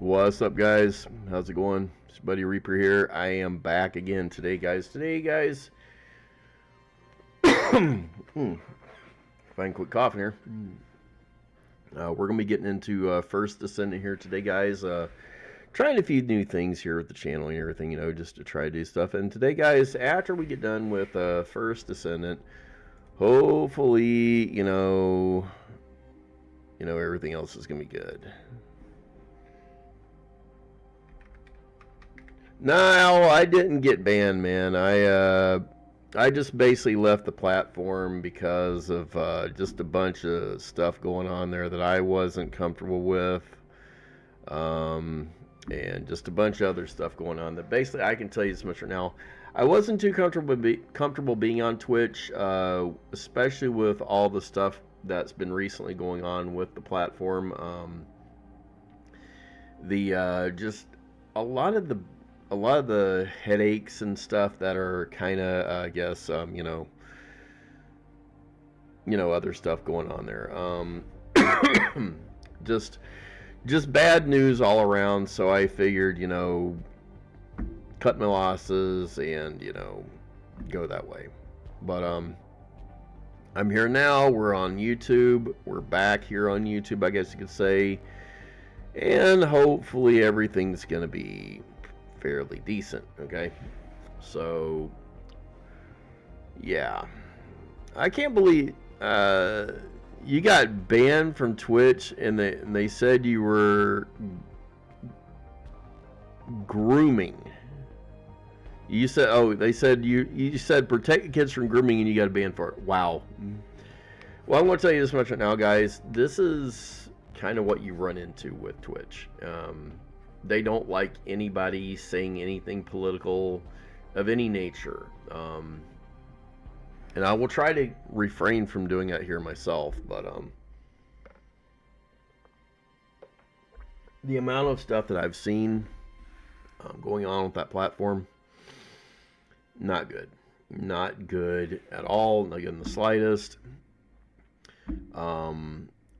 What's up, guys? How's it going? It's Buddy Reaper here. I am back again today, guys. If I can quit coughing here. We're going to be getting into First Descendant here today, guys. Trying a few new things here with the channel and everything, you know, just to try to do stuff. And today, guys, after we get done with First Descendant, hopefully, you know, everything else is going to be good. No, I didn't get banned, man. I just basically left the platform because of just a bunch of stuff going on there that I wasn't comfortable with, and just a bunch of other stuff going on that basically I can tell you this much right now. I wasn't too comfortable being on Twitch, especially with all the stuff that's been recently going on with the platform. Just a lot of the headaches and stuff that are kind of, I guess, you know, other stuff going on there. Just bad news all around. So I figured, you know, cut my losses and, you know, go that way. But I'm here now. We're on YouTube. We're back here on YouTube, I guess you could say. And hopefully everything's gonna be fairly decent. Okay, so yeah, I can't believe you got banned from Twitch, and they said you were grooming. You said, oh, they said you said protect kids from grooming, and you got banned for it. Wow. Well, I'm going to tell you this much right now, guys. This is kind of what you run into with Twitch. They don't like anybody saying anything political of any nature. And I will try to refrain from doing that here myself, but the amount of stuff that I've seen going on with that platform, not good. Not good at all, not good in the slightest.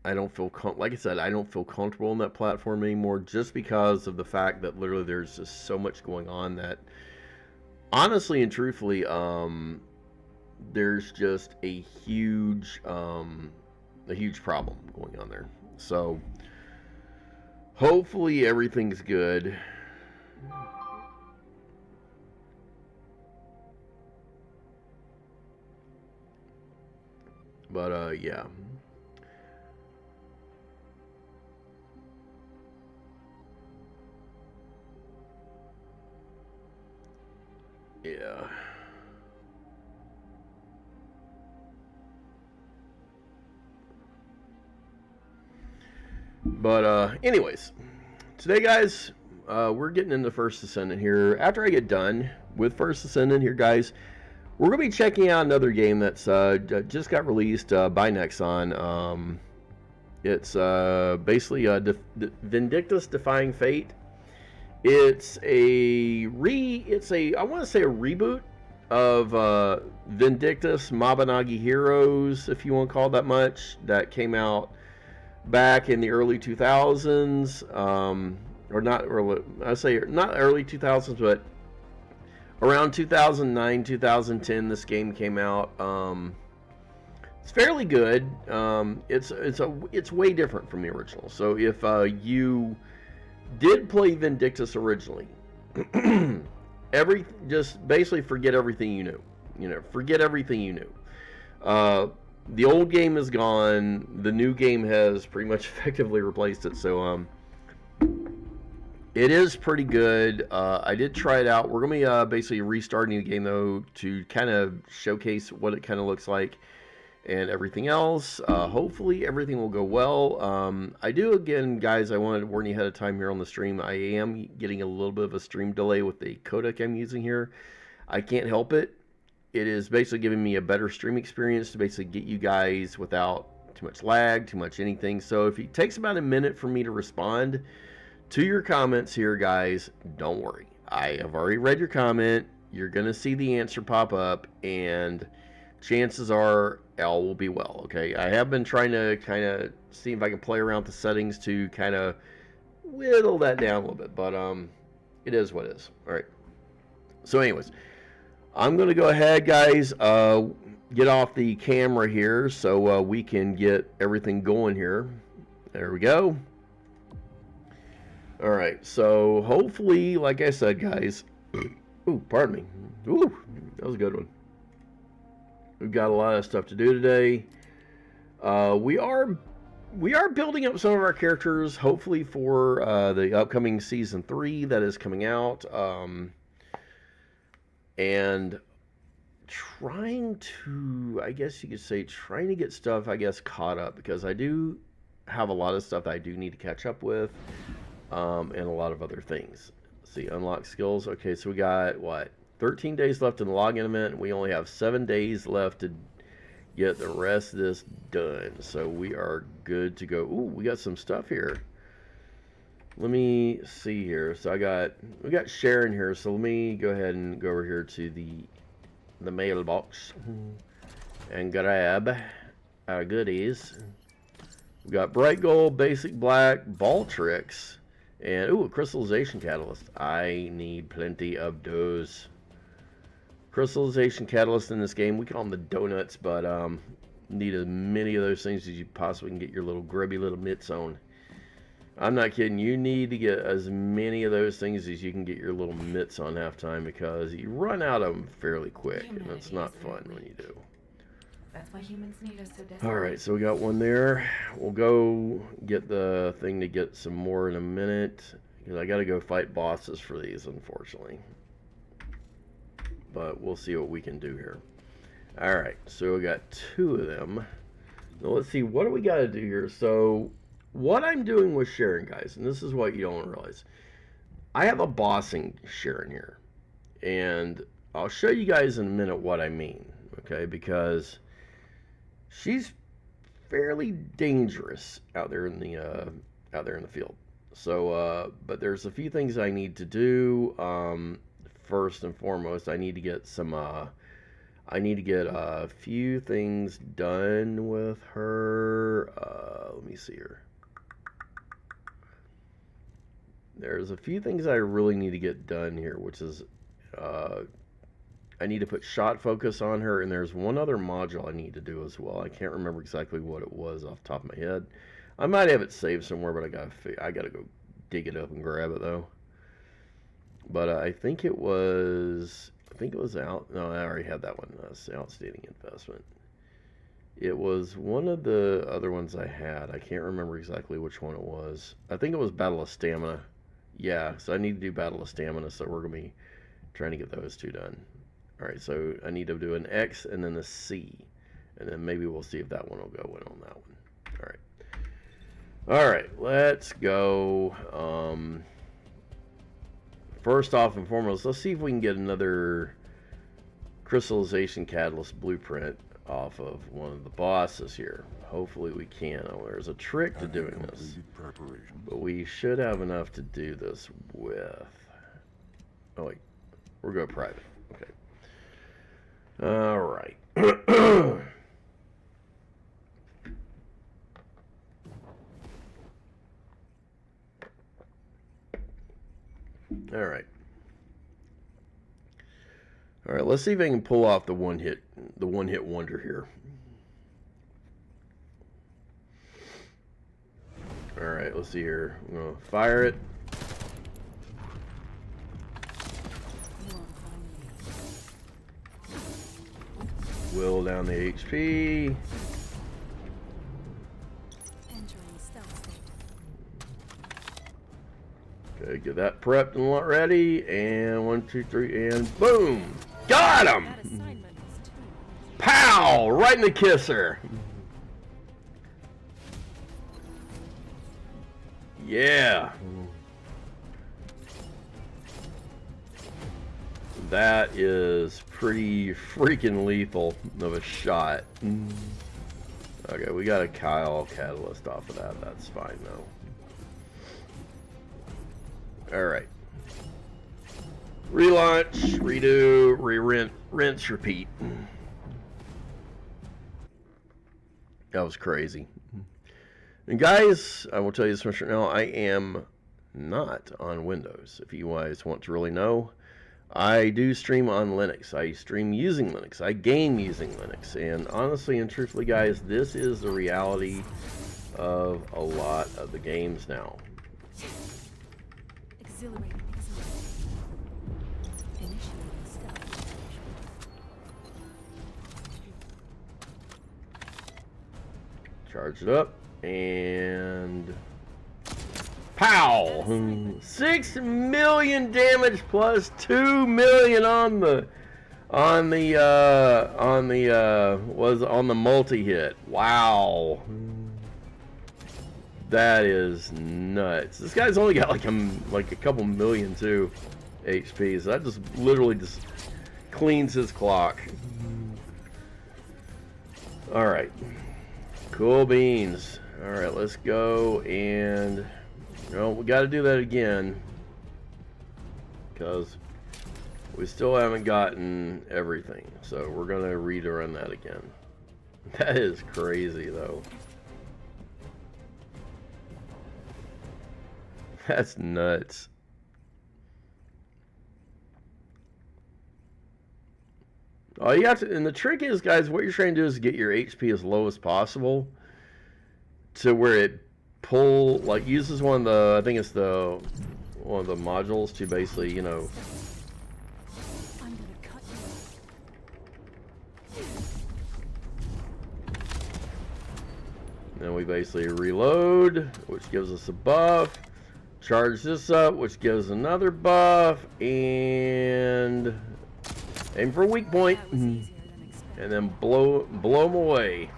I don't feel, like I said, I don't feel comfortable on that platform anymore, just because of the fact that literally there's just so much going on that, honestly and truthfully, there's just a huge problem going on there. So hopefully everything's good. But yeah. Yeah. But anyways, today, guys, we're getting into First Descendant here. After I get done with First Descendant here, guys, we're going to be checking out another game that's just got released by Nexon. It's basically Vindictus Defying Fate. It's I want to say a reboot of Vindictus Mabinagi Heroes, if you want to call it that much, that came out back in the early 2000s, or not early, I say not early 2000s, but around 2009, 2010, this game came out. It's fairly good. It's way different from the original. So if you did play Vindictus originally, just basically forget everything you knew. Forget everything you knew. The old game is gone. The new game has pretty much effectively replaced it. So it is pretty good. I did try it out. We're going to be basically restarting the game, though, to kind of showcase what it kind of looks like and everything else. Hopefully everything will go well. I do, again, guys, I wanted to warn you ahead of time here on the stream. I am getting a little bit of a stream delay with the codec I'm using here. I can't help it. It is basically giving me a better stream experience to basically get you guys without too much lag, too much anything. So if it takes about a minute for me to respond to your comments here, guys, don't worry. I have already read your comment. You're going to see the answer pop up, and chances are all will be well, okay? I have been trying to kind of see if I can play around with the settings to kind of whittle that down a little bit, but it is what it is. All right. So anyways, I'm going to go ahead, guys, get off the camera here so we can get everything going here. There we go. All right, so hopefully, like I said, guys, ooh, pardon me. Ooh, that was a good one. We've got a lot of stuff to do today. We are building up some of our characters, hopefully for the upcoming Season 3 that is coming out. And trying to, I guess you could say, trying to get stuff, I guess, caught up, because I do have a lot of stuff that I do need to catch up with, and a lot of other things. Let's see, unlock skills. Okay, so we got, what, 13 days left in the login event. We only have 7 days left to get the rest of this done. So we are good to go. Ooh, we got some stuff here. Let me see here. So we got Sharon here. So let me go ahead and go over here to the mailbox and grab our goodies. We got bright gold, basic black, ball tricks, and ooh, a crystallization catalyst. I need plenty of those. Crystallization catalyst in this game, we call them the donuts, but need as many of those things as you possibly can get your little grubby little mitts on. I'm not kidding. You need to get as many of those things as you can get your little mitts on halftime, because you run out of them fairly quick, and it's not fun when you do. That's why humans need us so desperately. Alright, so we got one there. We'll go get the thing to get some more in a minute, because I got to go fight bosses for these, unfortunately. But we'll see what we can do here. Alright, so we got 2 of them. Now let's see, what do we got to do here? So what I'm doing with Sharon, guys, and this is what you don't realize, I have a bossing Sharon here, and I'll show you guys in a minute what I mean, okay? Because she's fairly dangerous out there in the field. So, but there's a few things I need to do. First and foremost, I need to get some. I need to get a few things done with her. Let me see here. There's a few things I really need to get done here, which is I need to put shot focus on her, and there's one other module I need to do as well. I can't remember exactly what it was off the top of my head. I might have it saved somewhere, but I gotta go dig it up and grab it though. But I think it was out. No, I already had that one. That's outstanding investment. It was one of the other ones I had. I can't remember exactly which one it was. I think it was Battle of Stamina. Yeah, so I need to do Battle of Stamina, so we're going to be trying to get those 2 done. Alright, so I need to do an X and then a C. And then maybe we'll see if that one will go in on that one. Alright, let's go. First off and foremost, let's see if we can get another crystallization catalyst blueprint off of one of the bosses here. Hopefully we can. Oh, there's a trick to doing this, but we should have enough to do this with. Oh wait, we're going private. Okay. All right. All right. All right, let's see if I can pull off the one hit wonder here. Alright, let's see here. I'm going to fire it. Whittle down the HP. Okay, get that prepped and ready. And 1, 2, 3, and boom! Got him! Pow! Right in the kisser. Yeah. That is pretty freaking lethal of a shot. Okay, we got a Kyle catalyst off of that. That's fine though. Alright. Relaunch, redo, rinse, repeat. That was crazy. And guys, I will tell you this much right now, I am not on Windows. If you guys want to really know, I do stream on Linux. I stream using Linux. I game using Linux. And honestly and truthfully, guys, this is the reality of a lot of the games now. Exhilarating. Charge it up and pow! 6 million damage plus 2 million on the multi-hit. Wow. That is nuts. This guy's only got like a couple million too HP, so that just literally just cleans his clock. Alright. Cool beans. Alright, let's go and we got to do that again because we still haven't gotten everything, so we're gonna rerun that again. That is crazy though. That's nuts. All you have to, and the trick is, guys, what you're trying to do is get your HP as low as possible to where it uses one of the, I think it's one of the modules to basically, you know, I'm gonna cut you. then we basically reload, which gives us a buff, charge this up, which gives another buff, and aim for a weak point, and then blow them away.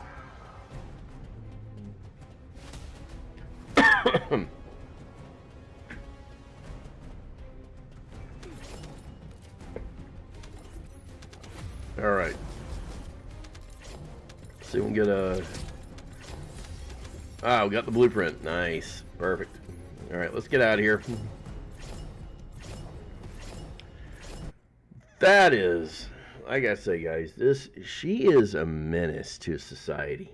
All right. See if we can get a. Ah, we got the blueprint. Nice, perfect. All right, let's get out of here. That is, I gotta say, guys, she is a menace to society.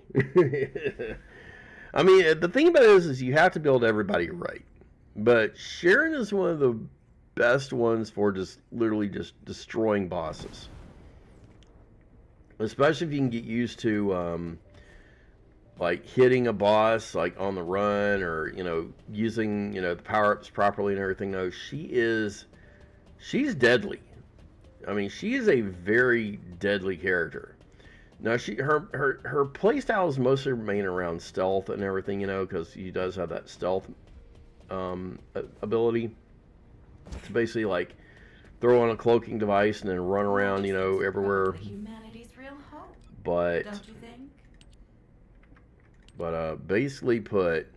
I mean, the thing about it is you have to build everybody right. But Sharon is one of the best ones for just literally just destroying bosses. Especially if you can get used to, like, hitting a boss, like, on the run, or, you know, using, you know, the power-ups properly and everything. No, she's deadly. I mean, she is a very deadly character. Now, her playstyle is mostly remain around stealth and everything, you know, because she does have that stealth ability to basically, like, throw on a cloaking device and then run around, you know, everywhere. Humanity's real hope, But don't you think? Basically put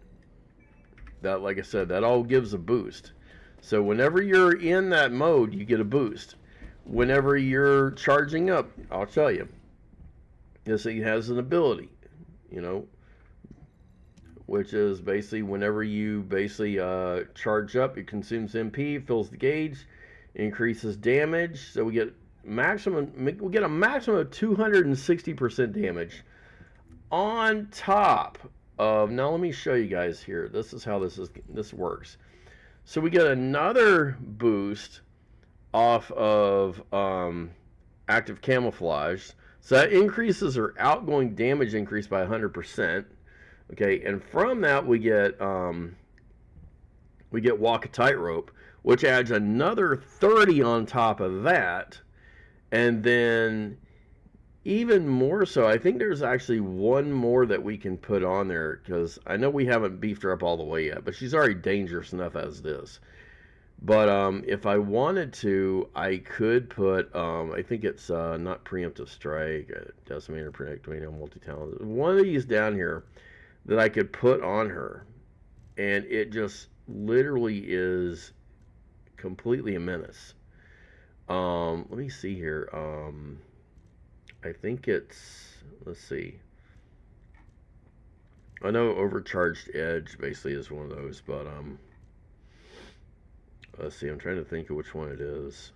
that, like I said, that all gives a boost. So whenever you're in that mode, you get a boost. Whenever you're charging up, I'll tell you, this thing has an ability, you know, which is basically whenever you basically charge up, it consumes MP, fills the gauge, increases damage. So we get a maximum of 260% damage on top of. Now let me show you guys here. This is how this works. So we get another boost off of active camouflage. So that increases her outgoing damage increase by 100%. Okay, and from that we get walk a tightrope, which adds another 30 on top of that, and then even more so, I think there's actually one more that we can put on there, because I know we haven't beefed her up all the way yet, but she's already dangerous enough as this. But if I wanted to, I could put, I think it's not preemptive strike, decimator, predictor, multi-talent. One of these down here that I could put on her, and it just literally is completely a menace. Let me see here. I think it's, let's see. I know Overcharged Edge basically is one of those, but let's see, I'm trying to think of which one it is.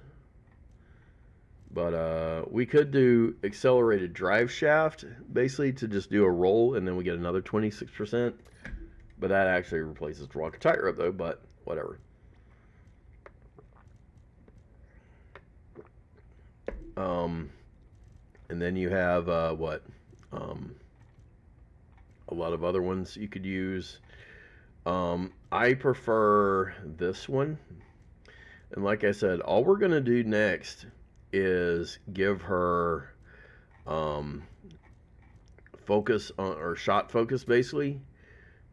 But we could do Accelerated Drive Shaft, basically to just do a roll, and then we get another 26%. But that actually replaces Walk a Tightrope, though, but whatever. And then you have, a lot of other ones you could use. I prefer this one. And like I said, all we're going to do next is give her focus on, or shot focus, basically,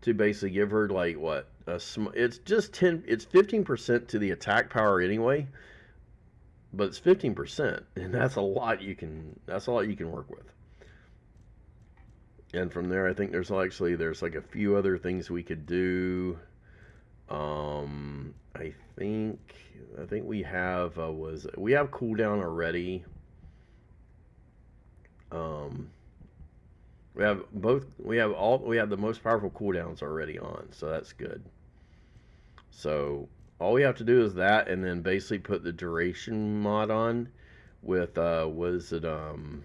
to basically give her like what it's just 10, it's 15% to the attack power anyway, but it's 15%, and that's a lot you can work with. And from there, I think there's like a few other things we could do. I think we have we have cooldown already. We have the most powerful cooldowns already on, so that's good. So all we have to do is that, and then basically put the duration mod on with that 1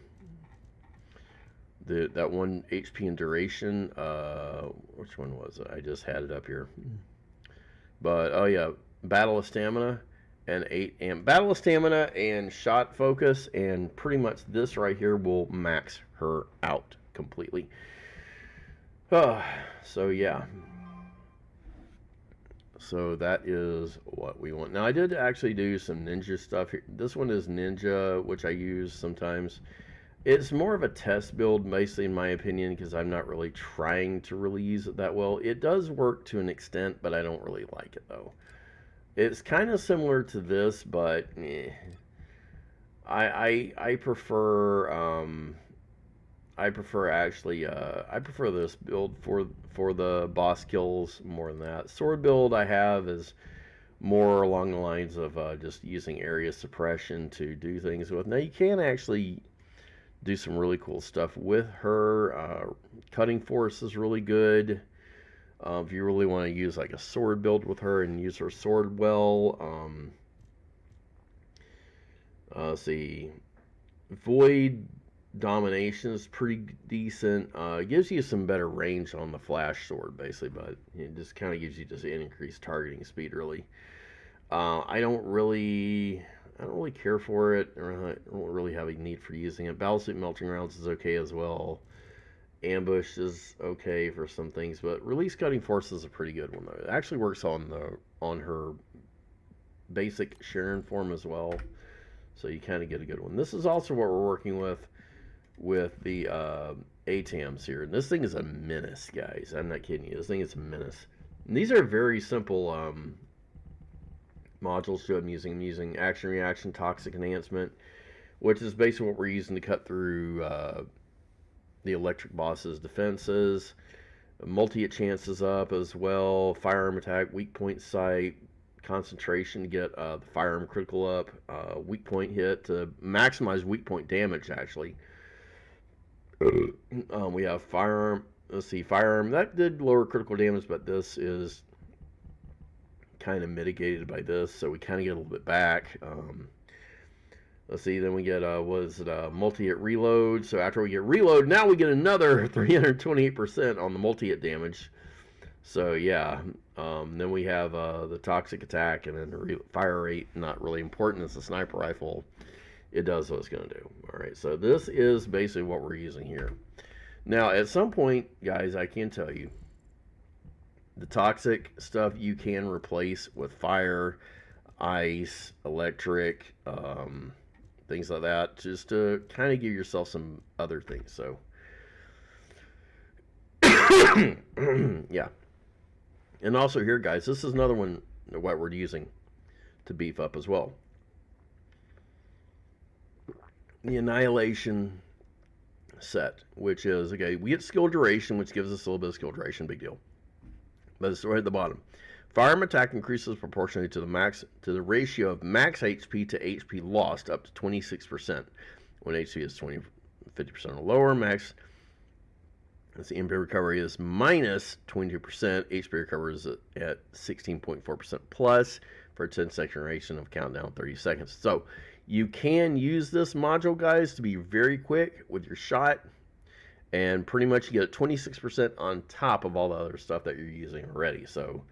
HP and duration. Which one was it? I just had it up here. But oh yeah, Battle of Stamina and 8 amp Battle of Stamina and shot focus, and pretty much this right here will max her out completely. So yeah. So that is what we want. Now I did actually do some ninja stuff here. This one is ninja, which I use sometimes. It's more of a test build, basically, in my opinion, because I'm not really trying to really use it that well. It does work to an extent, but I don't really like it, though. It's kind of similar to this, but I prefer I prefer this build for the boss kills more than that. Sword build I have is more along the lines of just using area suppression to do things with. Now you can actually do some really cool stuff with her. Cutting Force is really good. If you really want to use like a sword build with her and use her sword well. Let's see. Void Domination is pretty decent. It gives you some better range on the flash sword, basically, but it just kind of gives you just an increased targeting speed, really. I don't really care for it, or I don't really have a need for using it. Battlesuit Melting Rounds is okay as well. Ambush is okay for some things, but Release Cutting Force is a pretty good one, though. It actually works on her basic Sharon form as well, so you kind of get a good one. This is also what we're working with the ATAMs here. And this thing is a menace, guys. I'm not kidding you. This thing is a menace. And these are very simple modules to I'm using. I'm using Action Reaction Toxic Enhancement, which is basically what we're using to cut through the electric boss's defenses. Multi-hit chances up as well. Firearm attack, weak point sight, concentration to get the firearm critical up. Weak point hit to maximize weak point damage, actually. We have firearm. Let's see, firearm. That did lower critical damage, but this is kind of mitigated by this, so we kind of get a little bit back. Let's see, then we get multi-hit reload. So after we get reload, now we get another 328% on the multi-hit damage. So yeah, then we have the toxic attack, and then the fire rate, not really important. It's a sniper rifle. It does what it's going to do. All right, so this is basically what we're using here. Now, at some point, guys, I can tell you, the toxic stuff you can replace with fire, ice, electric, things like that, just to kind of give yourself some other things. So, yeah. And also here, guys, this is another one what we're using to beef up as well. The Annihilation set, which is, okay, we get skill duration, which gives us a little bit of skill duration, big deal. But it's right at the bottom. Firearm attack increases proportionally to the ratio of max HP to HP lost up to 26%. When HP is 50% or lower, max as the MP recovery is minus 22%. HP recovery is at 16.4% plus for a 10-second duration of countdown 30 seconds. So you can use this module, guys, to be very quick with your shot, and pretty much you get 26% on top of all the other stuff that you're using already. So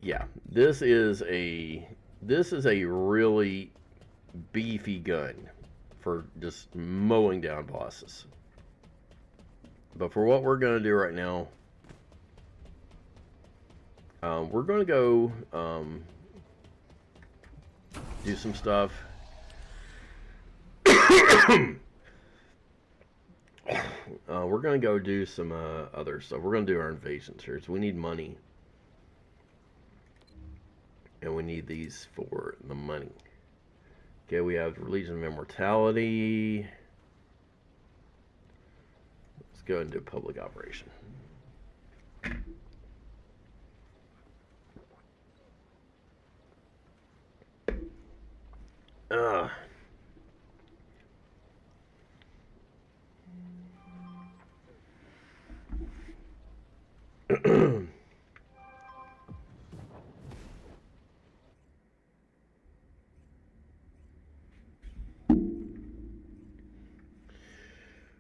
yeah, this is a really beefy gun for just mowing down bosses. But for what we're going to do right now, we're going to go do some stuff. We're going to go do some other stuff. We're going to do our invasions here. So we need money. And we need these for the money. Okay, we have the Legion of Immortality. Let's go and do public operation.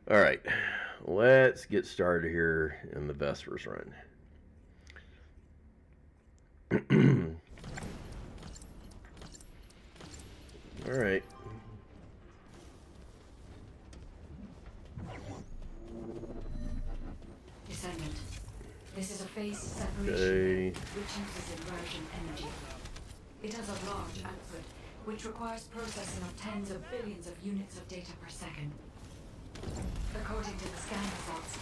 All right, let's get started here in the Vespers run. All right. Descendant. This is a phase separation Okay. which uses inversion energy. It has a large output, which requires processing of tens of billions of units of data per second. According to the scan results,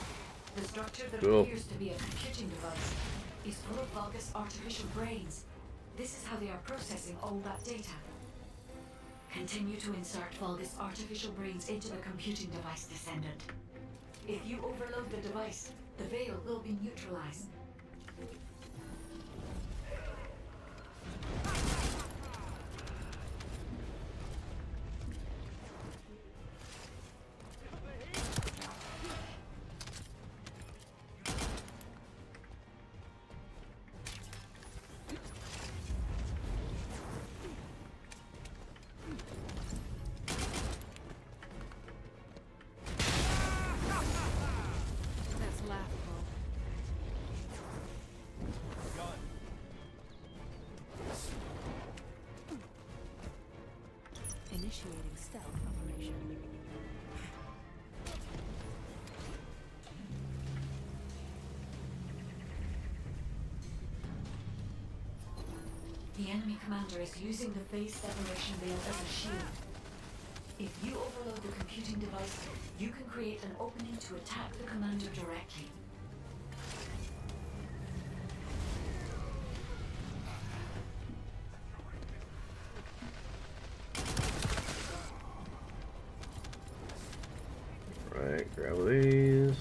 the structure that appears to be a computing device is full of Vulgus artificial brains. This is how they are processing all that data. Continue to insert Vulgus artificial brains into the computing device, Descendant. If you overload the device, the veil will be neutralized. That's laughable. Initiating stealth operation. The enemy commander is using the phase separation veil as a shield. If you overload the computing device, you can create an opening to attack the commander directly. Right, grab these.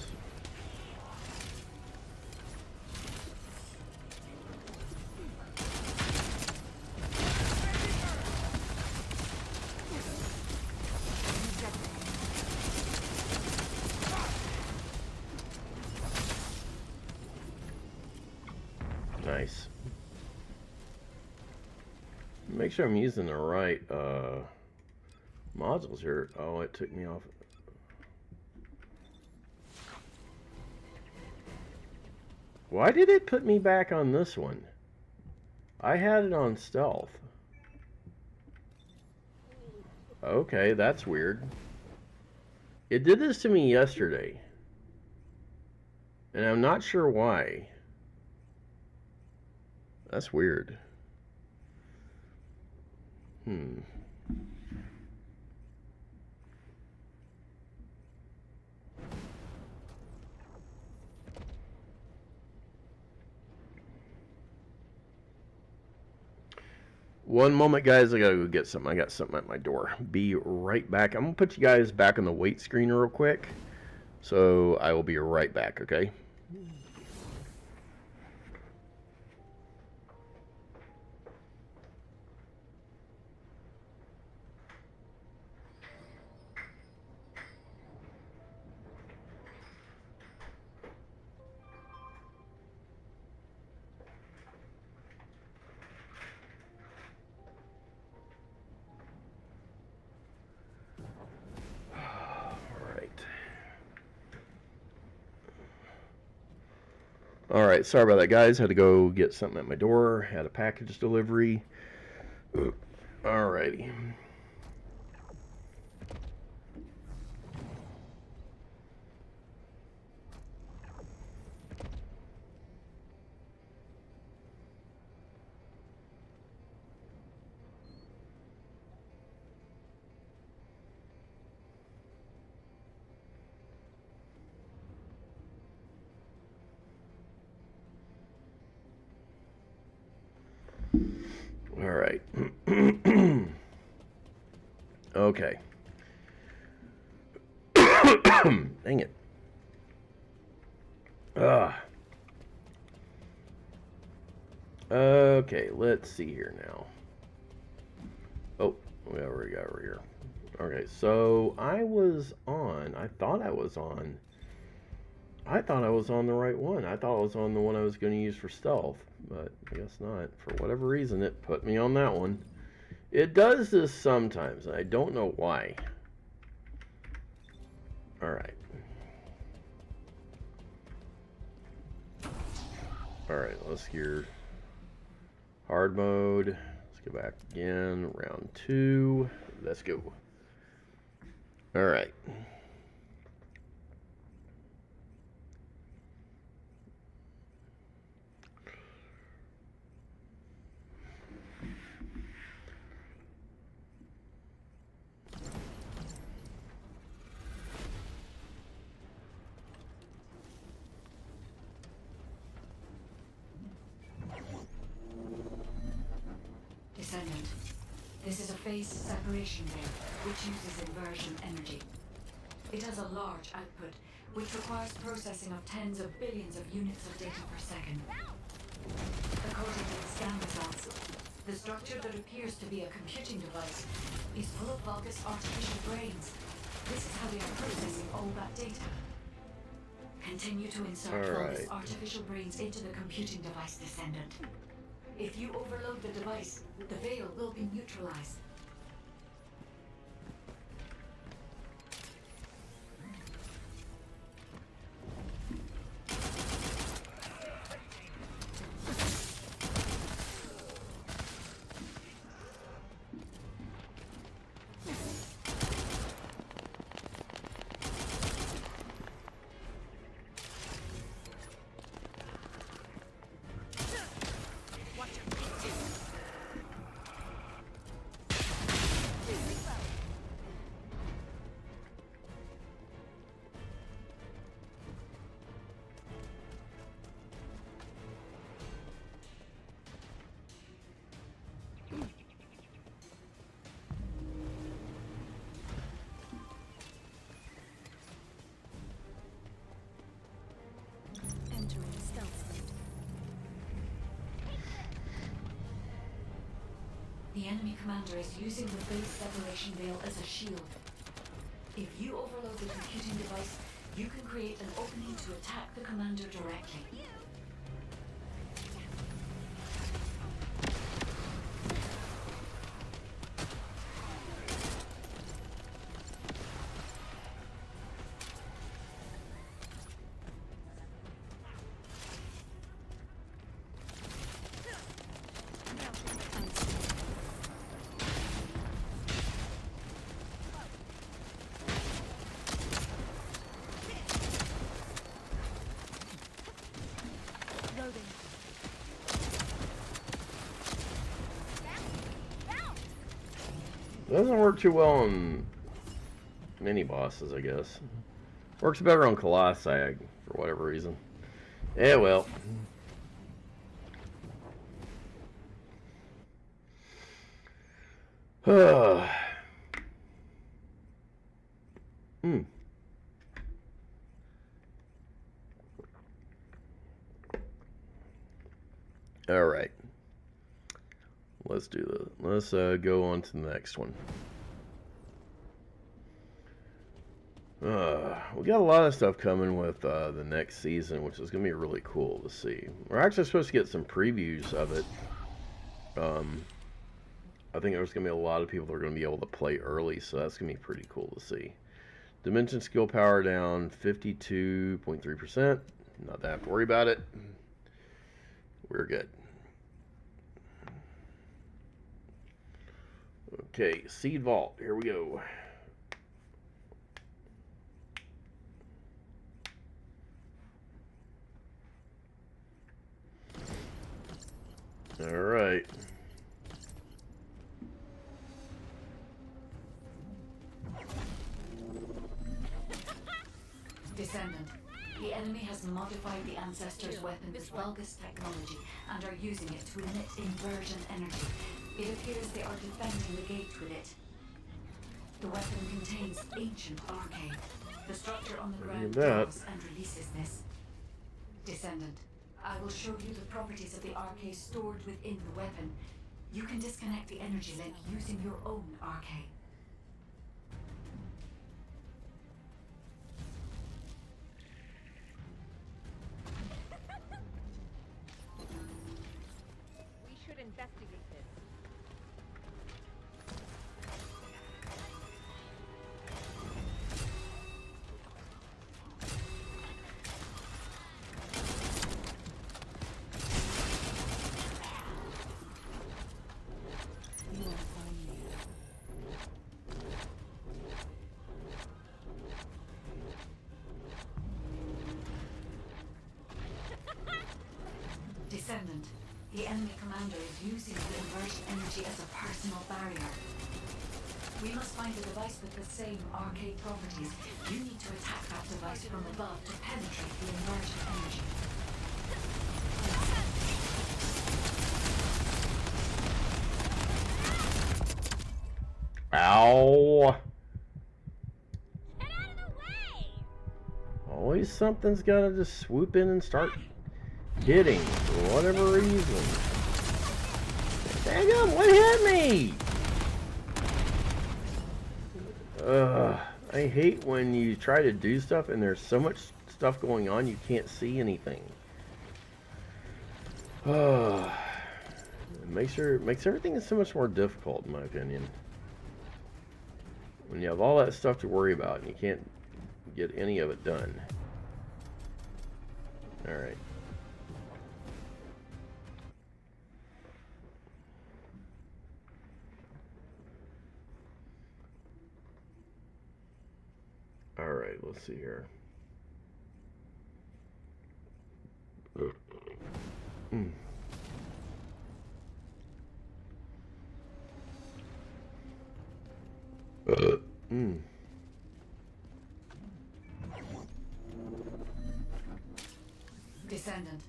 Nice. Make sure I'm using the right modules here. Oh, it took me off. Why did it put me back on this one? I had it on stealth. Okay, that's weird. It did this to me yesterday. And I'm not sure why. That's weird. One moment, guys. I gotta go get something. I got something at my door. Be right back. I'm gonna put you guys back on the wait screen real quick. So I will be right back, okay? All right, sorry about that, guys. Had to go get something at my door. Had a package delivery. All righty. All right. Okay. Dang it. Okay, let's see here now. Oh, we already got over here. Okay, so I thought I was on the right one. I thought I was on the one I was going to use for stealth, but I guess not. For whatever reason, it put me on that one. It does this sometimes, and I don't know why. Alright. Alright, let's gear hard mode. Let's go back again. Round 2. Let's go. Alright. Descendant. This is a phase separation veil, which uses inversion energy. It has a large output, which requires processing of tens of billions of units of data per second. According to the scan results, the structure that appears to be a computing device is full of Vulgus artificial brains. This is how they are processing all that data. Continue to insert Vulgus artificial brains into the computing device, Descendant. If you overload the device, the veil will be neutralized. The enemy commander is using the base separation veil as a shield. If you overload the computing device, you can create an opening to attack the commander directly. Doesn't work too well on mini bosses, I guess. Works better on Colossi for whatever reason. Yeah, well. All right. Let's do this. Let's go on to the next one. We got a lot of stuff coming with the next season, which is going to be really cool to see. We're actually supposed to get some previews of it. I think there's going to be a lot of people that are going to be able to play early, so that's going to be pretty cool to see. Dimension skill power down 52.3%. Not that I have to worry about it. We're good. Okay, Seed Vault. Here we go. All right. Descendant. The enemy has modified the Ancestor's weapon with Vulgus technology and are using it to emit inversion energy. It appears they are defending the gate with it. The weapon contains ancient arcane. The structure on the ground draws and releases this. Descendant. I will show you the properties of the arcane stored within the weapon. You can disconnect the energy link using your own arcane. We should investigate this. Descendant. The enemy commander is using the inversion energy as a personal barrier. We must find a device with the same arcane properties. You need to attack that device from above to penetrate the inversion energy. Ow! Get out of the way! Always something's got to just swoop in and start hitting for whatever reason. Dang it, what hit me? I hate when you try to do stuff and there's so much stuff going on you can't see anything. It makes everything so much more difficult, in my opinion. When you have all that stuff to worry about and you can't get any of it done. Alright. Alright, let's see here. Descendant.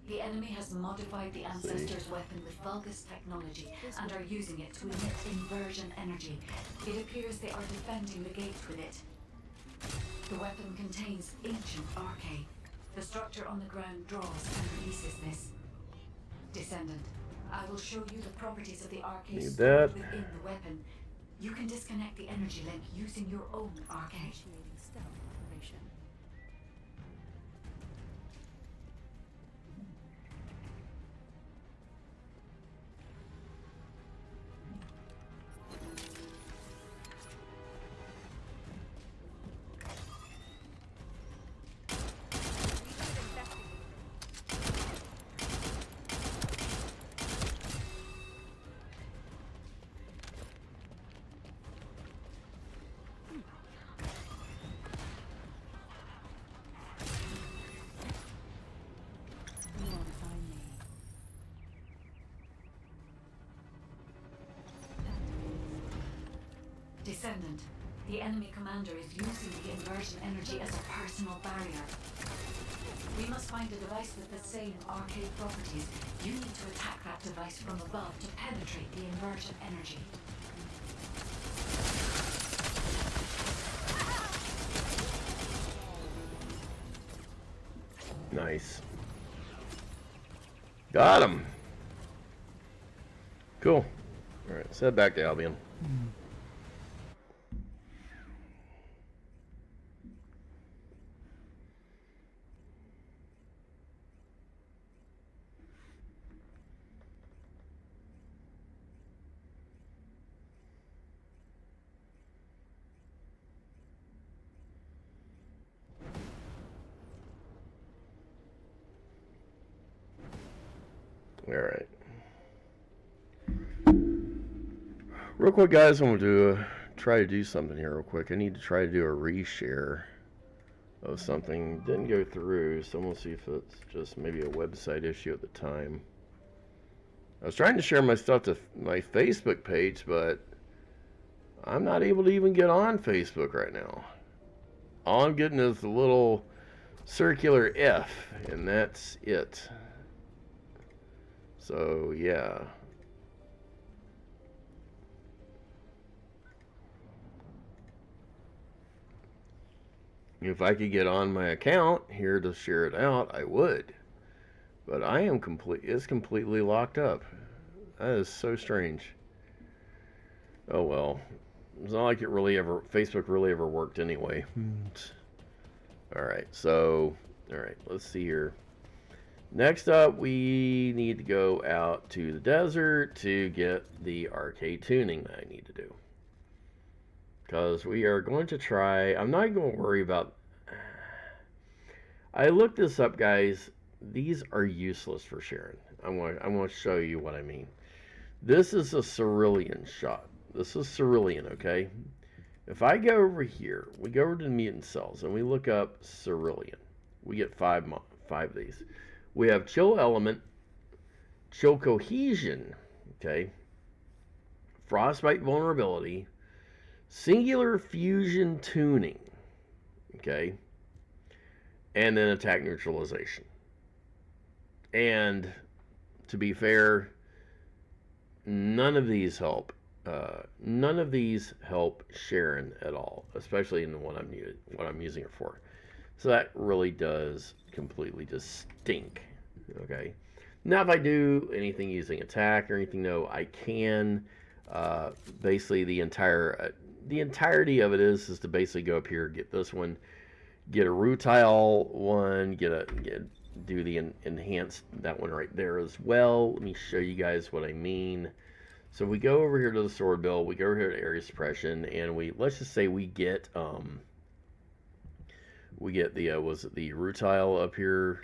The enemy has modified the Ancestor's weapon with Vulgus technology and are using it to emit inversion energy. It appears they are defending the gate with it. The weapon contains ancient arcane. The structure on the ground draws and releases this. Descendant. I will show you the properties of the arcane stored within the weapon. You can disconnect the energy link using your own arcane. Initiating stealth operation. Descendant, the enemy commander is using the inversion energy as a personal barrier. We must find a device with the same arcade properties. You need to attack that device from above to penetrate the inversion energy. Nice. Got him. Cool. All right, let's head back to Albion. All right. Real quick, guys, I'm going to try to do something here real quick. I need to try to do a reshare of something. Didn't go through, so we'll see if it's just maybe a website issue at the time. I was trying to share my stuff to my Facebook page, but I'm not able to even get on Facebook right now. All I'm getting is the little circular F, and that's it. So, yeah. If I could get on my account here to share it out, I would. But I am it's completely locked up. That is so strange. Oh well. It's not like Facebook really ever worked anyway. Alright, so, alright, let's see here. Next up, we need to go out to the desert to get the arcade tuning that I need to do. Because we are going to try... I'm not going to worry about... I looked this up, guys. These are useless for sharing. I'm going to show you what I mean. This is a cerulean shot. This is cerulean, okay? If I go over here, we go over to the mutant cells, and we look up cerulean. We get five of these. We have chill element, chill cohesion, okay? Frostbite vulnerability, singular fusion tuning, okay? And then attack neutralization. And to be fair, none of these help. None of these help Sharon at all, especially in the one what I'm using it for. So that really does completely just stink. Okay. Now, if I do anything using attack or anything, though, I can. Basically, the entirety of it is to basically go up here, get this one, get a rutile one, do the enhanced, that one right there as well. Let me show you guys what I mean. So we go over here to the sword bill, we go over here to area suppression, and let's just say we get the was it the rutile up here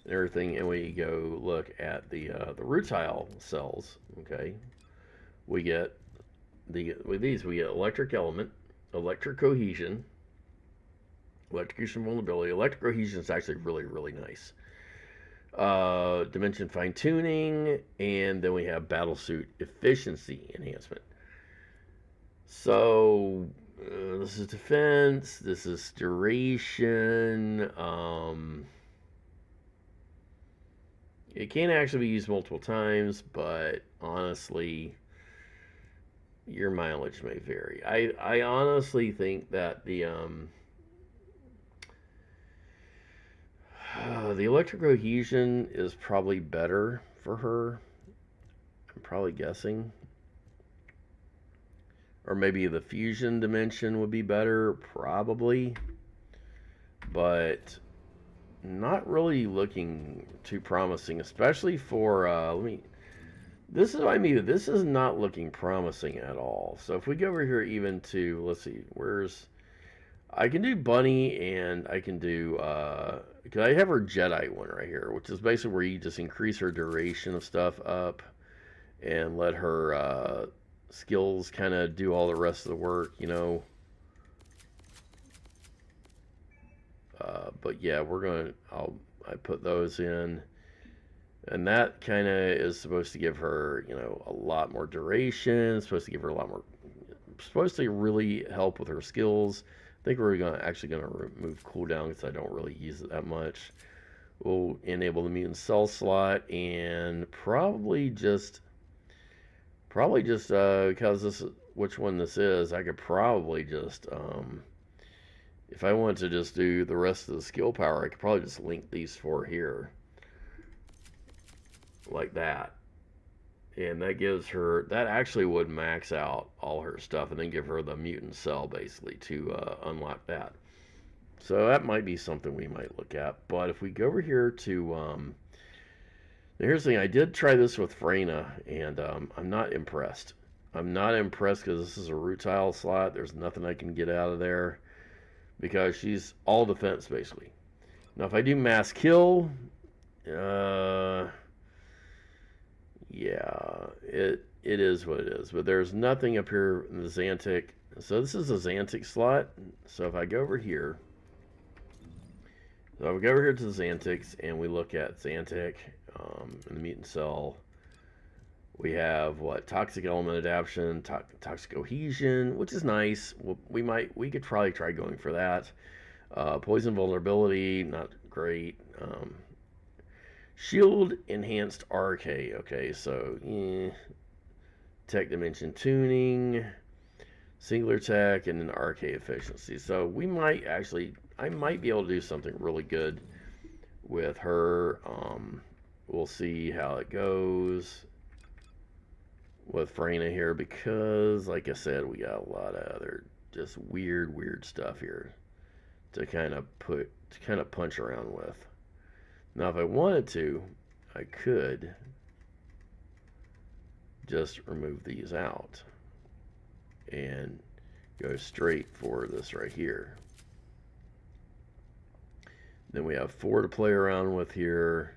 and everything, and we go look at the rutile cells. Okay, we get with these we get electric element, electric cohesion, electrocution vulnerability. Electric cohesion is actually really nice. Dimension fine tuning, and then we have battlesuit efficiency enhancement. So this is defense, this is duration. It can actually be used multiple times, but honestly, your mileage may vary. I honestly think that the electric cohesion is probably better for her. I'm probably guessing. Or maybe the fusion dimension would be better, probably. But not really looking too promising, especially for, this is what I mean, this is not looking promising at all. So if we go over here even to, let's see, I can do Bunny, and I can do, because I have her Jedi one right here, which is basically where you just increase her duration of stuff up and let her skills kind of do all the rest of the work, you know. But yeah, I put those in, and that kind of is supposed to give her, you know, a lot more duration. It's supposed to give her a lot more supposed to really help with her skills. I think we're actually gonna remove cooldown because I don't really use it that much. We'll enable the mutant cell slot, and probably just because this is which one this is, I could probably just if I want to just do the rest of the skill power, I could probably just link these four here like that. And that gives her, that actually would max out all her stuff and then give her the mutant cell basically to unlock that. So that might be something we might look at. But if we go over here to, here's the thing, I did try this with Freyna, and I'm not impressed. I'm not impressed because this is a rutile slot. There's nothing I can get out of there because she's all defense basically. Now if I do mass kill, yeah, it is what it is. But there's nothing up here in the Xantic. So this is a Xantic slot. So if I go over here, to the Xantics and we look at Xantic in the mutant cell, we have what? Toxic element adaptation, toxic cohesion, which is nice. We could probably try going for that. Poison vulnerability, not great. Shield enhanced Arche. Okay, so tech dimension tuning, singular tech, and then Arche efficiency. So we might actually, I might be able to do something really good with her. We'll see how it goes with Freyna here because, like I said, we got a lot of other just weird stuff here to kind of punch around with. Now, if I wanted to, I could just remove these out and go straight for this right here. Then we have 4 to play around with here.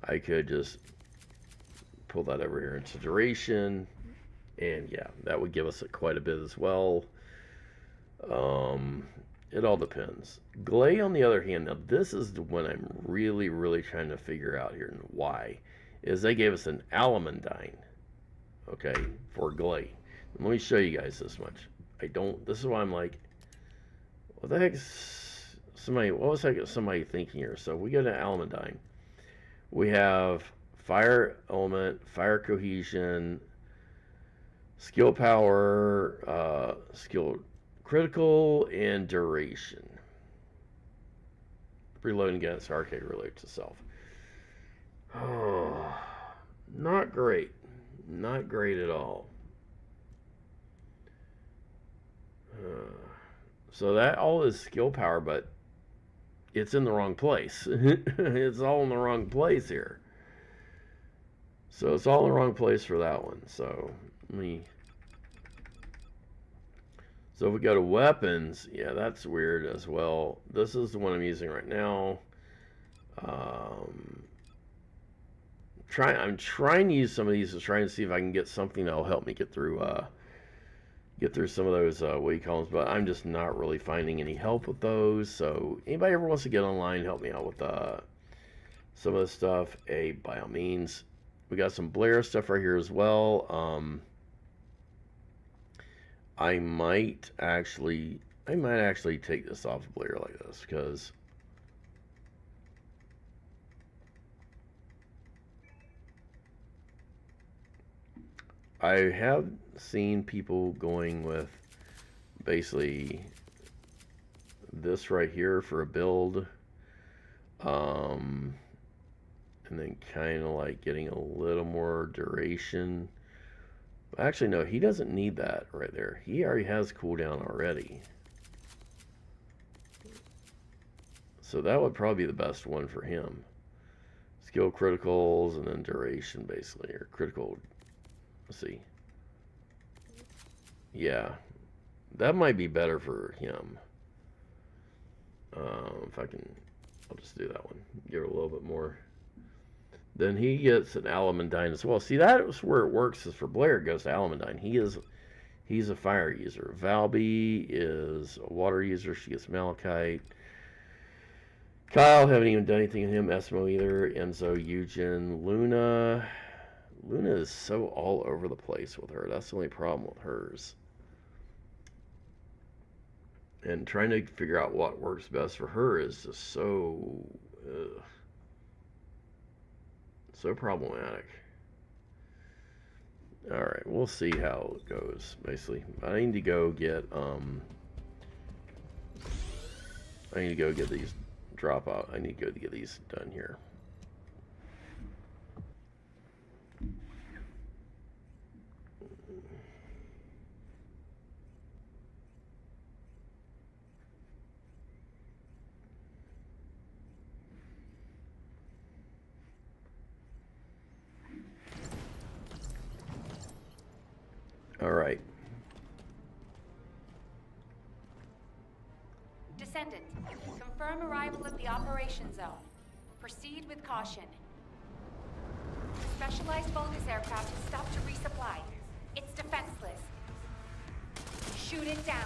I could just pull that over here into duration, and yeah, that would give us quite a bit as well. It all depends. Glay, on the other hand, now this is the one I'm really trying to figure out here, and why is they gave us an Alamandine, okay, for Glay. Let me show you guys this much. This is why I'm like, what the heck is what was somebody thinking here? So we go to Alamandine. We have fire element, fire cohesion, skill power, skill critical, and duration. Reloading against Arche relates to self. Oh, not great. Not great at all. So that all is skill power, but it's in the wrong place. It's all in the wrong place here. So it's all in the wrong place for that one. So if we go to weapons, yeah, that's weird as well. This is the one I'm using right now. I'm trying to use some of these to try and see if I can get something that'll help me get through some of those weight columns, but I'm just not really finding any help with those. So anybody ever wants to get online, help me out with some of this stuff, by all means. We got some Blair stuff right here as well. I might actually take this off of Blair like this, because I have seen people going with basically this right here for a build, and then kind of like getting a little more duration. Actually, no, he doesn't need that right there. He already has cooldown already. So that would probably be the best one for him. Skill criticals and then duration, basically, or critical. Let's see. Yeah, that might be better for him. If I can, I'll just do that one. Give it a little bit more. Then he gets an Alamandine as well. See, that's where it works, is for Blair. It goes to Alamandine. He's a fire user. Valby is a water user. She gets Malachite. Kyle, haven't even done anything to him. Esmo either. Enzo, Eugen, Luna. Luna is so all over the place with her. That's the only problem with hers. And trying to figure out what works best for her is just so problematic. All right, we'll see how it goes. Basically, I need to go get these drop out. I need to go to get these done here. All right. Descendant, confirm arrival at the operation zone. Proceed with caution. Specialized Vulgus aircraft has stopped to resupply. It's defenseless. Shoot it down.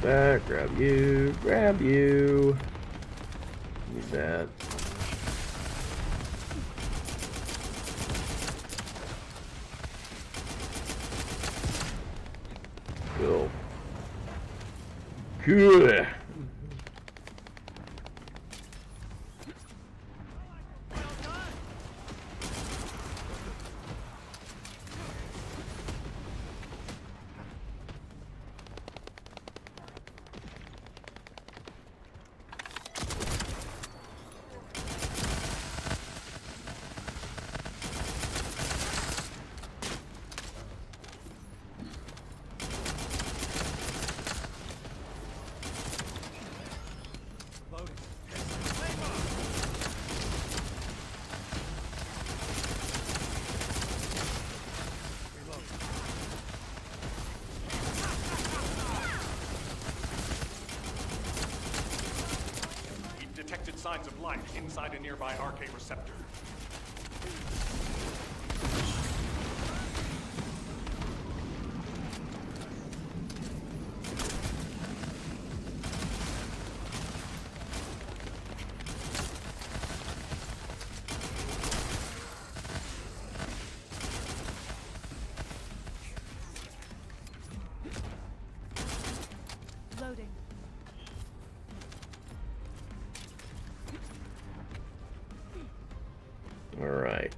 That, grab you. Need that. Cool. Cool. Detected signs of life inside a nearby Arche receptor. Loading. All right.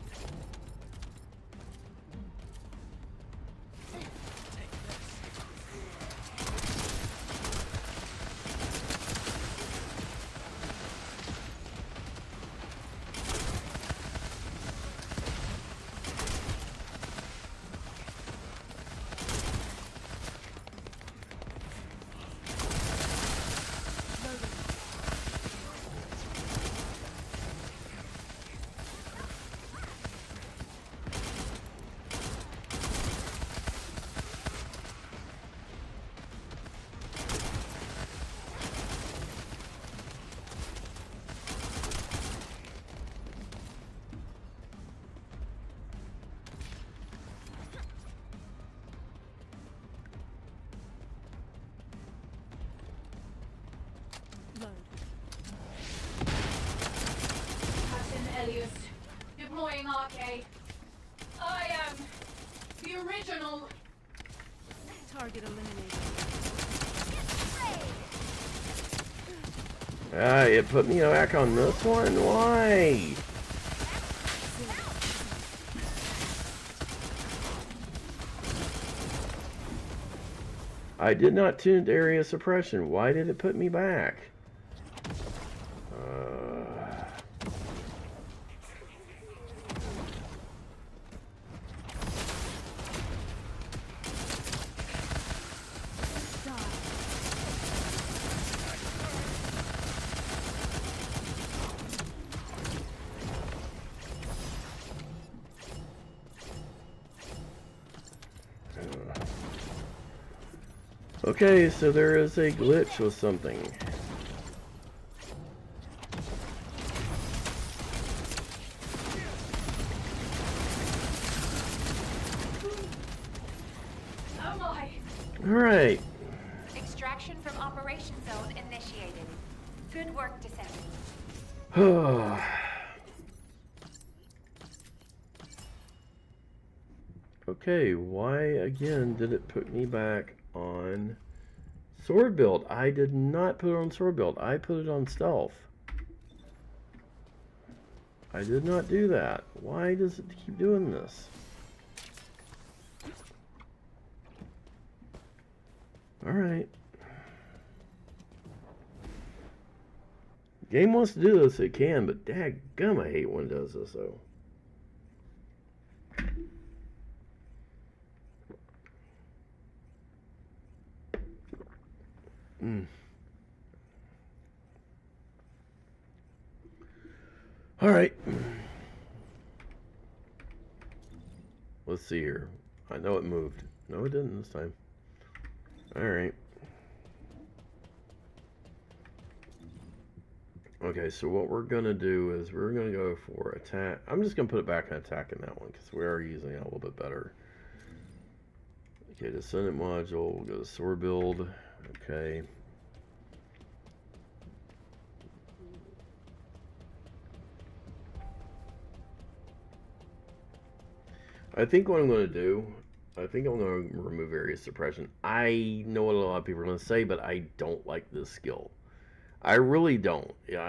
Deploying Arche. I am the original. Target eliminated. It put me back on this one? Why? I did not tune to area suppression. Why did it put me back? Okay, so there is a glitch with something. Oh my! Alright. Extraction from operation zone initiated. Good work, Descendant. Okay, why again did it put me back on sword build? I did not put it on sword build. I put it on stealth. I did not do that. Why does it keep doing this? Alright. Game wants to do this, it can, but dadgum, I hate when it does this, though. Alright. Let's see here. I know it moved. No, it didn't this time. Alright. Okay, so what we're going to do is we're going to go for attack. I'm just going to put it back on attack in that one because we are using it a little bit better. Okay, Descendant module. We'll go to sword build. Okay. I think what I'm going to do, I think I'm going to remove area suppression. I know what a lot of people are going to say, but I don't like this skill. I really don't. Yeah,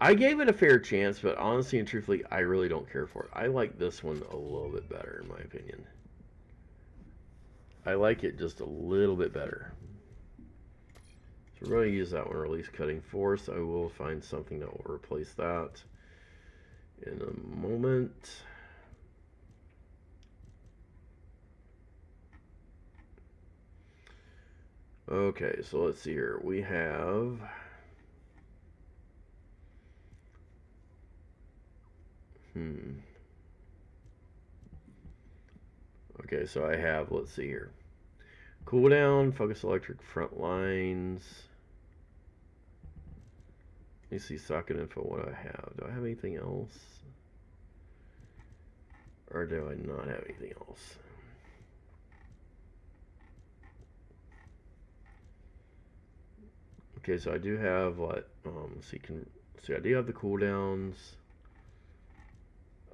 I gave it a fair chance, but honestly and truthfully, I really don't care for it. I like this one a little bit better, in my opinion. I like it just a little bit better. So we're going to use that one, release cutting force. I will find something that will replace that in a moment. Okay, so let's see here. We have okay, so I have, let's see here. Cooldown, focus electric, front lines. Let me see socket info, what do I have? Do I have anything else? Or do I not have anything else? Okay, so I do have what? See, I do have the cooldowns.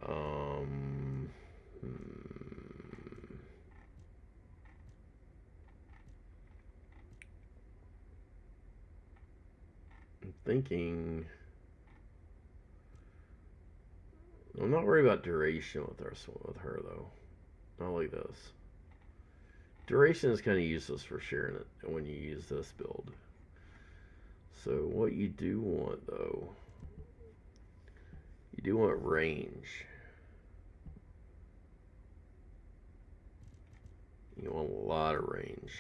I'm thinking. I'm not worried about duration with her though. Not like this. Duration is kind of useless for sharing it when you use this build. So what you do want though, you do want range. You want a lot of range.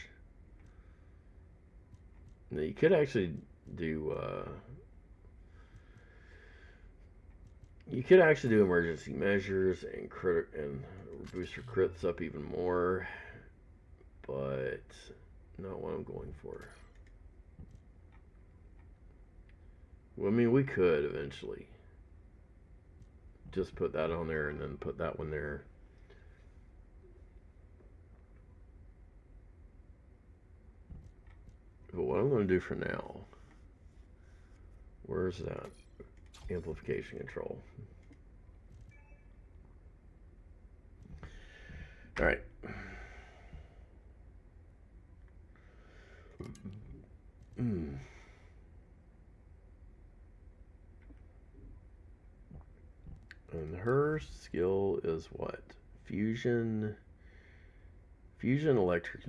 Now you could actually do emergency measures and boost your crits up even more, but not what I'm going for. Well, I mean, we could eventually just put that on there and then put that one there. But what I'm going to do for now, where's that? Amplification control. All right. And her skill is what? Fusion, electric,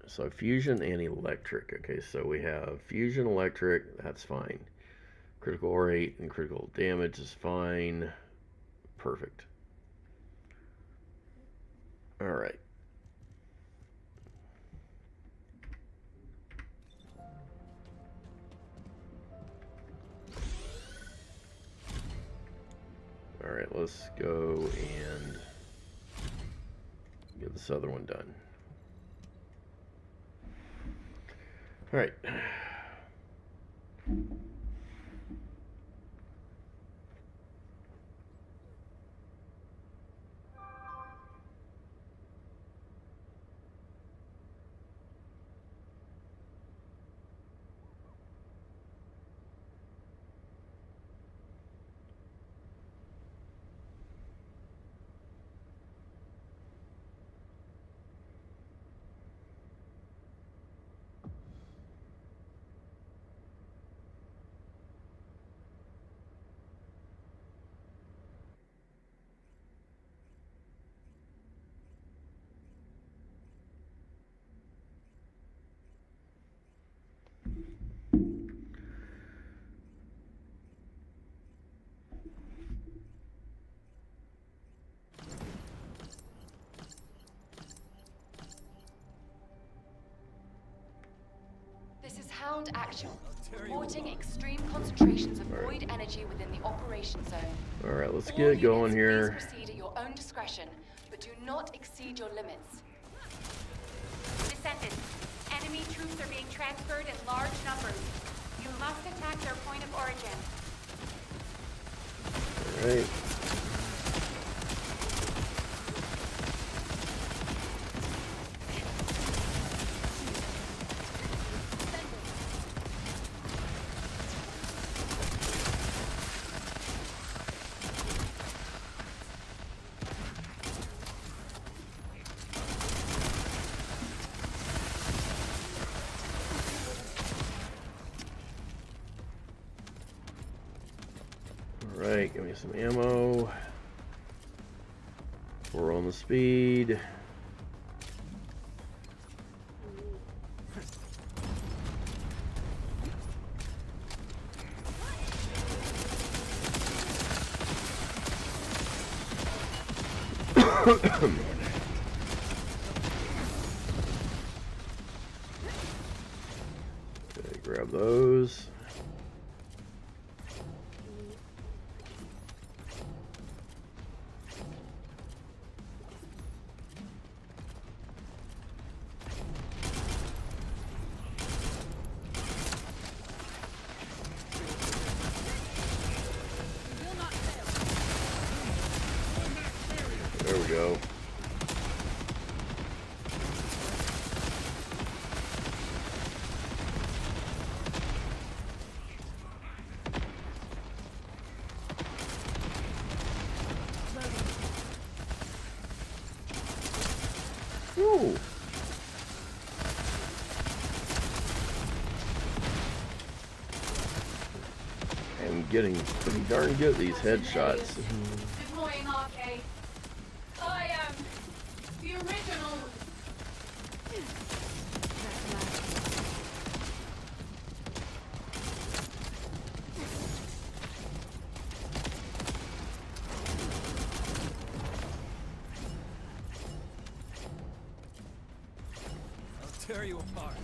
so fusion and electric. Okay, so we have fusion, electric, that's fine. Critical rate and critical damage is fine. Perfect. All right. All right, let's go and get this other one done. All right. Sound action. Reporting extreme concentrations of void energy within the operation zone. Alright, let's All get going units, here. Please proceed at your own discretion, but do not exceed your limits. Descendants, enemy troops are being transferred in large numbers. You must attack their point of origin. Alright. Alright, give me some ammo. 4 on the speed. Okay, grab those. There we go. Ooh. I'm getting pretty darn good at these headshots. Deploying Arche. I am the original. I'll tear you apart.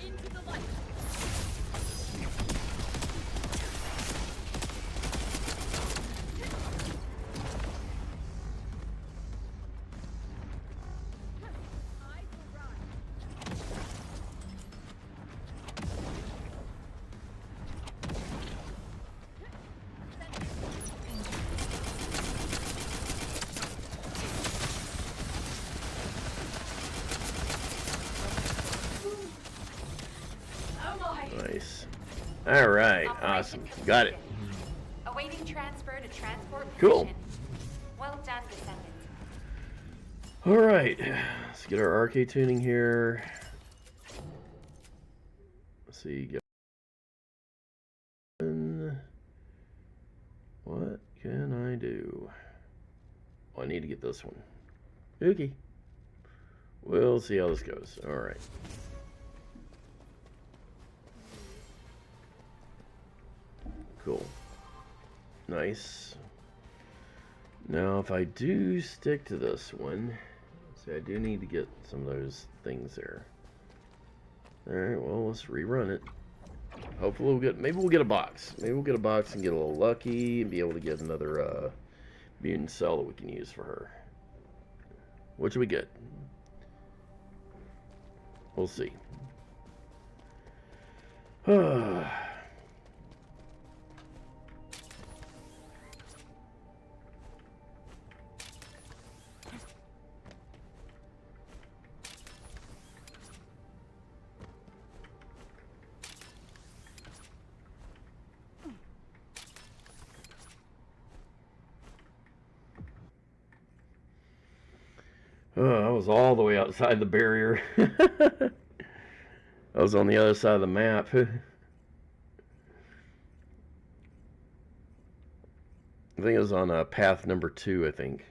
Into the light. I will rise. Oh my. Nice. Alright, awesome. Got it. Awaiting transfer to transport Cool. position. Well done, Descendants. Alright, let's get our arcade tuning here. Let's see. What can I do? Oh, I need to get this one. Okay. We'll see how this goes. Alright. Cool. Nice. Now, if I do stick to this one, see, I do need to get some of those things there. Alright, well, let's rerun it. Hopefully we'll get, maybe we'll get a box. Maybe we'll get a box and get a little lucky and be able to get another mutant cell that we can use for her. What should we get? We'll see. I was all the way outside the barrier. I was on the other side of the map. I think it was on path number 2, I think.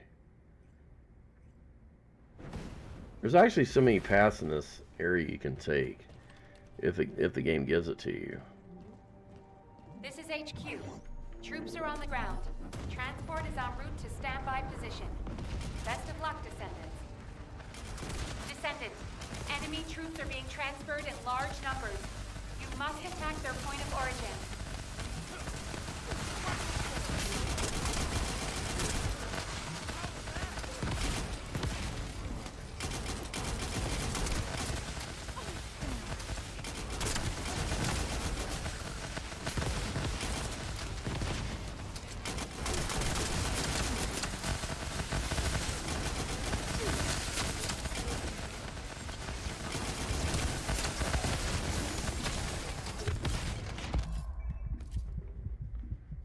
There's actually so many paths in this area you can take, if the game gives it to you. This is HQ. Troops are on the ground. Transport is en route to standby position. Best of luck, Descendants. Descendants, enemy troops are being transferred in large numbers. You must attack their point of origin.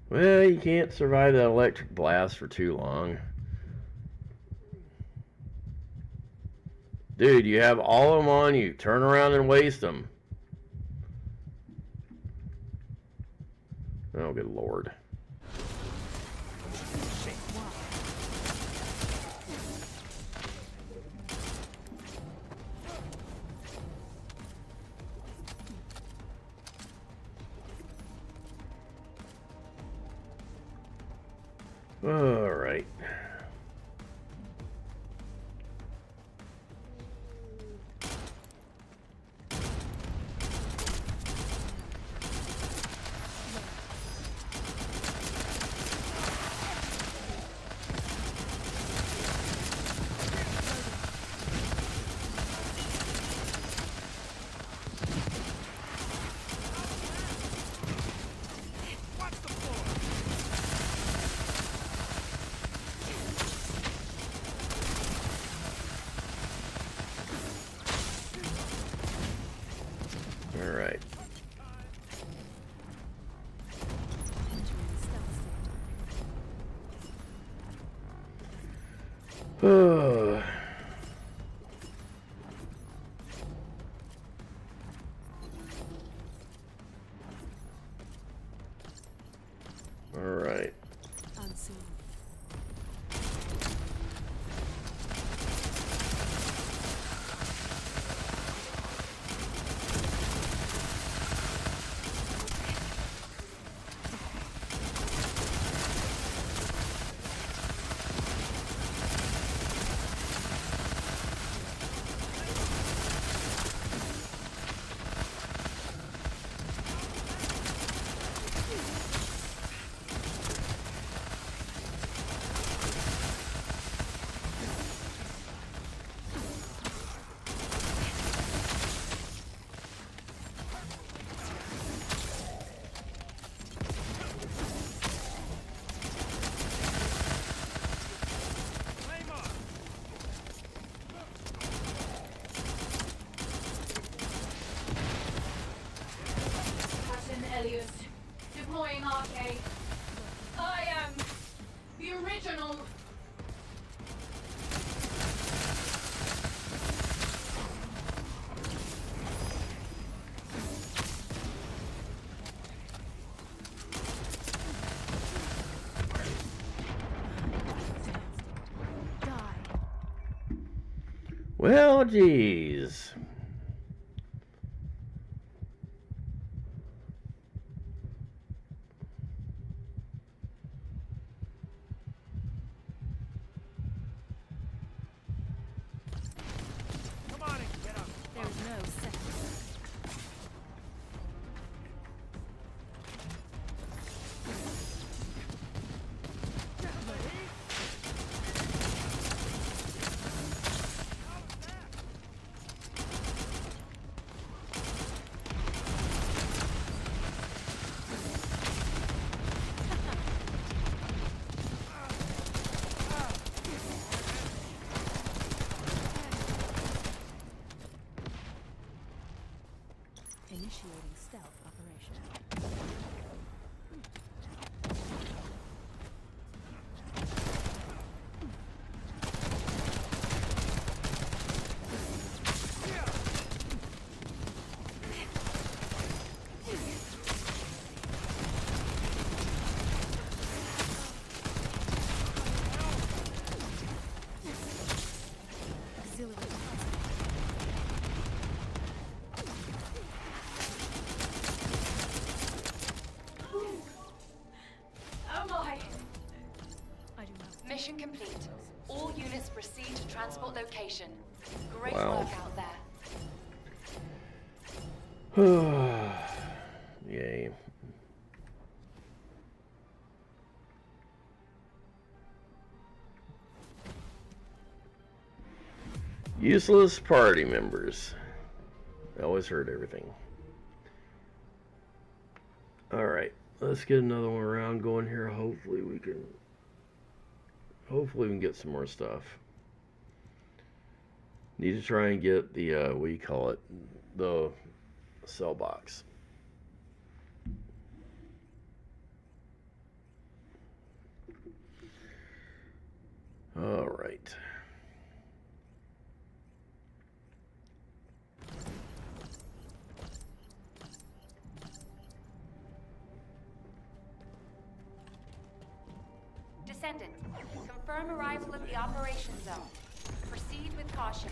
Well, you can't survive that electric blast for too long. Dude, you have all of them on you. Turn around and waste them. Oh, good lord. All right. All right. Oh. All right. Unseen. Elias, deploying Arche. I am the original. Well, geez. Come on and get up. There's no second. Initiating stealth operation. Auxiliary. Deployment complete. All units proceed to transport location. Great Wow. work out there. Yay. Useless party members. They always hurt everything. Alright, let's get another one around going here. Hopefully we can get some more stuff. Need to try and get the what do you call it? The cell box. Alright. Descendant, confirm arrival at the operation zone. Proceed with caution.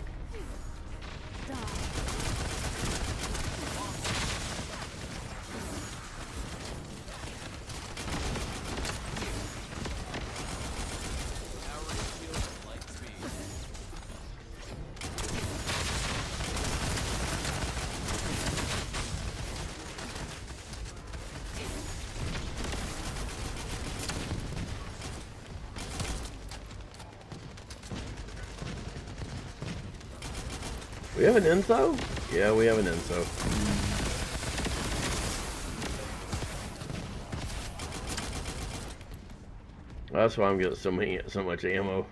We have an info? Yeah, we have an info. That's why I'm getting so much ammo.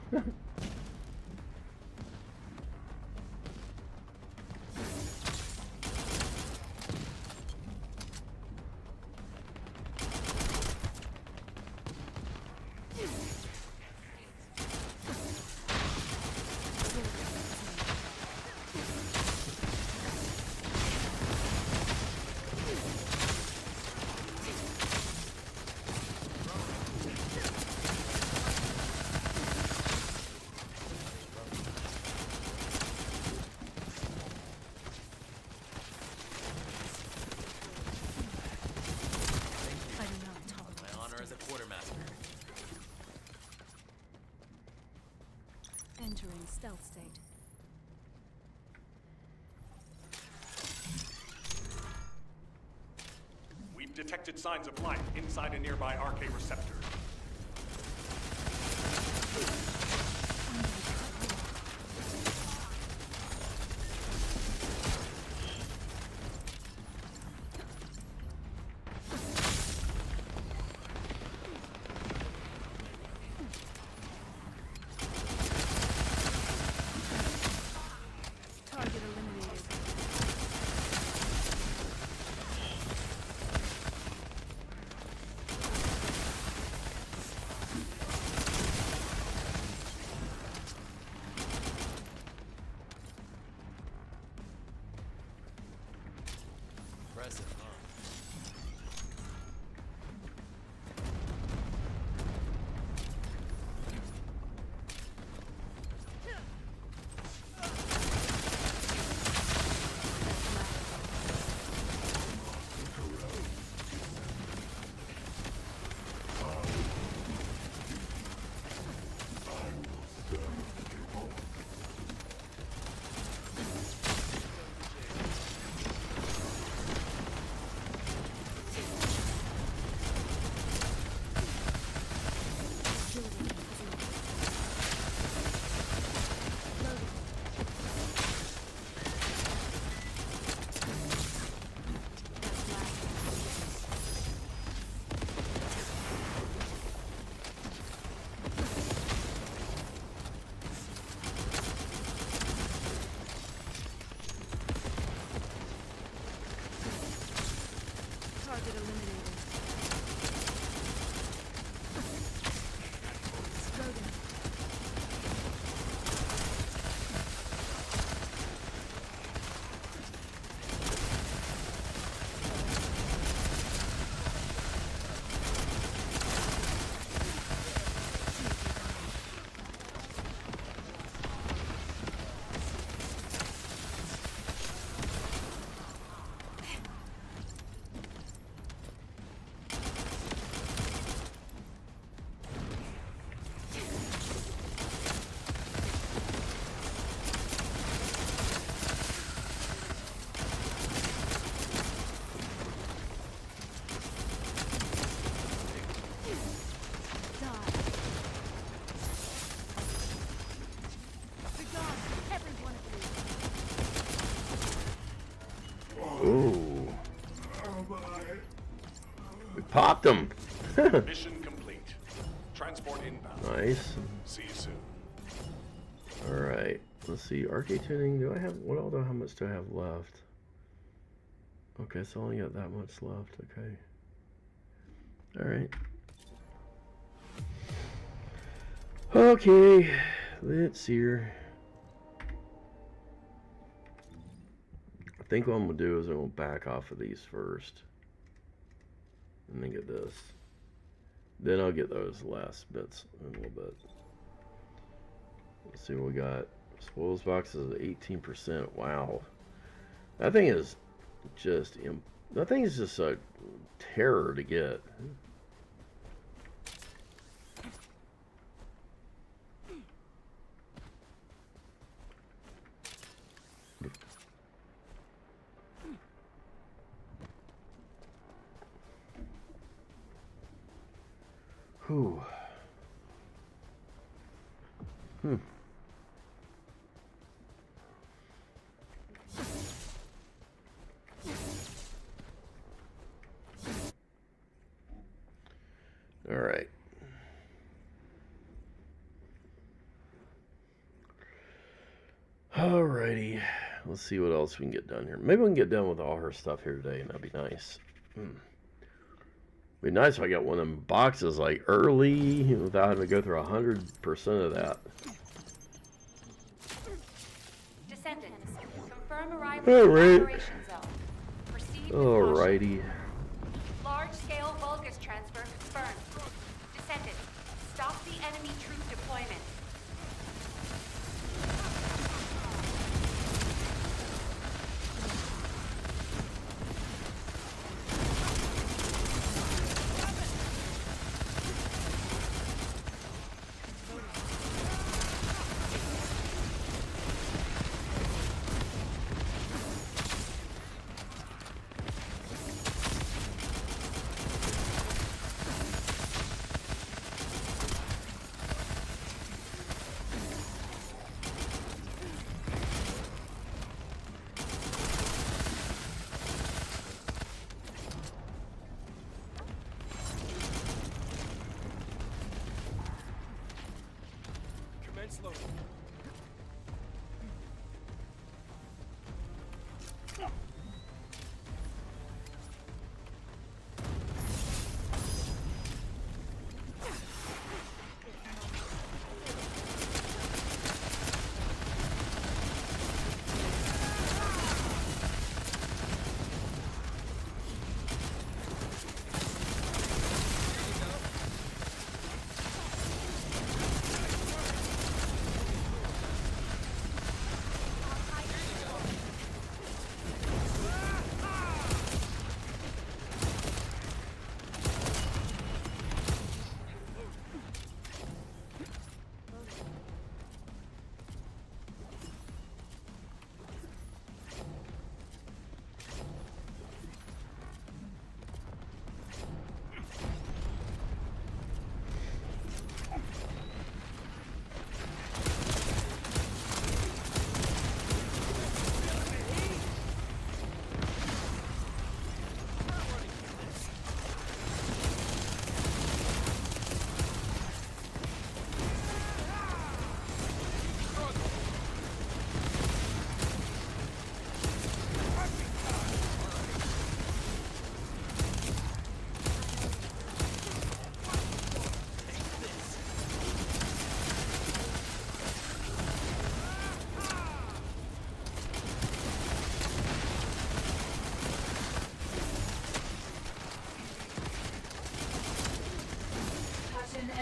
I do not tolerate My honor as a quartermaster. entering stealth state. We've detected signs of life inside a nearby Arche receptor. Target eliminated. Impressive, huh? We popped them. Mission complete. Transport inbound. Nice. See you soon. All right. Let's see. Arche tuning. Do I have what? Although how much do I have left? Okay, so I only got that much left. Okay. All right. Okay. Let's see here. I think what I'm gonna do is I'm gonna back off of these first, and then get this. Then I'll get those last bits in a little bit. Let's see what we got. Spoils box is 18%. Wow, that thing is just a terror to get. Whew. All right. Alrighty. Let's see what else we can get done here. Maybe we can get done with all her stuff here today, and that'd be nice. Be nice if I got one of them boxes like early without having to go through 100% of that. Descendants, confirm arrival All in the right. operation zone. Proceed with caution. Alrighty. Large-scale Vulgus transfer confirmed. Descendants, stop the enemy troop deployment.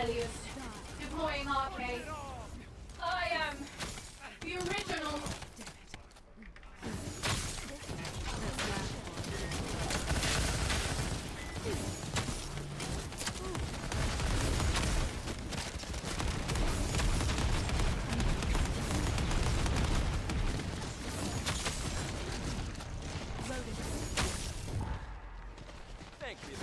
Elias. Deploying Arche. I am the original. Thank you.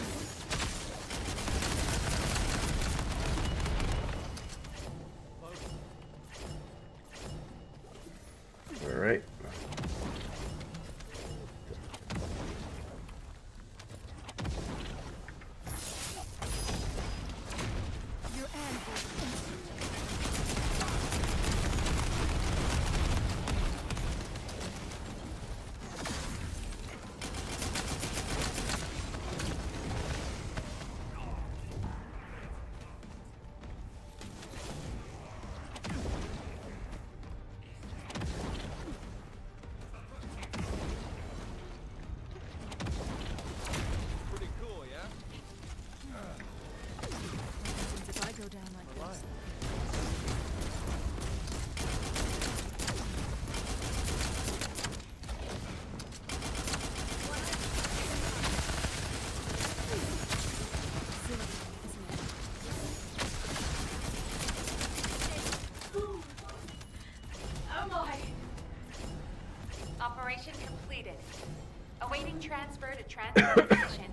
transfer to transport position.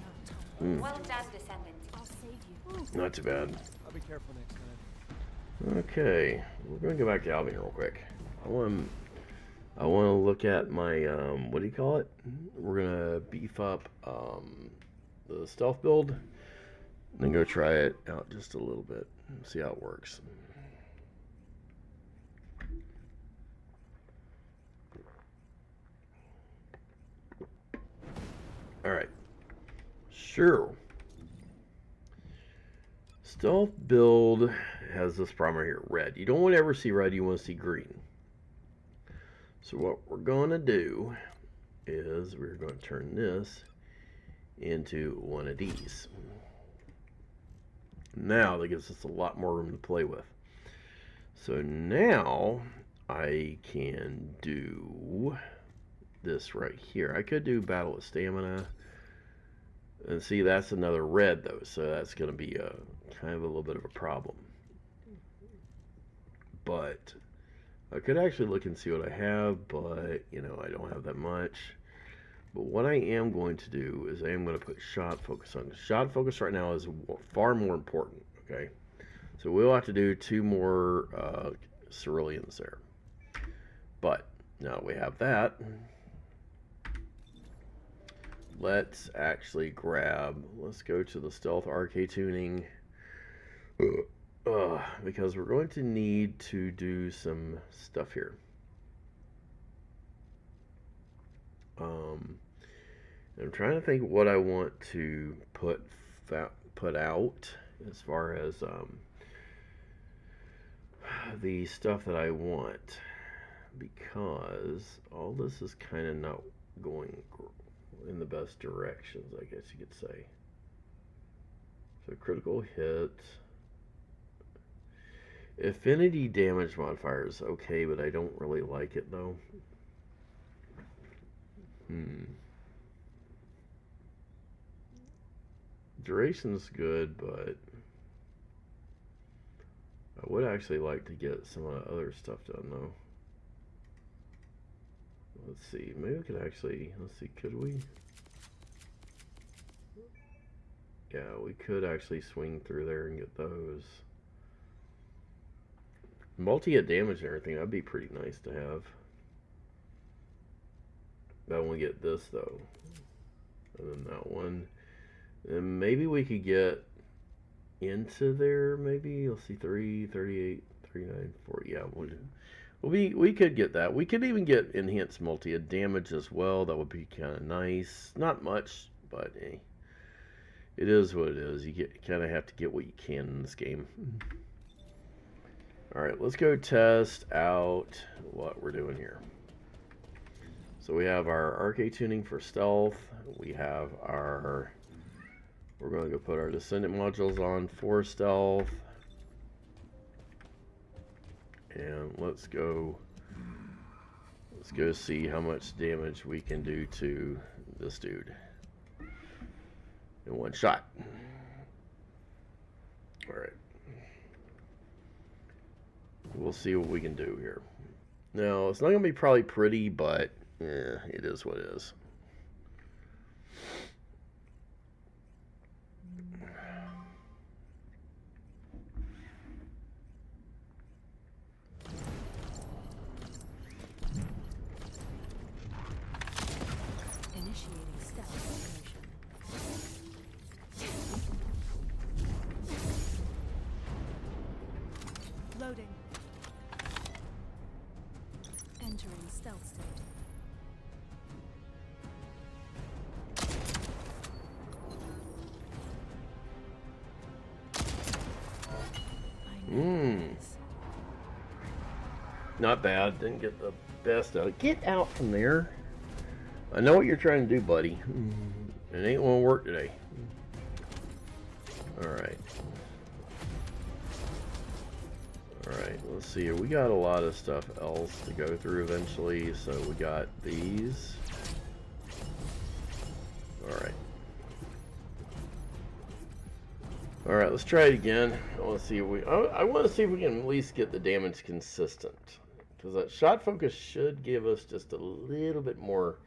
Well done, Descendant. I'll save you. Not too bad. I'll be careful next time. Okay, we're gonna go back to Albion real quick. I want to look at my what do you call it? We're gonna beef up the stealth build, and then go try it out just a little bit and see how it works. All right, sure. Stealth build has this problem right here, red. You don't want to ever see red, you want to see green. So what we're going to do is we're going to turn this into one of these. Now that gives us a lot more room to play with. So now I can do this right here. I could do battle with stamina. And see, that's another red though, so that's going to be a kind of a little bit of a problem. But I could actually look and see what I have, but you know, I don't have that much. But what I am going to do is I am going to put shot focus on. Shot focus right now is far more important, okay? So we'll have to do 2 more ceruleans there. But now we have that. Let's actually let's go to the stealth Arche tuning. Because we're going to need to do some stuff here. I'm trying to think what I want to put out as far as the stuff that I want, because all this is kind of not going in the best directions, I guess you could say. So critical hit. Affinity damage modifier is okay, but I don't really like it though. Duration's good, but I would actually like to get some of the other stuff done though. Let's see, maybe we could actually, let's see, could we? Yeah, we could actually swing through there and get those. Multi-hit damage and everything, that'd be pretty nice to have. But I want to get this though. And then that one. And maybe we could get into there, maybe. Let's see, 3, 38, 39, 40. Yeah, we could get that. We could even get enhanced multi-hit damage as well. That would be kind of nice. Not much, but hey, it is what it is. You kind of have to get what you can in this game. Alright, let's go test out what we're doing here. So we have our Arche tuning for stealth. We have our... We're going to go put our Descendant modules on for stealth. And let's go see how much damage we can do to this dude in one shot. Alright. We'll see what we can do here. Now, it's not going to be probably pretty, but yeah, it is what it is. Initiating stealth operation. Loading. Entering stealth state. Not bad. Didn't get the best out. Get out from there. I know what you're trying to do, buddy. It ain't gonna work today. Alright. Alright, let's see here. We got a lot of stuff else to go through eventually. So we got these. Alright. Alright, let's try it again. I want to see if I want to see if we can at least get the damage consistent. Because that shot focus should give us just a little bit more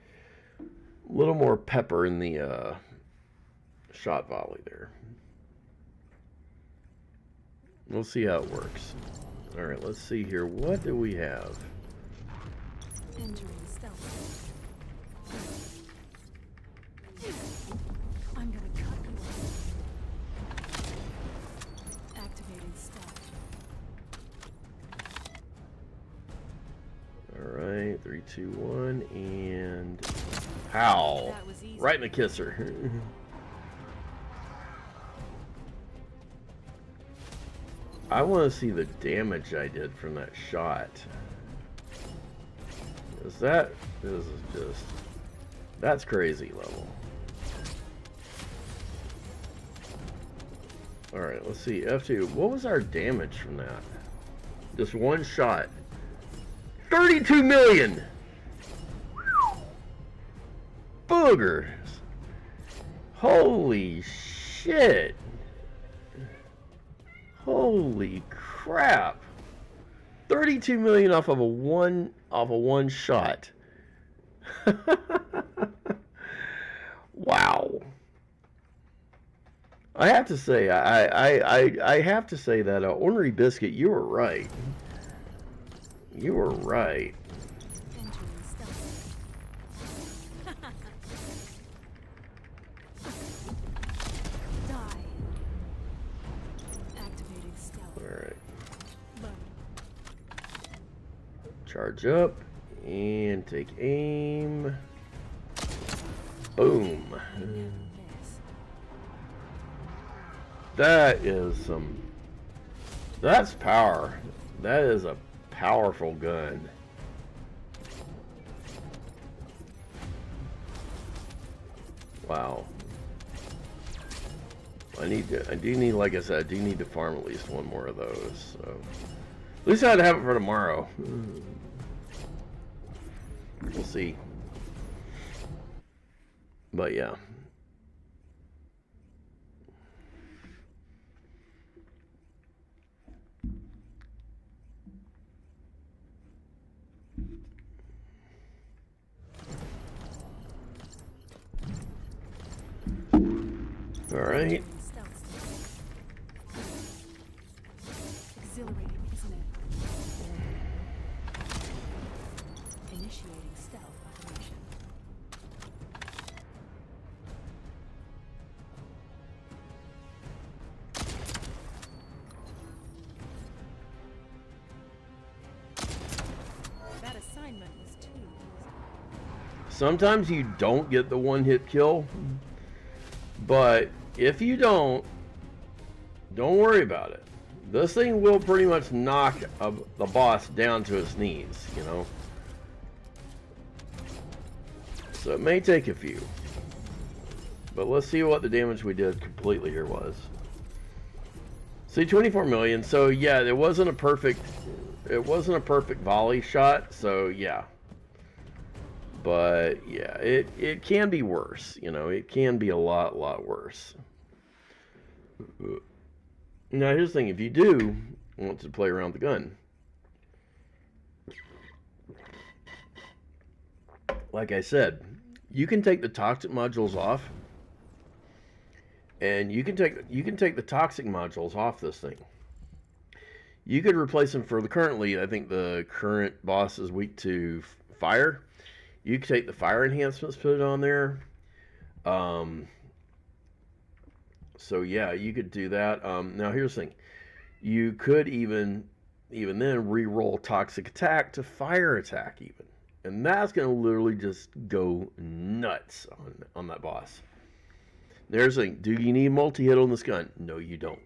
little more pepper in the shot volley there. We'll see how it works. All right, let's see here. What do we have? Entering stealth. I'm gonna cut you off. Activating stealth. All right, 3, 2, 1, and pow! That was easy. Right in the kisser. I want to see the damage I did from that shot. This is just, that's crazy level. Alright, let's see, F2, what was our damage from that? Just one shot. 32 million! Boogers! Holy shit! Holy crap! 32 million off of a one shot. Wow. I have to say, I have to say that Ornery Biscuit, you were right. You were right. Entering stealth. Die. Activating stealth. Alright. Low. Charge up and take aim. Boom. Never miss. That is some. That's power. That is a powerful gun. Wow. I do need, like I said, I do need to farm at least one more of those. So at least I'd have it for tomorrow. We'll see. But yeah. All right. Stealth. Exhilarating, isn't it? Initiating stealth operation. That assignment was too easy. Sometimes you don't get the one-hit kill, but if you don't worry about it. This thing will pretty much knock the boss down to his knees, you know. So it may take a few, but let's see what the damage we did completely here was. See, 24 million. So yeah, it wasn't a perfect volley shot. So yeah. But yeah, it can be worse, you know, it can be a lot worse. Now here's the thing, if you do want to play around with the gun, like I said, you can take the toxic modules off, and you can take the toxic modules off this thing. You could replace them for currently, I think the current boss is weak to fire. You could take the fire enhancements, put it on there. So yeah, you could do that. Now here's the thing. You could even then re-roll toxic attack to fire attack even. And that's going to literally just go nuts on that boss. There's the thing. Do you need multi-hit on this gun? No, you don't.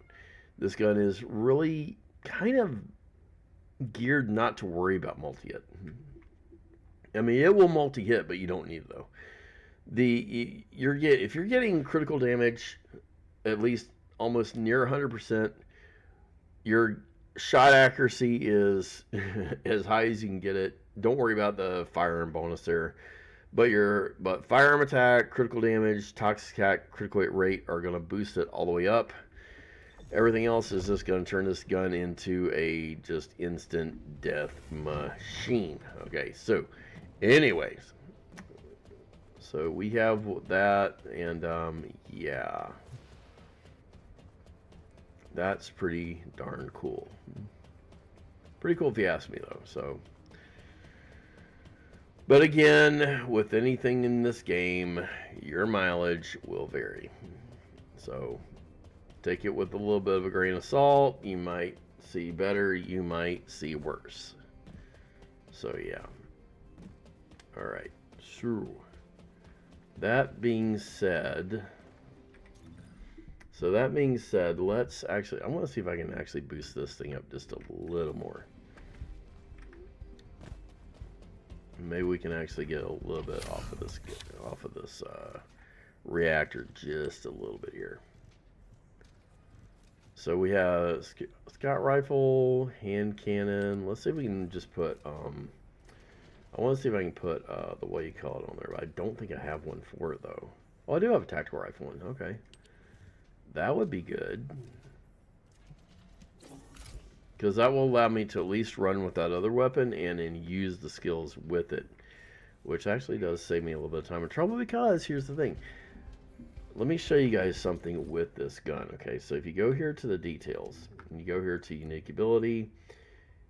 This gun is really kind of geared not to worry about multi-hit. I mean, it will multi-hit, but you don't need it, though. If you're getting critical damage, at least almost near 100%, your shot accuracy is as high as you can get it. Don't worry about the firearm bonus there. But firearm attack, critical damage, toxic attack, critical hit rate are going to boost it all the way up. Everything else is just going to turn this gun into a just instant death machine. Okay, so anyways, So we have that, and yeah, that's pretty darn cool. Pretty cool if you ask me, though. So, but again, with anything in this game, your mileage will vary. So take it with a little bit of a grain of salt. You might see better, you might see worse. So yeah. All right. So that being said, let's actually, I want to see if I can actually boost this thing up just a little more. Maybe we can actually get a little bit off of this reactor just a little bit here. So we have scout rifle, hand cannon. Let's see if we can just put I want to see if I can put the what you call it on there, but I don't think I have one for it though. Oh, I do have a tactical rifle one. Okay, that would be good, because that will allow me to at least run with that other weapon and then use the skills with it, which actually does save me a little bit of time and trouble, because here's the thing. Let me show you guys something with this gun. Okay, so if you go here to the details, and you go here to unique ability,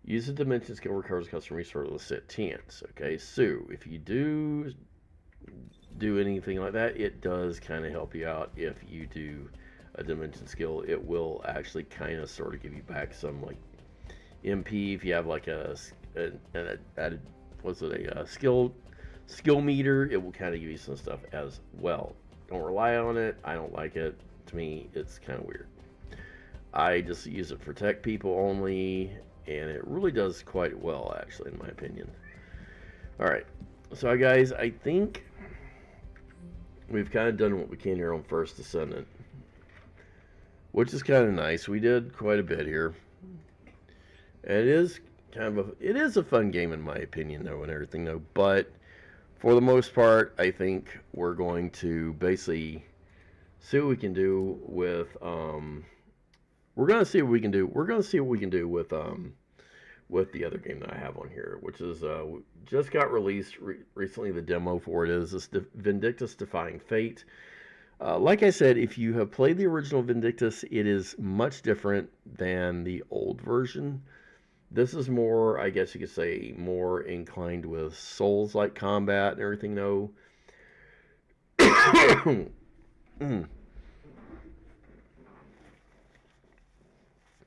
use the dimension skill recovers custom resource list at 10. Okay, so if you do anything like that, it does kind of help you out. If you do a dimension skill, it will actually kind of sort of give you back some like MP. If you have like a skill meter, it will kind of give you some stuff as well. Don't rely on it. I don't like it. To me, it's kind of weird. I just use it for tech people only, and it really does quite well, actually, in my opinion. Alright, so guys, I think we've kind of done what we can here on First Descendant, which is kind of nice. We did quite a bit here. And it is a fun game in my opinion, though, and everything, though, but for the most part, I think we're going to basically see what we can do with we're going to see what we can do with the other game that I have on here, which is just got released recently. The demo for it is this Vindictus Defying Fate. Like I said, if you have played the original Vindictus, it is much different than the old version. This is more, I guess you could say, more inclined with Souls-like combat and everything, though.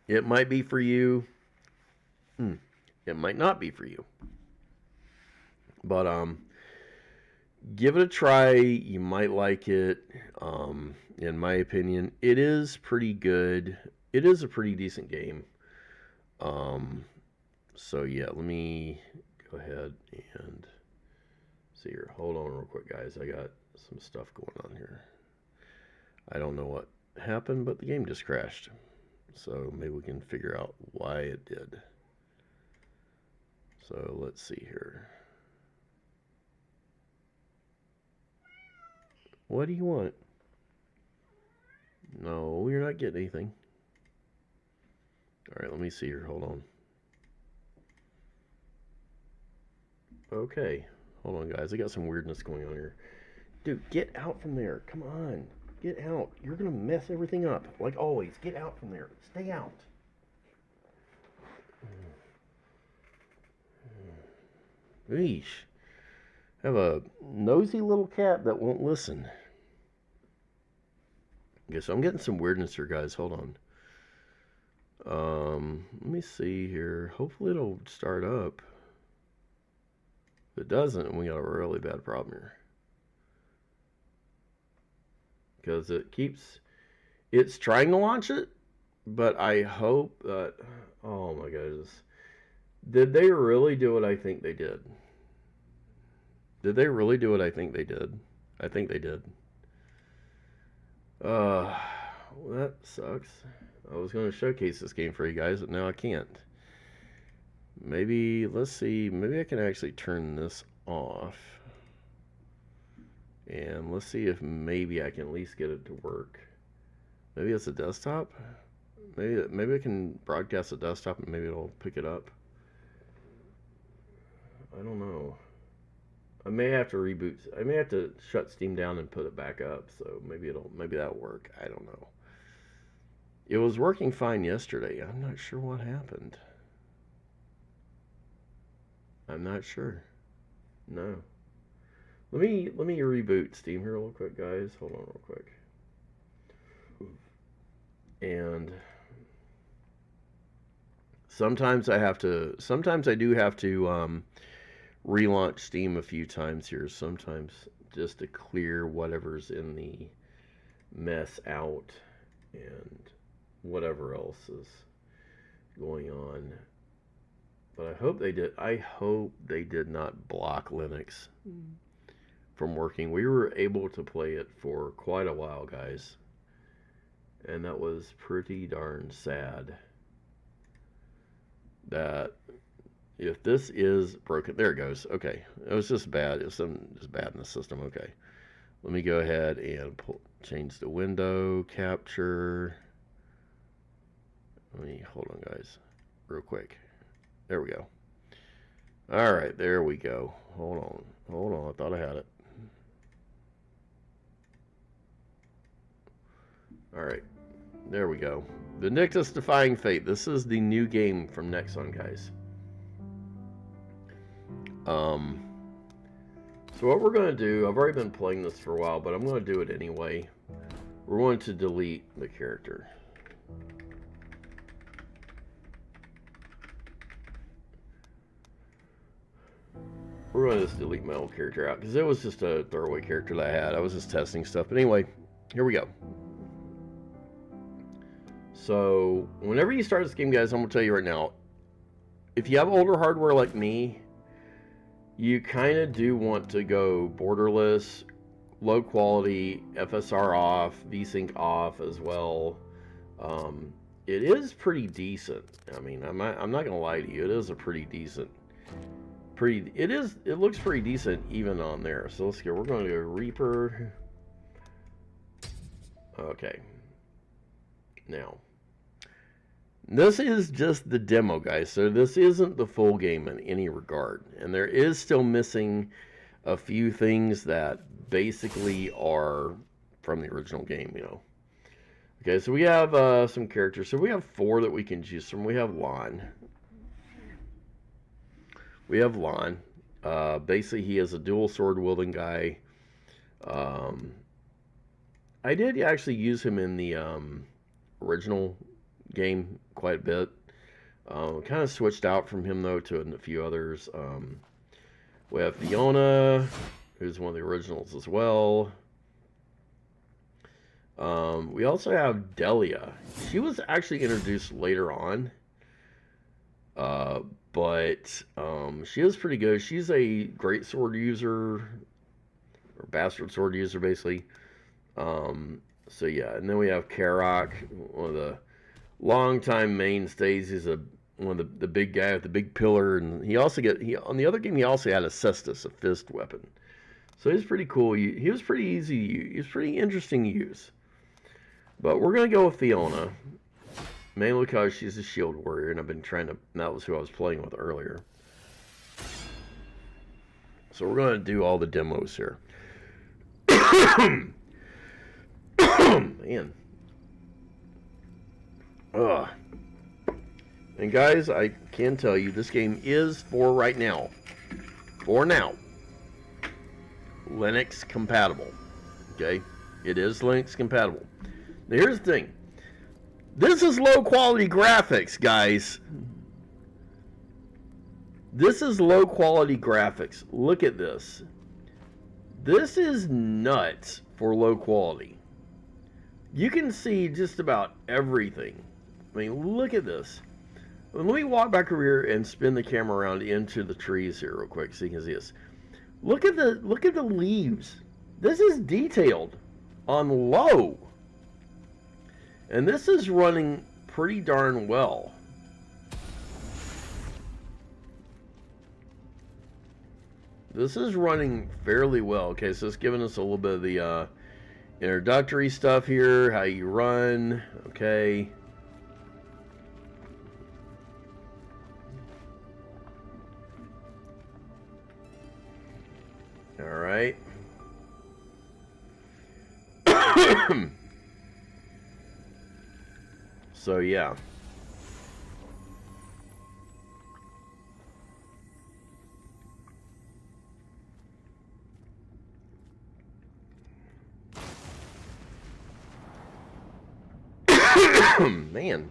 It might be for you. It might not be for you. But, give it a try. You might like it. In my opinion, it is pretty good. It is a pretty decent game. So yeah, let me go ahead and see here. Hold on real quick, guys. I got some stuff going on here. I don't know what happened, but the game just crashed. So maybe we can figure out why it did. So let's see here. What do you want? No, you're not getting anything. Alright, let me see here. Hold on. Okay. Hold on, guys. I got some weirdness going on here. Dude, get out from there. Come on. Get out. You're going to mess everything up. Like always. Get out from there. Stay out. Eesh. I have a nosy little cat that won't listen. Okay, so I'm getting some weirdness here, guys. Hold on. Let me see here. Hopefully it'll start up. If it doesn't, we got a really bad problem here. Because it's trying to launch it, but I hope that, oh my goodness. Did they really do what I think they did? Did they really do what I think they did? I think they did. Well, that sucks. I was going to showcase this game for you guys, but now I can't. Maybe, let's see, maybe I can actually turn this off. And let's see if maybe I can at least get it to work. Maybe it's a desktop? Maybe I can broadcast a desktop and maybe it'll pick it up. I don't know. I may have to reboot. I may have to shut Steam down and put it back up. So maybe that'll work. I don't know. It was working fine yesterday. I'm not sure what happened. I'm not sure. No. Let me reboot Steam here real quick, guys. Hold on real quick. And sometimes I do have to relaunch Steam a few times here. Sometimes just to clear whatever's in the mess out and whatever else is going on. But I hope they did not block Linux from working. We were able to play it for quite a while, guys. And that was pretty darn sad. That if this is broken, there it goes. Okay, it was just bad. It was just bad in the system. Okay, let me go ahead and change the window capture. Let me hold on, guys, real quick. There we go. All right, there we go. Hold on. I thought I had it. All right, there we go. Vindictus Defying Fate. This is the new game from Nexon, guys. So what we're going to do, I've already been playing this for a while, but I'm going to do it anyway. We're going to delete the character. We're going to just delete my old character out, because it was just a throwaway character that I had. I was just testing stuff. But anyway, here we go. So, whenever you start this game, guys, I'm going to tell you right now, if you have older hardware like me, you kind of do want to go borderless, low quality, FSR off, VSync off as well. It is pretty decent. I mean, I'm not going to lie to you. It is a pretty decent. It looks pretty decent even on there. So let's go. We're going to go Reaper. Okay. Now, this is just the demo, guys. So this isn't the full game in any regard. And there is still missing a few things that basically are from the original game, you know. Okay, so we have some characters. So we have 4 that we can choose from. We have Lon. Basically, he is a dual sword wielding guy. I did actually use him in the original game quite a bit. Kind of switched out from him though to a few others. We have Fiona, who's one of the originals as well. We also have Delia. She was actually introduced later on. But she is pretty good. She's a great sword user, or bastard sword user, basically. So yeah, and then we have Karok, one of the longtime mainstays. He's one of the big guy with the big pillar, and on the other game he also had a cestus, a fist weapon. So he's pretty cool. He was pretty easy to use. He was pretty interesting to use. But we're gonna go with Fiona. Mainly because she's a shield warrior, and that was who I was playing with earlier. So we're going to do all the demos here. Man. Ugh. And guys, I can tell you, this game is for now, Linux compatible. Okay? It is Linux compatible. Now here's the thing. This is low quality graphics, guys. This is low quality graphics. Look at this. This is nuts for low quality. You can see just about everything. I mean, look at this. Let me walk back over here and spin the camera around into the trees here real quick so you can see this. Look at the leaves. This is detailed on low. And this is running pretty darn well. This is running fairly well. Okay, so it's giving us a little bit of the introductory stuff here, how you run. Okay. right. So yeah. Man.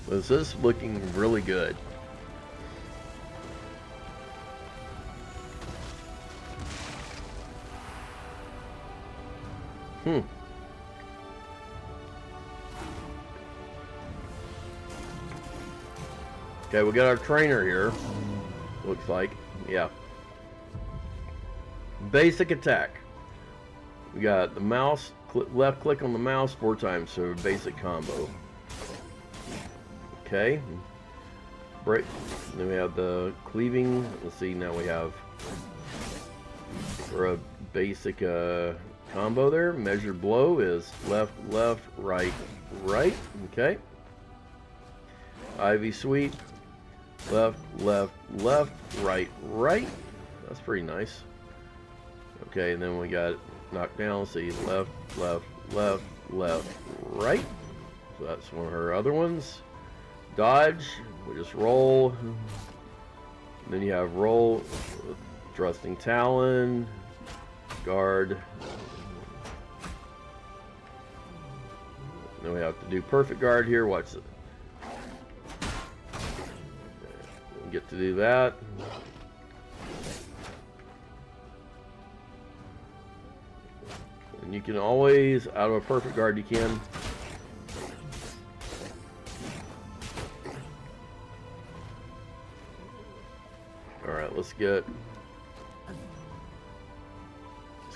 This is looking really good. Okay, we got our trainer here. Looks like, yeah. Basic attack. We got the mouse, left click on the mouse 4 times, so basic combo. Okay. Break. Then we have the cleaving. Let's see, now we have for a basic combo there. Measured blow is left, left, right, right. Okay. Ivy sweep. Left, left, left, right, right. That's pretty nice. Okay, and then we got knockdown. See, left, left, left, left, right. So that's one of her other ones. Dodge, we just roll. And then you have roll, thrusting talon, guard. Then we have to do perfect guard here. Watch it. Get to do that. And you can always, out of a perfect guard, you can. Alright, let's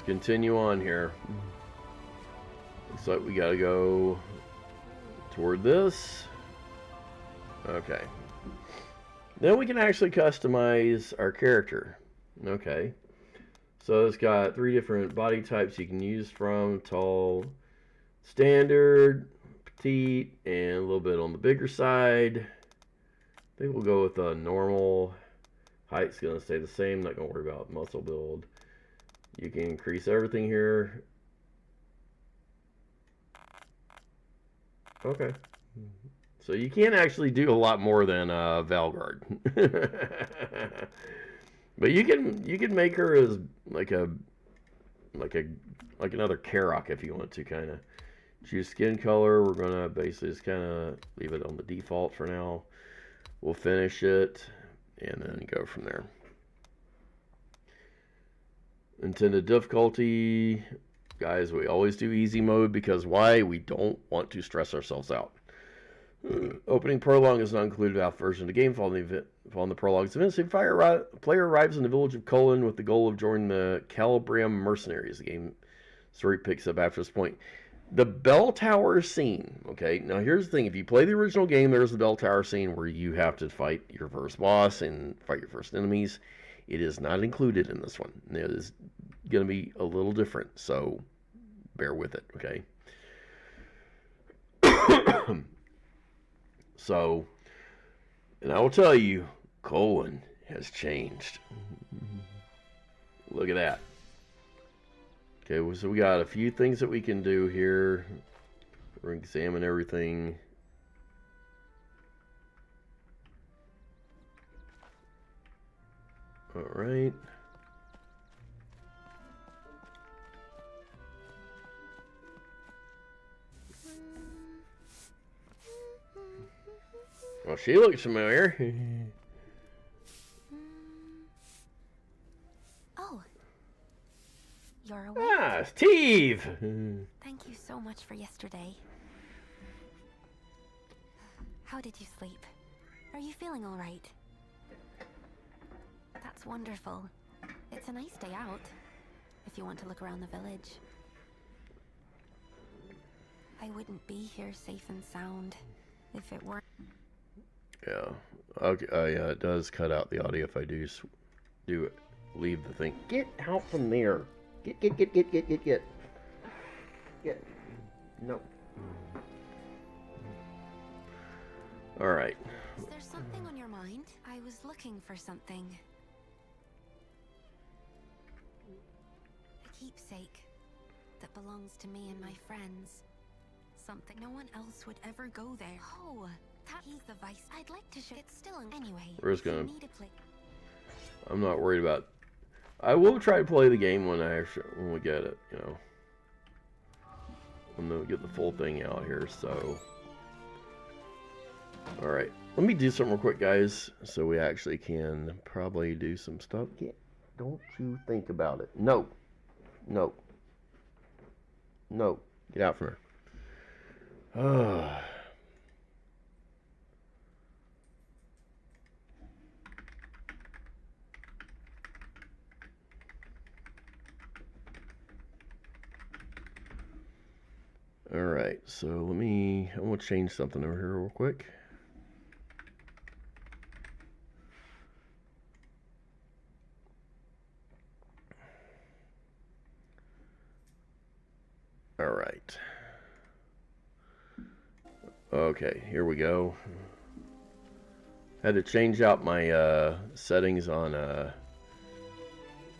continue on here. Looks like we gotta go toward this. Okay. Then we can actually customize our character. Okay. So it's got 3 different body types you can use from: tall, standard, petite, and a little bit on the bigger side. I think we'll go with a normal. Height's going to stay the same. Not going to worry about muscle build. You can increase everything here. Okay. So you can actually do a lot more than Valguard. But you can make her as like another Karok if you want to, kind of. Choose skin color. We're gonna basically just kind of leave it on the default for now. We'll finish it and then go from there. Intended difficulty, guys. We always do easy mode because why? We don't want to stress ourselves out. Opening prologue is not included without version of the game. Following the prologue's events, the player arrives in the village of Colon with the goal of joining the Calabrium mercenaries. The game story picks up after this point. The bell tower scene. Okay, now here's the thing. If you play the original game, there's the bell tower scene where you have to fight your first boss and fight your first enemies. It is not included in this one. It is going to be a little different, so bear with it, okay? So, and I will tell you, Colon has changed. Look at that. Okay, so we got a few things that we can do here. We're going to examine everything. All right. Well, she looks familiar. Oh. You're awake. Ah, Steve! Thank you so much for yesterday. How did you sleep? Are you feeling all right? That's wonderful. It's a nice day out, if you want to look around the village. I wouldn't be here safe and sound if it weren't. Yeah. Okay. Yeah, it does cut out the audio if I do it. Leave the thing. Get out from there. Get. No. All right. Is there something on your mind? I was looking for something. A keepsake that belongs to me and my friends. Something no one else would ever go there. Oh, he's the vice. I'd like to show. It's still anyway. We're just gonna. You need a play. I'm not worried about. I will try to play the game when when we get it. You know, when we get the full thing out here. So, all right. Let me do something real quick, guys, so we actually can probably do some stuff. Yeah, don't you think about it. No. No. No. Get out from here. Alright, so I want to change something over here real quick. Alright. Okay, here we go. Had to change out my settings on the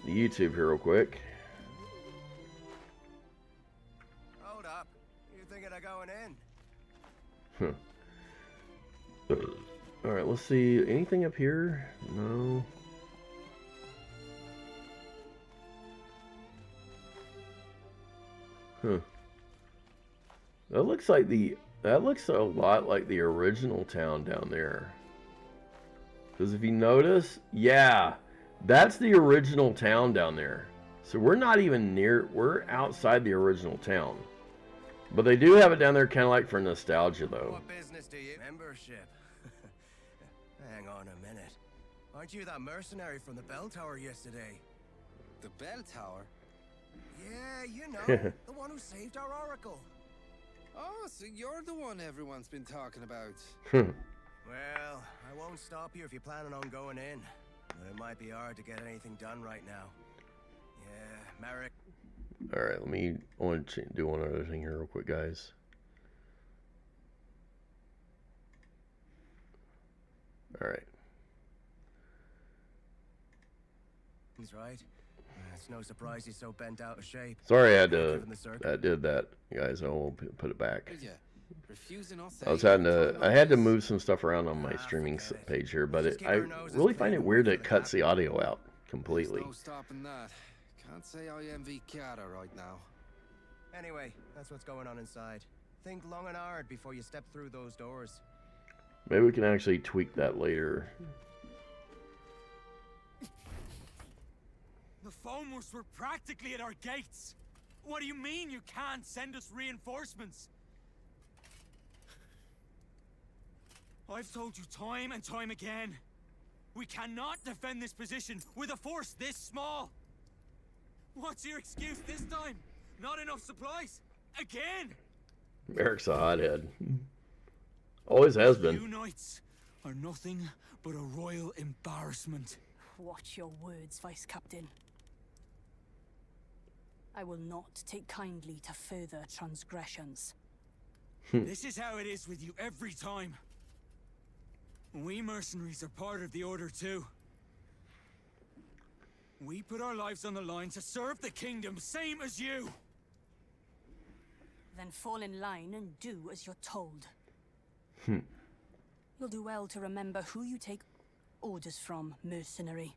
YouTube here real quick. Hold up. You thinking of going in? Alright, let's see. Anything up here? No. That looks a lot like the original town down there. Because if you notice, yeah, that's the original town down there. So we're not even we're outside the original town. But they do have it down there kind of like for nostalgia, though. What business do you? Membership. Hang on a minute. Aren't you that mercenary from the bell tower yesterday? The bell tower? Yeah, you know, the one who saved our oracle. Oh, so you're the one everyone's been talking about. Well, I won't stop you if you're planning on going in. But it might be hard to get anything done right now. Yeah, Merrick. Alright, I want to do one other thing here real quick, guys. Alright. He's right. It's no surprise he's so bent out of shape. Sorry I did that, guys. I will put it back. I had to move some stuff around on my streaming page here, but I really find it weird that it cuts the audio out completely. No stopping that. Can't say I envy Kiara right now. Anyway, that's what's going on inside. Think long and hard before you step through those doors. Maybe we can actually tweak that later. The Foamers were practically at our gates. What do you mean you can't send us reinforcements? I've told you time and time again. We cannot defend this position with a force this small. What's your excuse this time? Not enough supplies? Again? Eric's a hothead. Always has been. You knights are nothing but a royal embarrassment. Watch your words, Vice Captain. I will not take kindly to further transgressions. This is how it is with you every time. We mercenaries are part of the Order too. We put our lives on the line to serve the kingdom, same as you! Then fall in line and do as you're told. You'll do well to remember who you take orders from, mercenary.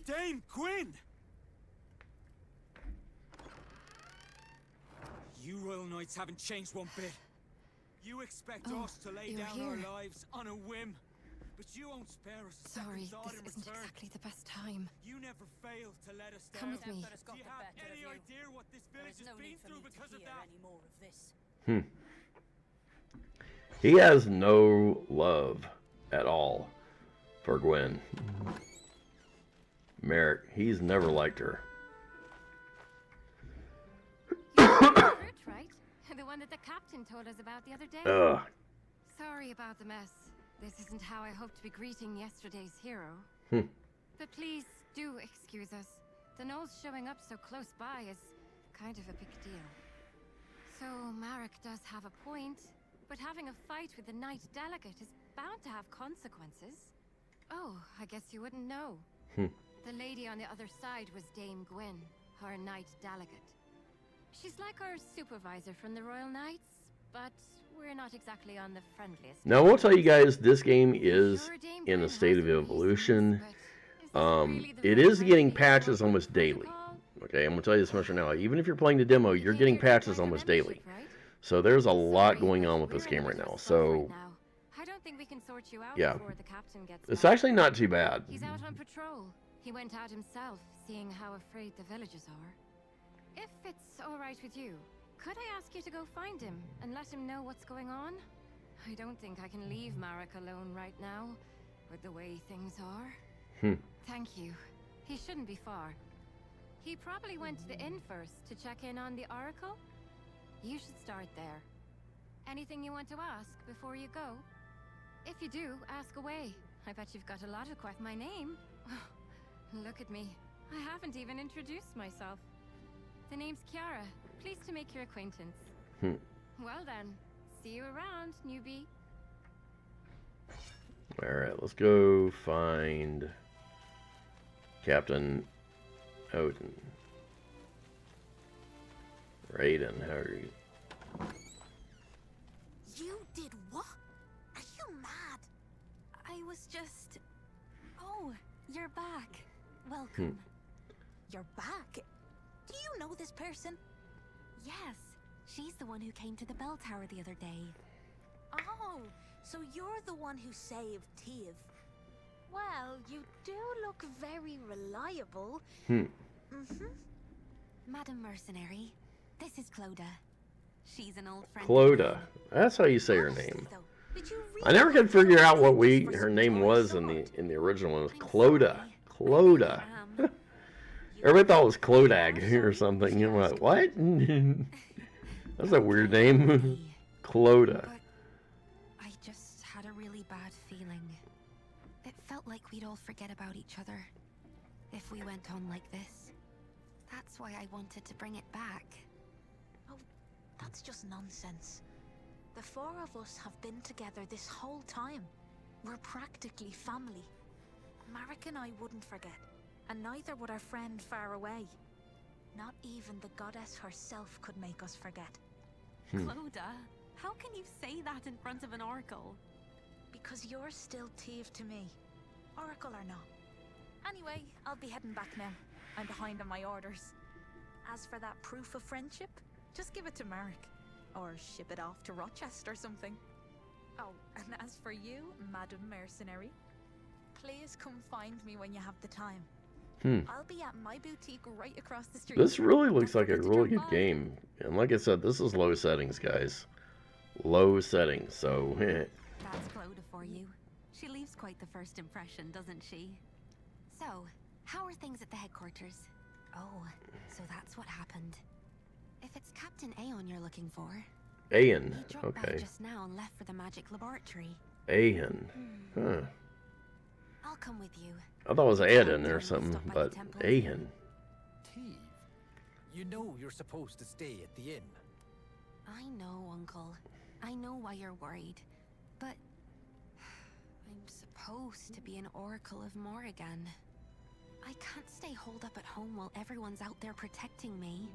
Dame Quinn! You Royal Knights haven't changed one bit. You expect us to lay down our lives on a whim, but you won't spare us a second thought in return. Exactly the best time. You never fail to let us Come down. with me. Do you have any idea what this village has been through because of that? Any more of this. He has no love at all for Gwen. Merrick, he's never liked her. Right? The one that the captain told us about the other day. Sorry about the mess. This isn't how I hoped to be greeting yesterday's hero. But please do excuse us. The Knolls showing up so close by is kind of a big deal. So Marek does have a point, but having a fight with the Knight Delegate is bound to have consequences. Oh, I guess you wouldn't know. The lady on the other side was Dame Gwyn, our Knight Delegate. She's like our supervisor from the Royal Knights, but we're not exactly on the friendliest. Now, I will tell you guys, this game is in a state of evolution. It is getting patches almost daily. Okay, I'm going to tell you this much right now. Even if you're playing the demo, you're getting patches almost daily. So there's a lot going on with this game right now. So, I don't think we can sort you out yeah, before the captain gets it's back. actually not too bad. He's out on patrol. He went out himself, seeing how afraid the villagers are. If it's all right with you, could I ask you to go find him and let him know what's going on? I don't think I can leave Marek alone right now, with the way things are. Thank you. He shouldn't be far. He probably went to the inn first to check in on the Oracle. You should start there. Anything you want to ask before you go? If you do, ask away. I bet you've got a lot of questions. My name? Look at me. I haven't even introduced myself. The name's Kiara. Pleased to make your acquaintance. Well then, see you around, newbie. Alright, let's go find Captain Odin. Raiden, how are you? You did what? Are you mad? I was just... Oh, you're back. Welcome. You're back? Do you know this person? Yes. She's the one who came to the bell tower the other day. Oh, so you're the one who saved Tiv. Well, you do look very reliable. Madam Mercenary, this is Cloda. She's an old friend. Cloda. That's how you say her name. I never could figure out what her name was in the original one. It was Cloda. Cloda. Everybody thought it was Clodag or something. You're like, what? That's a weird name. Cloda. I just had a really bad feeling. It felt like we'd all forget about each other if we went on like this. That's why I wanted to bring it back. Oh, that's just nonsense. The four of us have been together this whole time. We're practically family. Marek and I wouldn't forget, and neither would our friend far away. Not even the goddess herself could make us forget. Cloda, how can you say that in front of an oracle? Because you're still Tiv to me, oracle or not. Anyway, I'll be heading back now. I'm behind on my orders. As for that proof of friendship, just give it to Marek. Or ship it off to Rochester or something. Oh, and as for you, Madam Mercenary, please come find me when you have the time. I'll be at my boutique right across the street. This really looks like a really good game. And like I said, this is low settings, guys. Low settings, so... That's Cloda for you. She leaves quite the first impression, doesn't she? So, how are things at the headquarters? Oh, so that's what happened. If it's Captain Aeon you're looking for... Aeon, he dropped okay. back just now and left for the magic laboratory. Aeon, huh. I'll come with you. I thought it was Aeon or something, but Aeon. Tiv, you know you're supposed to stay at the inn. I know, Uncle. I know why you're worried. But... I'm supposed to be an Oracle of Morrigan. I can't stay holed up at home while everyone's out there protecting me.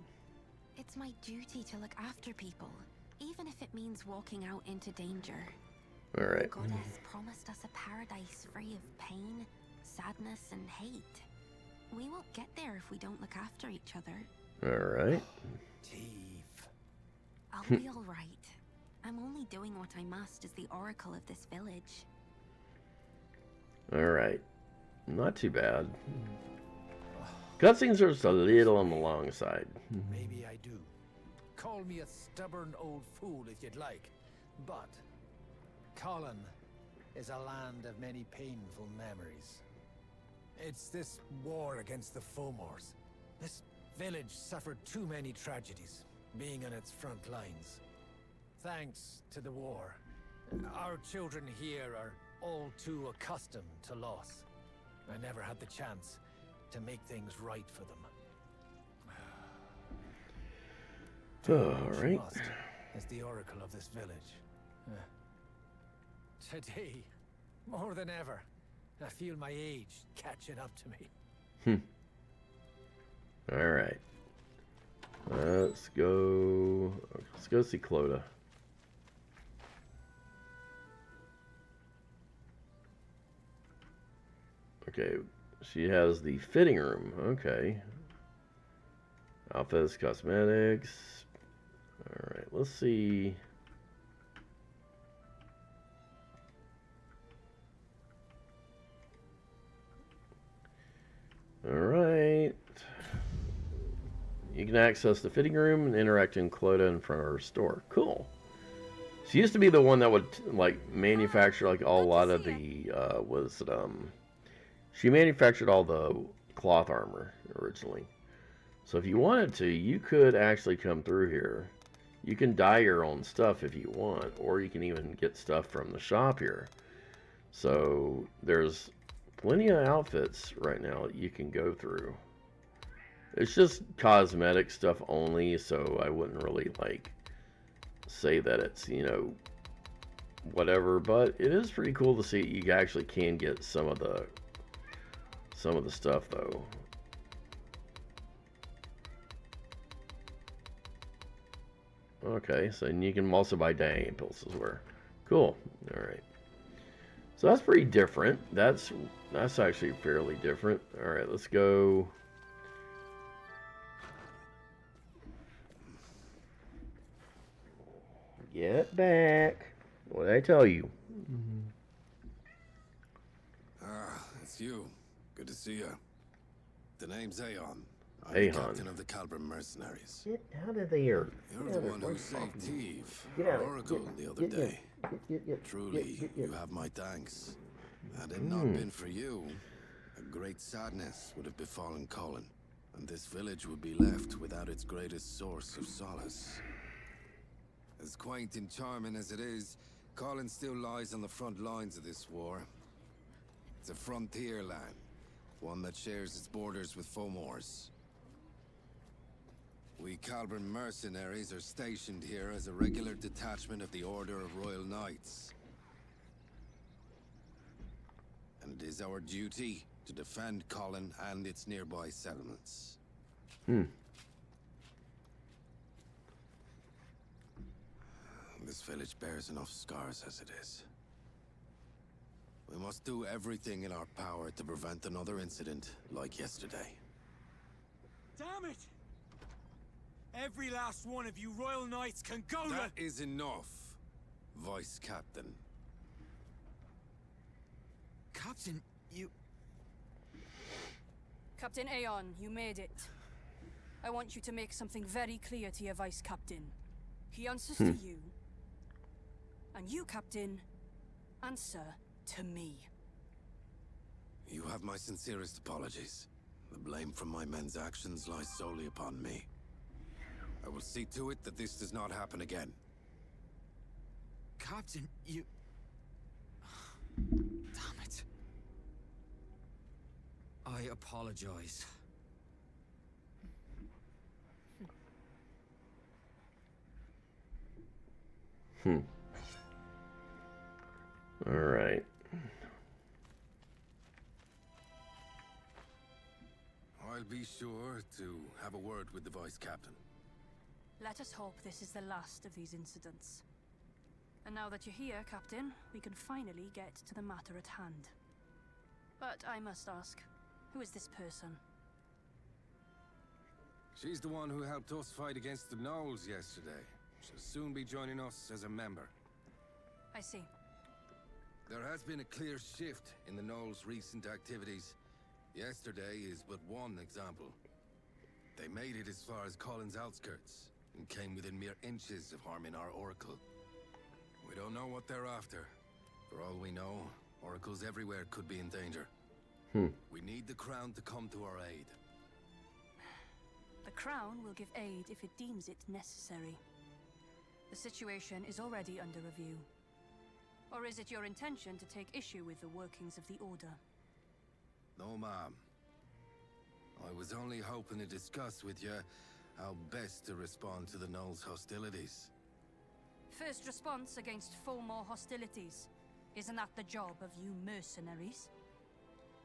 It's my duty to look after people, even if it means walking out into danger. Alright. The goddess promised us a paradise free of pain, sadness, and hate. We won't get there if we don't look after each other. Alright. Tiv. I'll be alright. I'm only doing what I must as the oracle of this village. Alright. Not too bad. Cutscenes are just a little on the long side. Maybe I do. Call me a stubborn old fool if you'd like, but Colin is a land of many painful memories. It's this war against the Fomors. This village suffered too many tragedies, being on its front lines. Thanks to the war, our children here are all too accustomed to loss. I never had the chance to make things right for them. Alright. As the oracle of this village. Today, more than ever, I feel my age catching up to me. All right. Let's go see Clodagh. Okay, she has the fitting room. Okay. Outfits, cosmetics. All right, let's see. All right. You can access the fitting room and interact in Clodagh in front of her store. Cool. She used to be the one that would like manufacture like a lot of the she manufactured all the cloth armor originally. So if you wanted to, you could actually come through here. You can dye your own stuff if you want, or you can even get stuff from the shop here. So there's plenty of outfits right now that you can go through. It's just cosmetic stuff only, so I wouldn't really like say that it's, you know, whatever, but it is pretty cool to see you actually can get some of the stuff though. Okay, so you can also buy dyeing pills as well. Cool. All right. So that's pretty different. That's actually fairly different. All right, let's go. Get back. What did I tell you? It's you. Good to see you. The name's Aeon. I'm Aeon. the captain of the Calbrin mercenaries. Get out of there. You're the one who saved Teve, Get out of Oracle, the other day. Truly, you have my thanks. Had it not been for you, a great sadness would have befallen Colin, and this village would be left without its greatest source of solace. As quaint and charming as it is, Colin still lies on the front lines of this war. It's a frontier land, one that shares its borders with Fomor's. We Calbrin mercenaries are stationed here as a regular detachment of the Order of Royal Knights. And it is our duty to defend Colin and its nearby settlements. This village bears enough scars as it is. We must do everything in our power to prevent another incident like yesterday. Damn it! Every last one of you Royal Knights can go That is enough, Vice Captain. Captain, you... Captain Aeon, you made it. I want you to make something very clear to your Vice Captain. He answers to you. And you, Captain, answer to me. You have my sincerest apologies. The blame for my men's actions lies solely upon me. I will see to it that this does not happen again. Captain, you... Damn it. I apologize. All right. I'll be sure to have a word with the Vice Captain. Let us hope this is the last of these incidents. And now that you're here, Captain, we can finally get to the matter at hand. But I must ask, who is this person? She's the one who helped us fight against the Gnolls yesterday. She'll soon be joining us as a member. I see. There has been a clear shift in the Gnolls' recent activities. Yesterday is but one example. They made it as far as Colin's outskirts, and came within mere inches of harming our Oracle. We don't know what they're after. For all we know, Oracles everywhere could be in danger. We need the Crown to come to our aid. The Crown will give aid if it deems it necessary. The situation is already under review. Or is it your intention to take issue with the workings of the Order? No, ma'am. I was only hoping to discuss with you how best to respond to the Gnolls' hostilities. First response against Fomor hostilities. Isn't that the job of you mercenaries?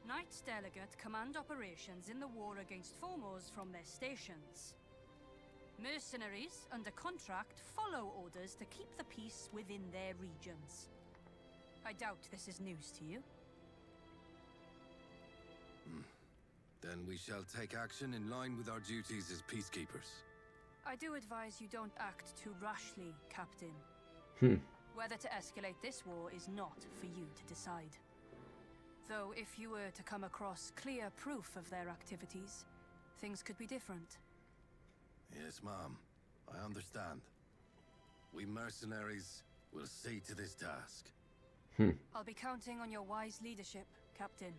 Knights Delegate command operations in the war against Fomos from their stations. Mercenaries, under contract, follow orders to keep the peace within their regions. I doubt this is news to you. Then we shall take action in line with our duties as peacekeepers. I do advise you don't act too rashly, Captain. Whether to escalate this war is not for you to decide. Though if you were to come across clear proof of their activities, things could be different. Yes, Mom. I understand. We mercenaries will see to this task. I'll be counting on your wise leadership, Captain.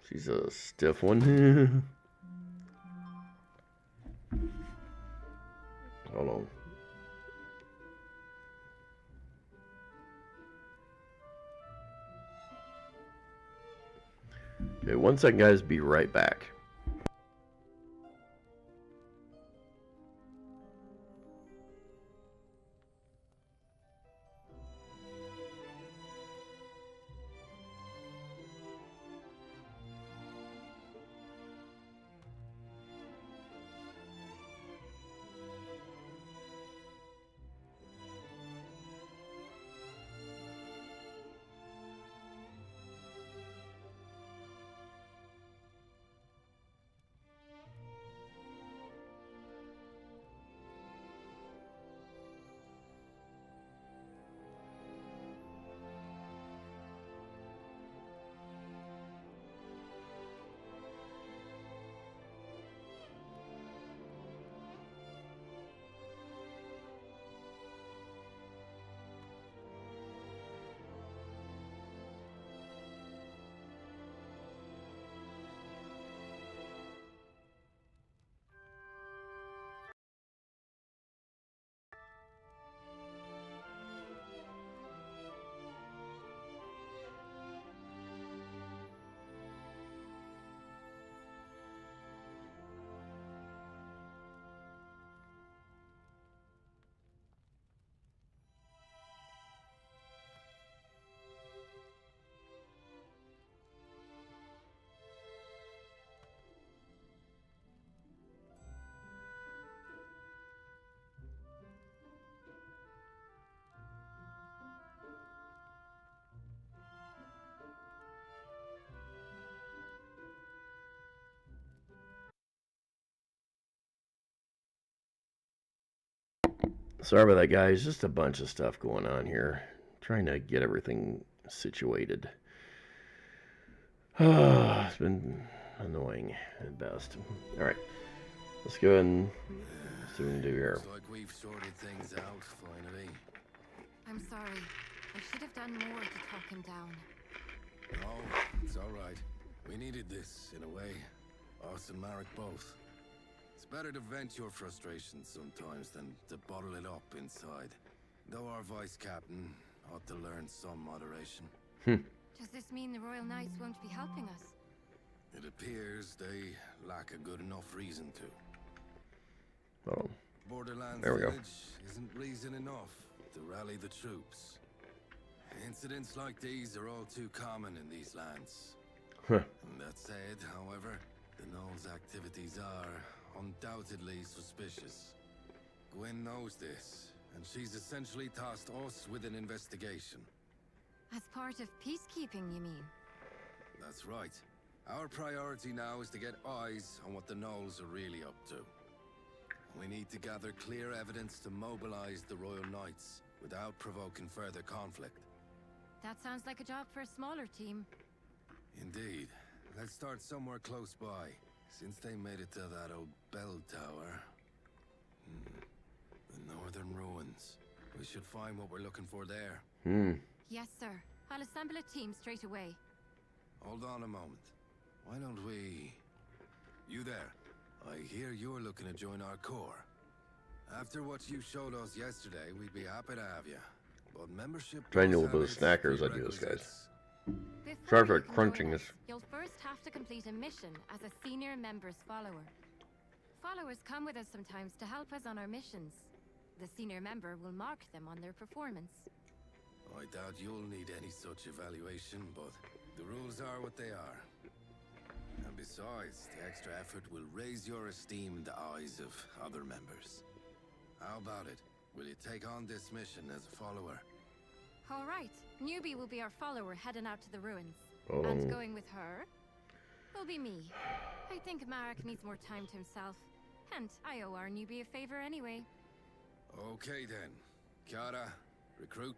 She's a stiff one. Hold on. Okay, 1 second, guys. Be right back. Sorry about that, guys. Just a bunch of stuff going on here. Trying to get everything situated. It's been annoying at best. Alright. Let's go ahead and see what we can do here. Looks like we've sorted things out, finally. I'm sorry. I should have done more to talk him down. No, it's alright. We needed this, in a way. Us and Marek both. It's better to vent your frustrations sometimes than to bottle it up inside. Though our vice captain ought to learn some moderation. Does this mean the Royal Knights won't be helping us? It appears they lack a good enough reason to. Oh, Borderlands there we go. Village isn't reason enough to rally the troops. Incidents like these are all too common in these lands. That said, however, the Gnoll's activities are undoubtedly suspicious. Gwen knows this, and she's essentially tasked us with an investigation. As part of peacekeeping, you mean? That's right. Our priority now is to get eyes on what the Gnolls are really up to. We need to gather clear evidence to mobilize the Royal Knights without provoking further conflict. That sounds like a job for a smaller team. Indeed. Let's start somewhere close by, since they made it to that old bell tower. The northern ruins. We should find what we're looking for there. Yes, sir. I'll assemble a team straight away. Hold on a moment. Why don't we... You there. I hear you're looking to join our corps. After what you showed us yesterday, we'd be happy to have you. But membership... Trying to do a little bit of snackers, I do this, guys. Sorry for crunching this. You'll first have to complete a mission as a senior member's follower. followers come with us sometimes to help us on our missions. The senior member will mark them on their performance. I doubt you'll need any such evaluation, but the rules are what they are. And besides, the extra effort will raise your esteem in the eyes of other members. How about it? Will you take on this mission as a follower? All right. Newbie will be our follower heading out to the ruins. Oh. And going with her will be me. I think Marek needs more time to himself. And I owe our newbie a favor anyway. Okay then. Chiara, recruit.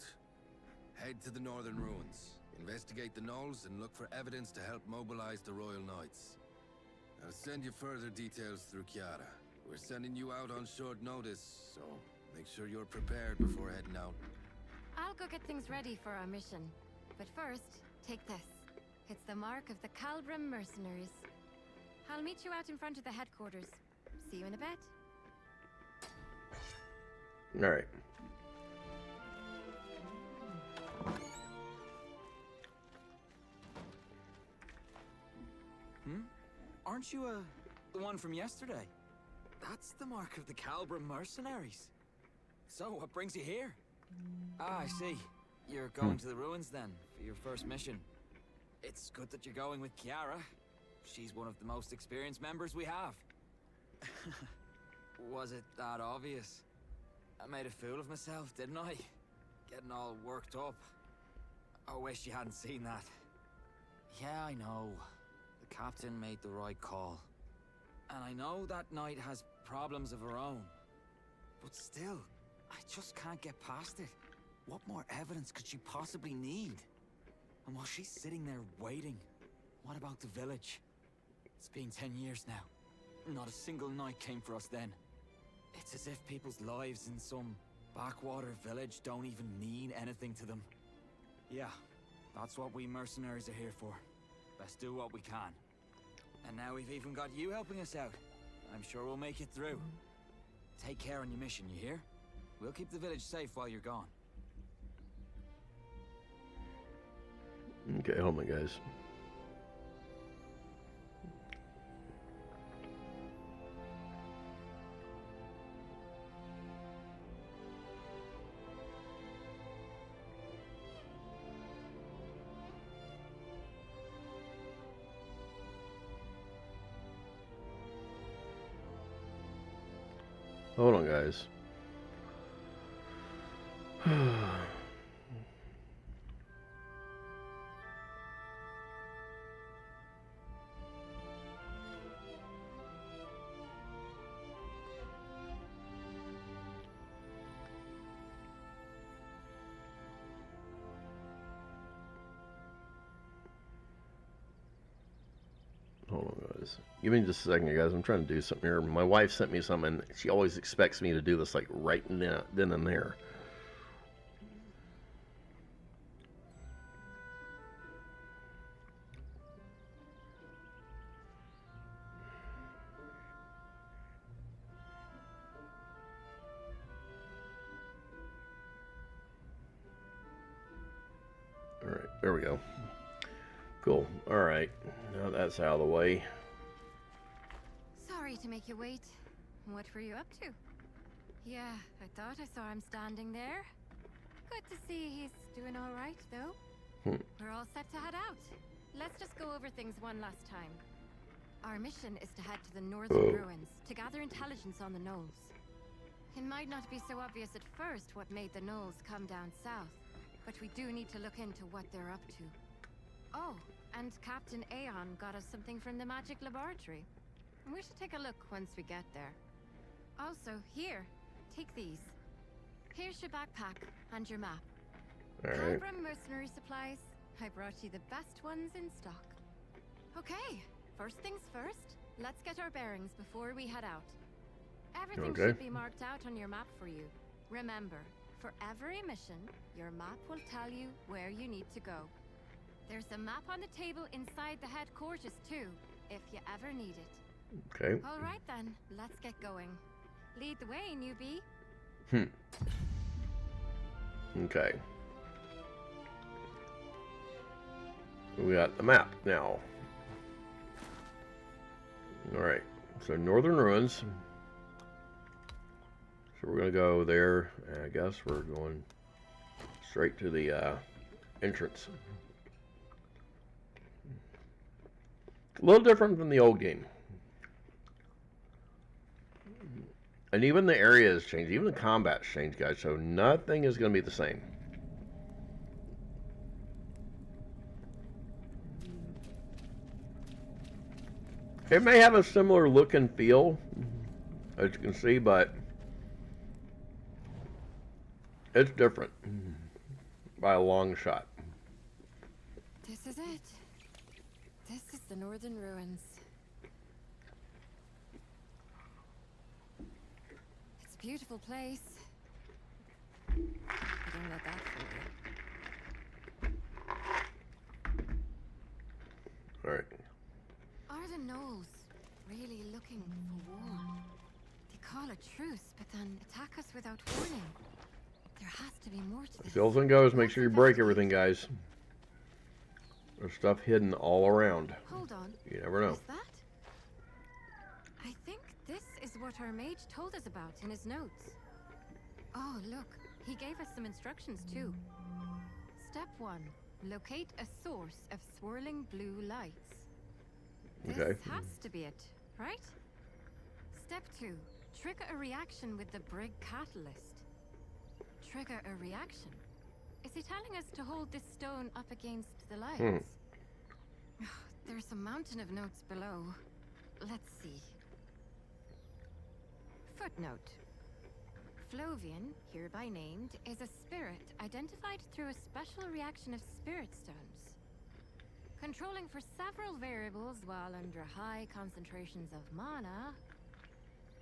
Head to the northern ruins. Investigate the knolls and look for evidence to help mobilize the Royal Knights. I'll send you further details through Chiara. We're sending you out on short notice, so make sure you're prepared before heading out. I'll go get things ready for our mission. But first, take this. It's the mark of the Calbram mercenaries. I'll meet you out in front of the headquarters. See you in a bit. All right. Aren't you, the one from yesterday? That's the mark of the Calbram mercenaries. So, what brings you here? Ah, I see. You're going to the ruins then, for your first mission. It's good that you're going with Chiara. She's one of the most experienced members we have. Was it that obvious? I made a fool of myself, didn't I? Getting all worked up. I wish you hadn't seen that. Yeah, I know. The captain made the right call. And I know that knight has problems of her own. But still, I just can't get past it. What more evidence could she possibly need? And while she's sitting there waiting, what about the village? It's been 10 years now. Not a single knight came for us then. It's as if people's lives in some backwater village don't even mean anything to them. Yeah, that's what we mercenaries are here for. Best do what we can. And now we've even got you helping us out. I'm sure we'll make it through. Take care on your mission, you hear? We'll keep the village safe while you're gone. Okay, hold on, guys. Hold on, guys. Hold on, guys. Give me just a second, guys. I'm trying to do something here. My wife sent me something, and she always expects me to do this like right then and there. All right, there we go. Cool. All right, now that's out of the way. Sorry to make you wait. What were you up to? Yeah, I thought I saw him standing there. Good to see he's doing all right, though. We're all set to head out. Let's just go over things one last time. Our mission is to head to the northern ruins to gather intelligence on the gnolls. It might not be so obvious at first what made the gnolls come down south, but we do need to look into what they're up to. Oh, and Captain Aeon got us something from the magic laboratory. We should take a look once we get there. Also, here, take these. Here's your backpack and your map. Alright. Calbram mercenary supplies. I brought you the best ones in stock. Okay, first things first, let's get our bearings before we head out. Everything should be marked out on your map for you. Remember, for every mission, your map will tell you where you need to go. There's a map on the table inside the headquarters too, if you ever need it. Okay. All right then, let's get going. Lead the way, newbie. Okay. We got the map now. All right. So Northern Ruins. So we're gonna go there. And I guess we're going straight to the entrance. A little different from the old game. And even the area has changed. Even the combat's changed, guys. So nothing is going to be the same. It may have a similar look and feel, as you can see, but it's different by a long shot. This is it. This is the Northern Ruins. It's a beautiful place. But don't let that fool you. Alright. Are the gnolls really looking for war? They call a truce, but then attack us without warning. There has to be more to this. The old thing goes, make sure you break everything, guys. There's stuff hidden all around. Hold on. You never know. Is that? I think this is what our mage told us about in his notes. Oh, look. He gave us some instructions, too. Step 1. Locate a source of swirling blue lights. This has to be it, right? Step 2. Trigger a reaction with the Brig catalyst. Trigger a reaction? Is he telling us to hold this stone up against the lights? There's a mountain of notes below. Let's see. Footnote. Flovian, hereby named, is a spirit identified through a special reaction of spirit stones. Controlling for several variables while under high concentrations of mana,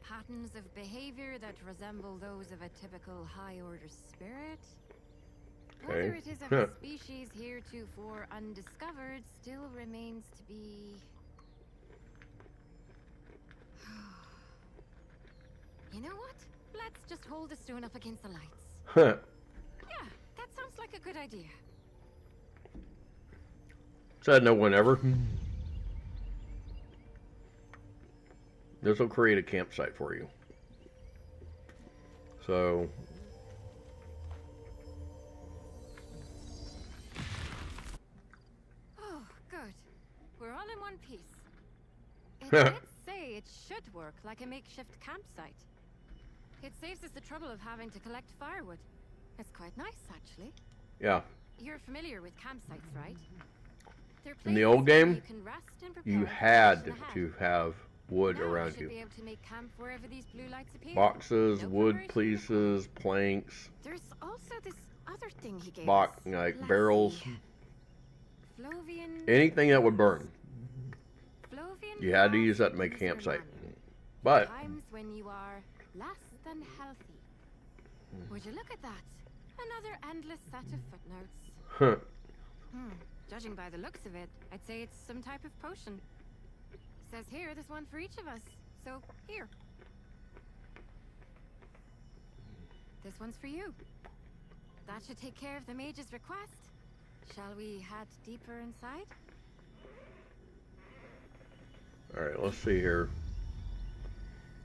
patterns of behavior that resemble those of a typical high-order spirit. Whether it is of a species heretofore undiscovered still remains to be... You know what? Let's just hold the stone up against the lights. Yeah, that sounds like a good idea. Said no one ever. This will create a campsite for you. So... Oh, good. We're all in one piece. It did say it should work like a makeshift campsite. It saves us the trouble of having to collect firewood. It's quite nice, actually. Yeah. You're familiar with campsites, right? In the old game, you had to have wood around you. Be able to make camp wherever these blue lights appear. Boxes, wood pieces, planks. There's also this other thing he gave us. Like barrels. Anything that would burn. You had to use that to make a campsite. But times when you are less than healthy. Would you look at that? Another endless set of footnotes. Judging by the looks of it, I'd say it's some type of potion. Says here there's one for each of us. So, here. This one's for you. That should take care of the mage's request. Shall we head deeper inside? Alright, let's see here.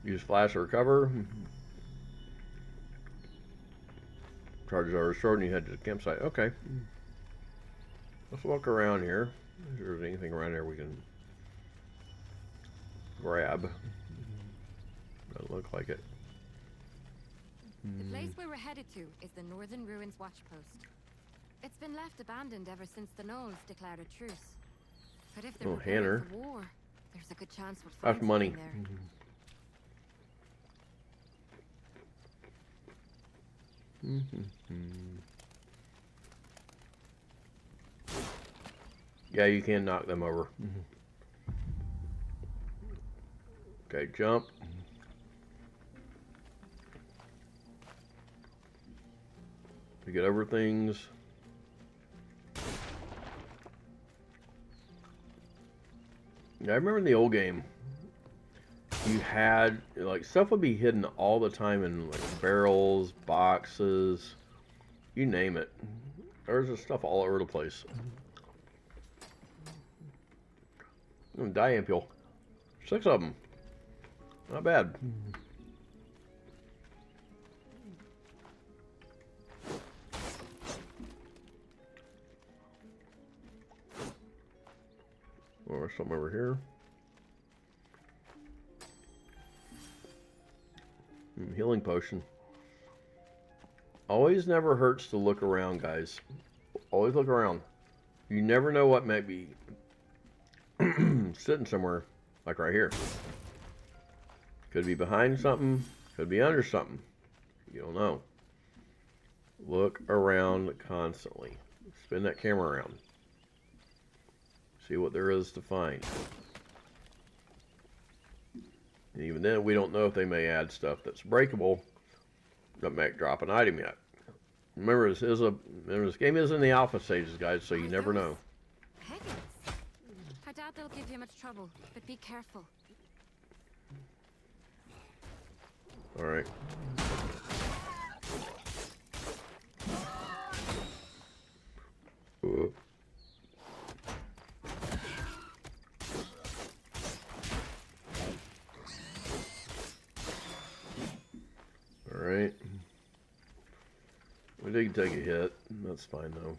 Use flash to recover. Charges are restored and you head to the campsite. Okay. Let's walk around here. If there's anything around here we can grab. Doesn't look like it. The place we were headed to is the Northern Ruins Watch Post. It's been left abandoned ever since the gnolls declared a truce. But if they're preparing for war, there's a good chance we'll find money. There. Yeah, you can knock them over. Okay, jump. To get over things. Yeah, I remember in the old game, you had, like, stuff would be hidden all the time in, like, barrels, boxes, you name it. There's just stuff all over the place. Dye ampule. 6 of them. Not bad. Or something over here. Healing potion. Always never hurts to look around, guys. Always look around. You never know what might be sitting somewhere, like right here. Could be behind something, could be under something. You don't know. Look around constantly. Spin that camera around. See what there is to find. And even then, we don't know if they may add stuff that's breakable that might drop an item yet. Remember, this game is in the alpha stages, guys, so you never know. Higgins. I doubt they'll give you much trouble, but be careful. All right. All right. We did take a hit. That's fine though.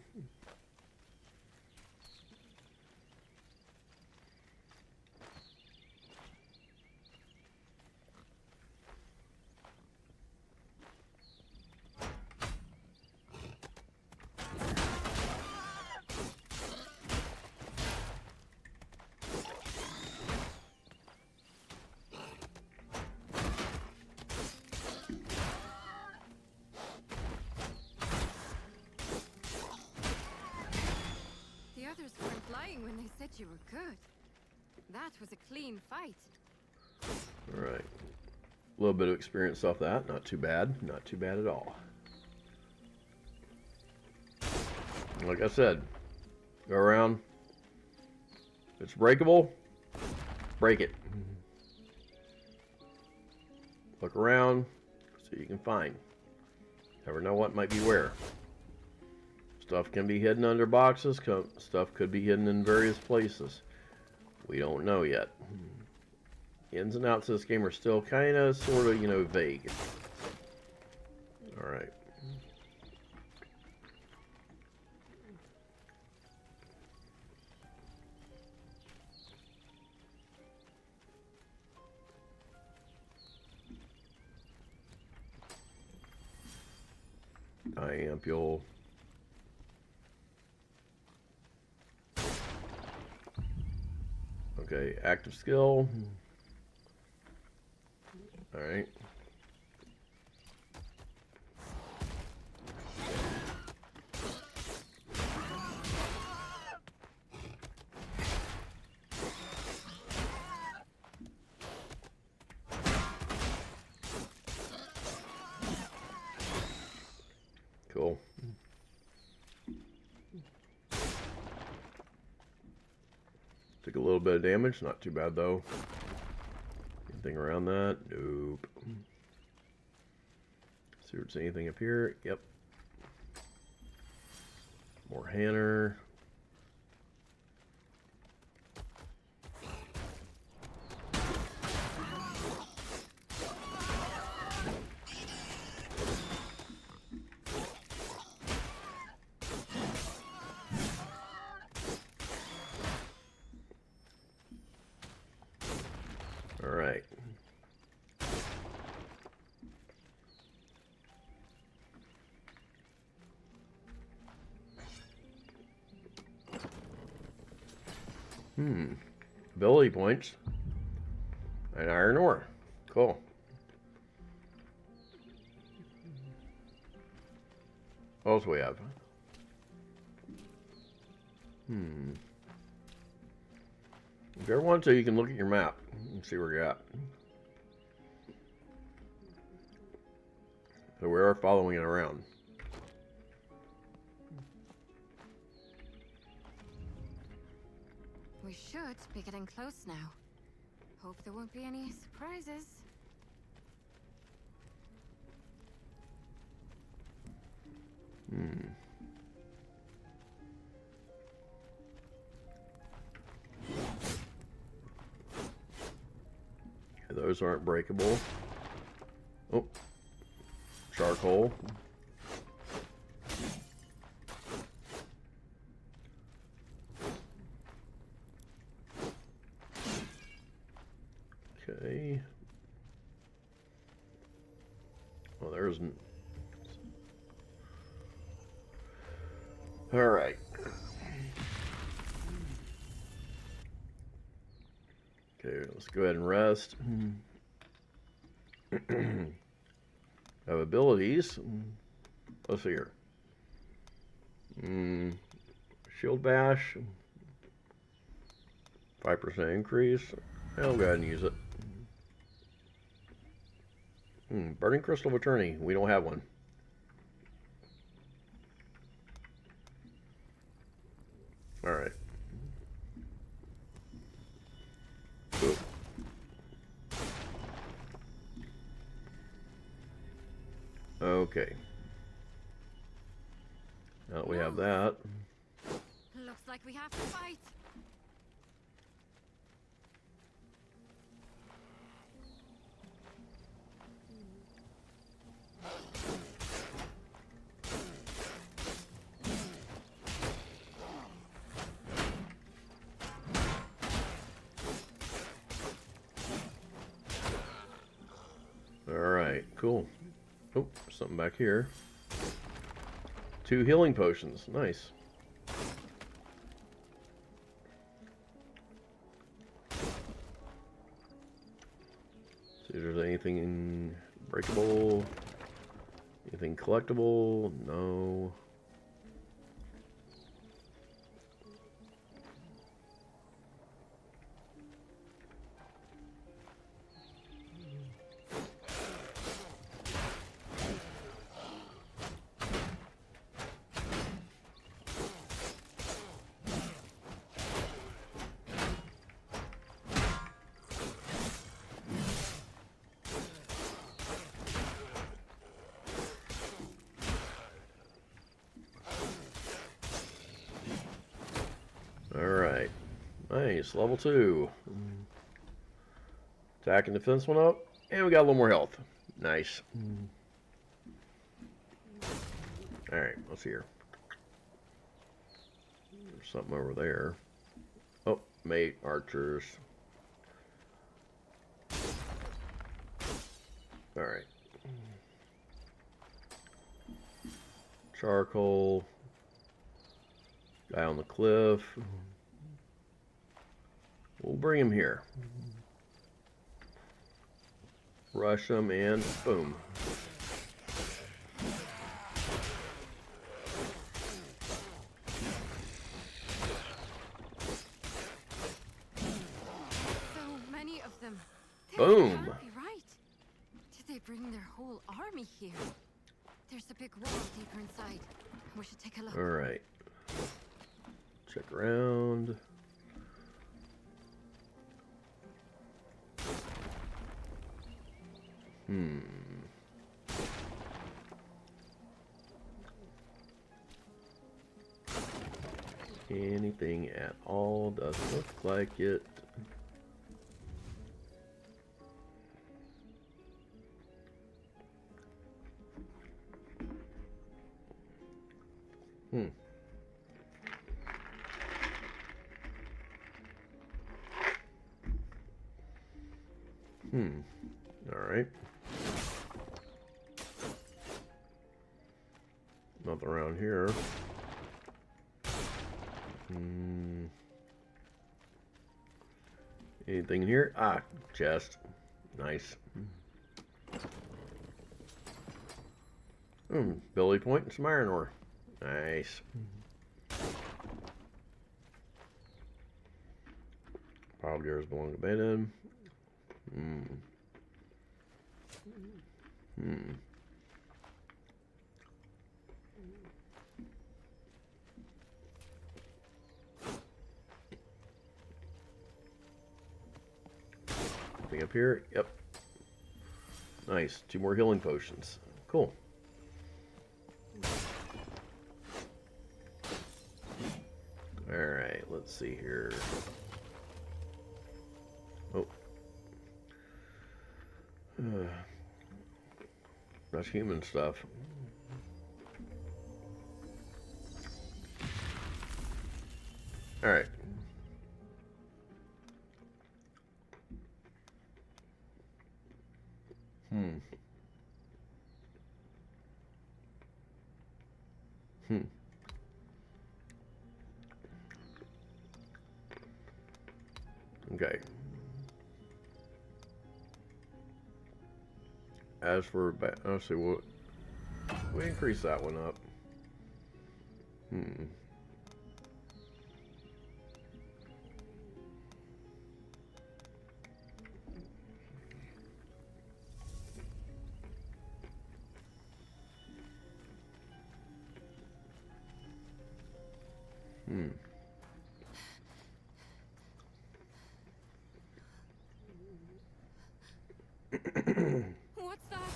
When they said you were good. That was a clean fight. Alright. A little bit of experience off that. Not too bad. Not too bad at all. Like I said, go around. If it's breakable, break it. Look around so you can find. Never know what might be where. Stuff can be hidden under boxes. Stuff could be hidden in various places. We don't know yet. Ins and outs of this game are still kind of, sort of, you know, vague. Alright. Diampule. Okay, active skill. All right. Cool. Took a little bit of damage, not too bad though. Anything around that? Nope. See if there's anything up here. Yep. More Hanner. Alright. Ability points. And iron ore. Cool. What else we have? If you ever want to, you can look at your map and see where you're at. So we are following it around. We should be getting close now. Hope there won't be any surprises. Those aren't breakable. Oh, charcoal. Okay. Well, there's... All right. Okay, let's go ahead and rest. Have abilities. Let's see here. Shield bash. 5% increase. I'll go ahead and use it. Burning Crystal of Eternity. We don't have one. Alright. Cool. Okay. Now that we have that. Looks like we have to fight. Alright, cool. Oh, something back here. 2 healing potions. Nice. See if there's anything breakable. Anything collectible? No. Alright. Nice. Level 2. Attack and defense went up. And we got a little more health. Nice. Alright, let's see here. There's something over there. Oh, mate, archers. Alright. Charcoal. Guy on the cliff. We'll bring him here. Rush him and boom. So many of them. Boom. Can't be right. Did they bring their whole army here? There's a big wall deeper inside. We should take a look. All right. Check around. Anything at all? Doesn't look like it. All right. Nothing around here. Anything in here? Ah, chest. Nice. Ability point and some iron ore. Nice. Pile gears belong to abandoned. Anything up here? Yep. Nice. 2 more healing potions. Cool. Alright, let's see here. Oh. That's human stuff. Alright. Okay. As for, let's see, what we increase that one up. What's that?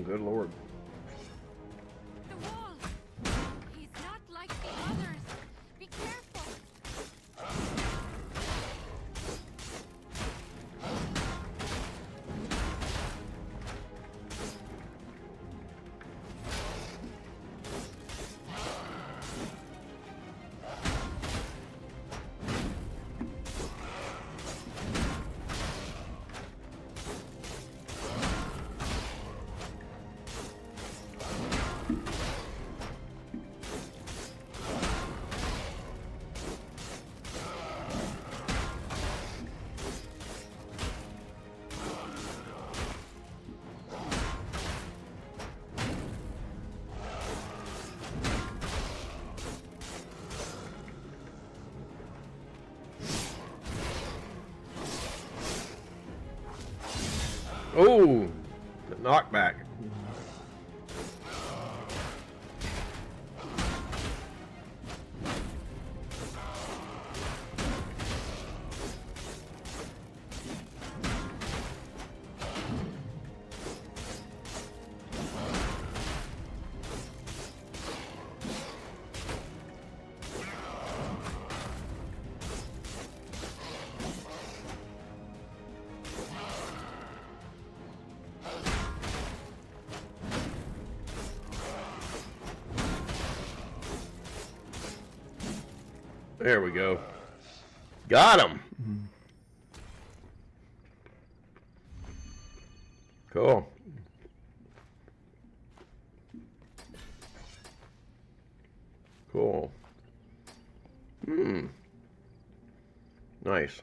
Good Lord. The wall. He's not like the others. Be careful. Oh, the knockback. There we go. Got him. Cool. Cool. Nice.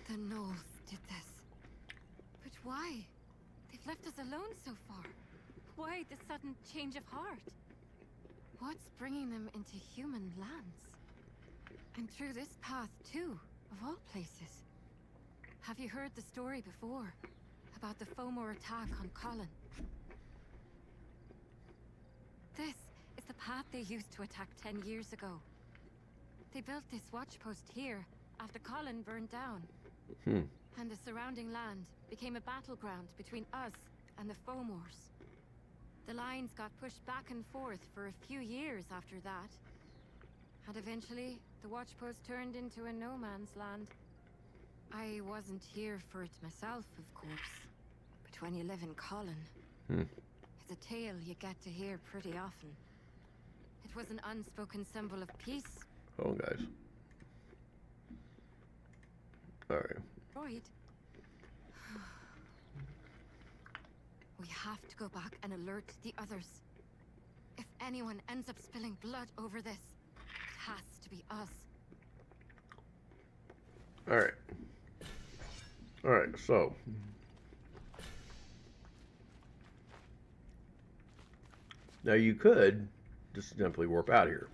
The Knolls did this. But why? They've left us alone so far. Why the sudden change of heart? What's bringing them into human lands? And through this path too, of all places. Have you heard the story before? About the Fomor attack on Colin? This is the path they used to attack 10 years ago. They built this watchpost here after Colin burned down. And the surrounding land became a battleground between us and the Fomors. The lines got pushed back and forth for a few years after that. And eventually, the watchpost turned into a no-man's land. I wasn't here for it myself, of course. But when you live in Colin, it's a tale you get to hear pretty often. It was an unspoken symbol of peace. Oh, guys. Alright. Right. We have to go back and alert the others. If anyone ends up spilling blood over this, it has to be us. Alright. Alright, so. Now you could just simply warp out of here.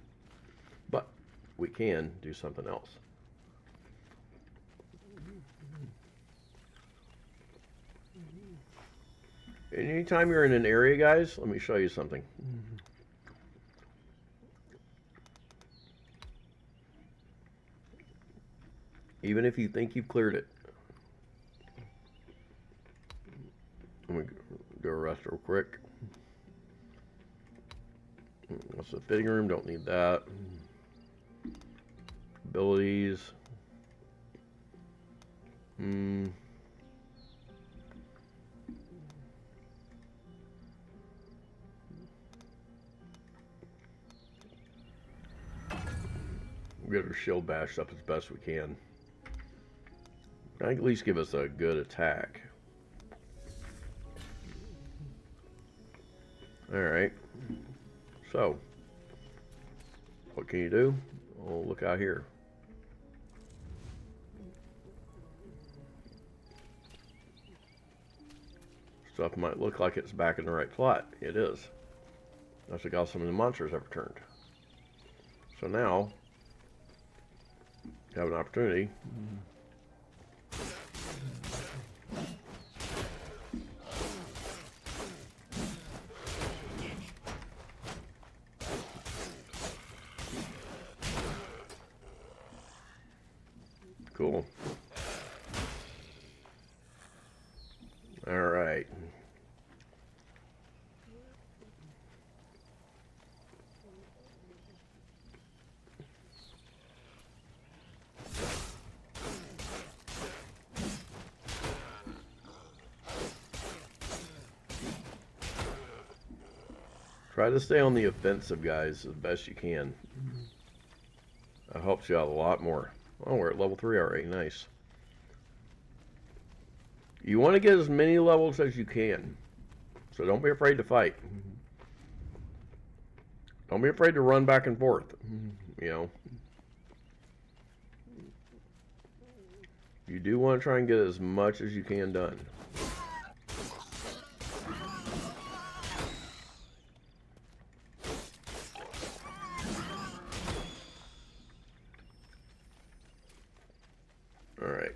But we can do something else. Anytime you're in an area, guys, let me show you something. even if you think you've cleared it. Let me go rest real quick. What's the fitting room? Don't need that. Abilities. We get our shield bashed up as best we can. At least give us a good attack. Alright. So, what can you do? Oh, look out here. Stuff might look like it's back in the right slot. It is. That's like how some of the monsters have returned. So now, you have an opportunity. Cool. All right. Try to stay on the offensive, guys, as best you can. That helps you out a lot more. Oh, we're at level 3 already. Nice. You want to get as many levels as you can. So don't be afraid to fight. Don't be afraid to run back and forth. You know. You do want to try and get as much as you can done. Alright.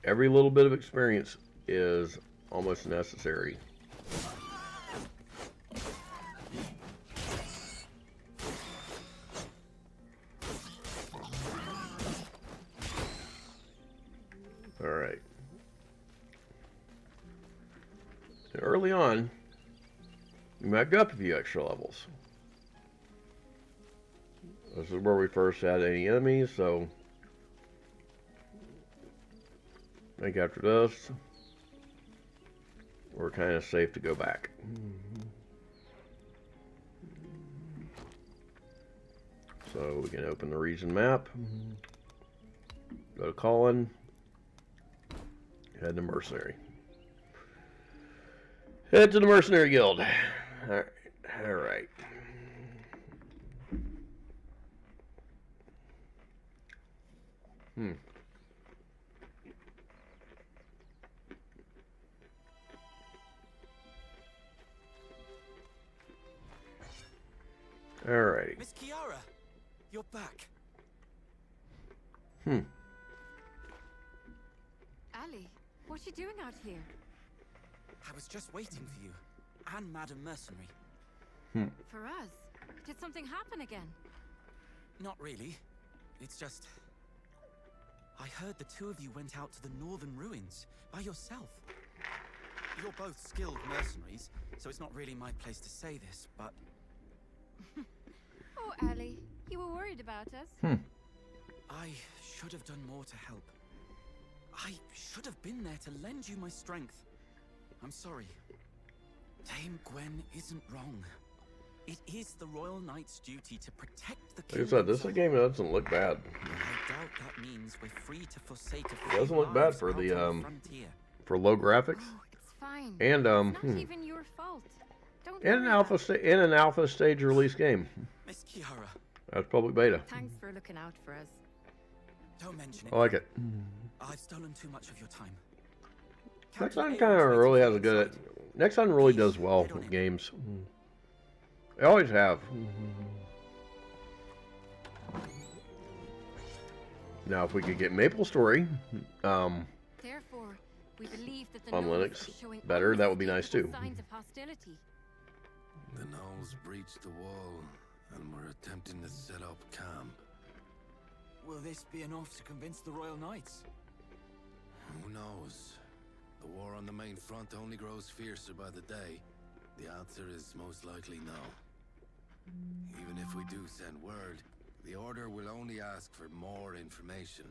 Every little bit of experience is almost necessary. Alright. Early on, you might go up a few extra levels. This is where we first had any enemies, so I think after this, we're kind of safe to go back. So we can open the region map, go to Colin, head to Mercenary. Head to the Mercenary Guild. Alright. Alright. Alrighty. Miss Kiara, you're back. Ali, what are you doing out here? I was just waiting for you, and Madam Mercenary. For us? Did something happen again? Not really. It's just... I heard the two of you went out to the northern ruins by yourself. You're both skilled mercenaries, so it's not really my place to say this, but... Oh, Ali, you were worried about us? I should have done more to help. I should have been there to lend you my strength. I'm sorry. Dame Gwen isn't wrong. It is the Royal Knight's duty to protect the Like I said, this game doesn't look bad. I doubt that means we're free to forsake a It doesn't look bad for the for low graphics. Oh, it's fine. And It's not even your fault. Don't in an alpha stage release game. Miss Kiara. That's public beta. Thanks for looking out for us. Don't mention it. I like it. I've stolen too much of your time. Next Sun kind of really has a good. Next Sun really does well with games. They always have. Now, if we could get Maple Story Therefore, we believe that the on Gnolls Linux are showing better, that would be nice too. signs of hostility. The gnolls breached the wall and we're attempting to set up camp. Will this be enough to convince the Royal Knights? Who knows? The war on the main front only grows fiercer by the day. The answer is most likely no. Even if we do send word, the Order will only ask for more information.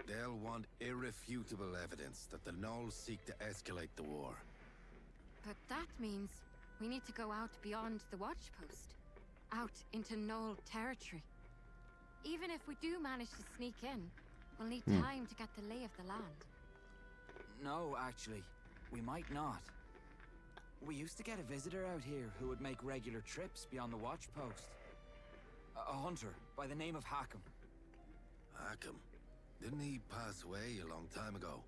They'll want irrefutable evidence that the Gnolls seek to escalate the war. But that means we need to go out beyond the watchpost. Out into Gnoll territory. Even if we do manage to sneak in, we'll need time to get the lay of the land. No, actually. We might not. We used to get a visitor out here who would make regular trips beyond the watchpost. A hunter by the name of Hackham. Hackham? Didn't he pass away a long time ago?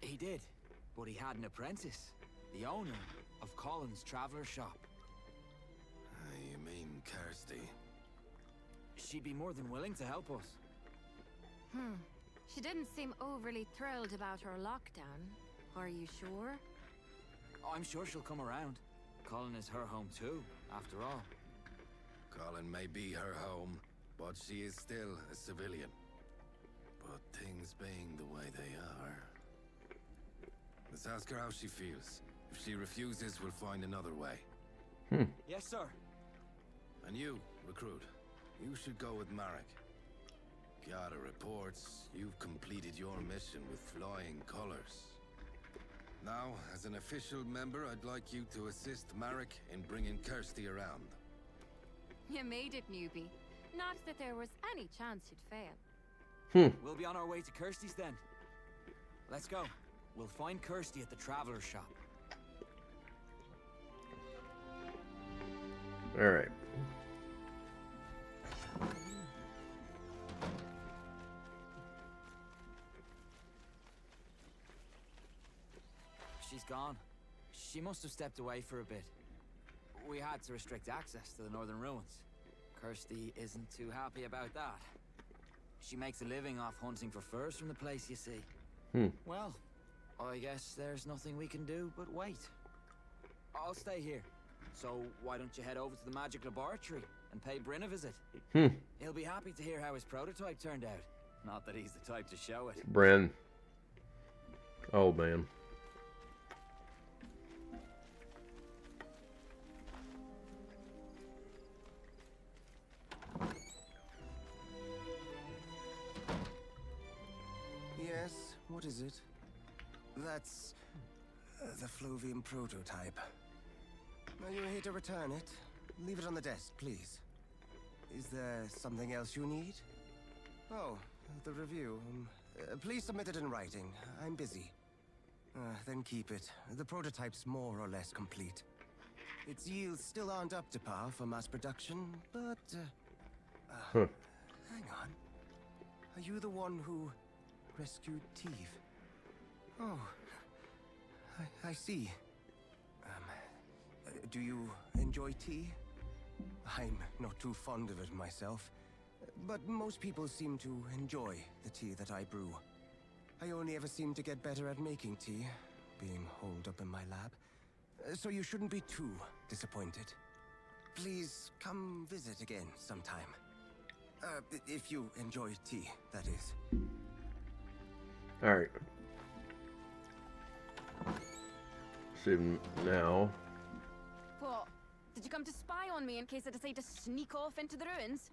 He did, but he had an apprentice. The owner of Colin's Traveler Shop. You mean Kirsty? She'd be more than willing to help us. She didn't seem overly thrilled about her lockdown. Are you sure? I'm sure she'll come around. Colin is her home too, after all. Colin may be her home, but she is still a civilian. But things being the way they are... Let's ask her how she feels. If she refuses, we'll find another way. Yes, sir. And you, recruit, you should go with Marek. Gather reports, you've completed your mission with flying colors. Now, as an official member, I'd like you to assist Marek in bringing Kirsty around. You made it, newbie. Not that there was any chance you'd fail. We'll be on our way to Kirsty's then. Let's go. We'll find Kirsty at the Traveler Shop. All right. She's gone. She must have stepped away for a bit. We had to restrict access to the northern ruins. Kirsty isn't too happy about that. She makes a living off hunting for furs from the place, you see. Well, I guess there's nothing we can do but wait. I'll stay here. So why don't you head over to the magic laboratory and pay Bryn a visit? He'll be happy to hear how his prototype turned out. Not that he's the type to show it. Bryn. Oh, man. Yes, what is it? That's the Fluvium prototype. Are you here to return it? Leave it on the desk, please. Is there something else you need? Oh, the review. Please submit it in writing. I'm busy. Then keep it. The prototype's more or less complete. Its yields still aren't up to par for mass production, but... Hang on. Are you the one who rescued Teve? Oh, I see. Do you enjoy tea? I'm not too fond of it myself, but most people seem to enjoy the tea that I brew. I only ever seem to get better at making tea, being holed up in my lab, so you shouldn't be too disappointed. Please come visit again sometime. If you enjoy tea, that is. All right. So now... What? Did you come to spy on me in case I decide to sneak off into the ruins?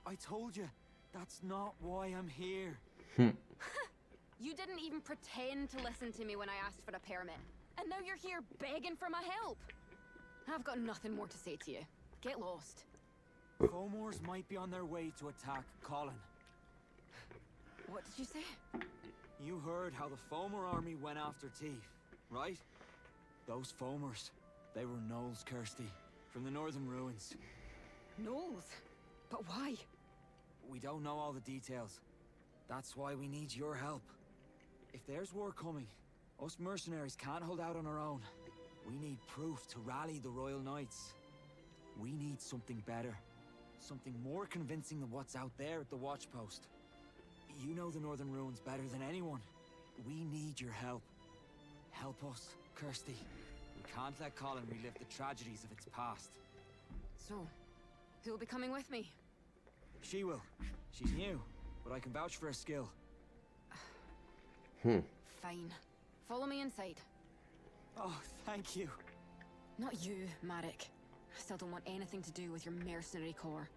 I told you, that's not why I'm here. You didn't even pretend to listen to me when I asked for a permit. And now you're here begging for my help. I've got nothing more to say to you. Get lost. Fomors might be on their way to attack Colin. What did you say? You heard how the Fomor army went after Teve, right? Those Fomors, they were Gnolls, Kirsty, from the northern ruins. Gnolls? But why? We don't know all the details. That's why we need your help. If there's war coming, us mercenaries can't hold out on our own. We need proof to rally the Royal Knights. We need something better. Something more convincing than what's out there at the watchpost. You know the northern ruins better than anyone. We need your help. Help us, Kirsty. We can't let Colin relive the tragedies of its past. So, Who'll be coming with me? She will. She's new, but I can vouch for her skill. Fine. Follow me inside. Oh, thank you. Not you, Marek. I still don't want anything to do with your mercenary corps.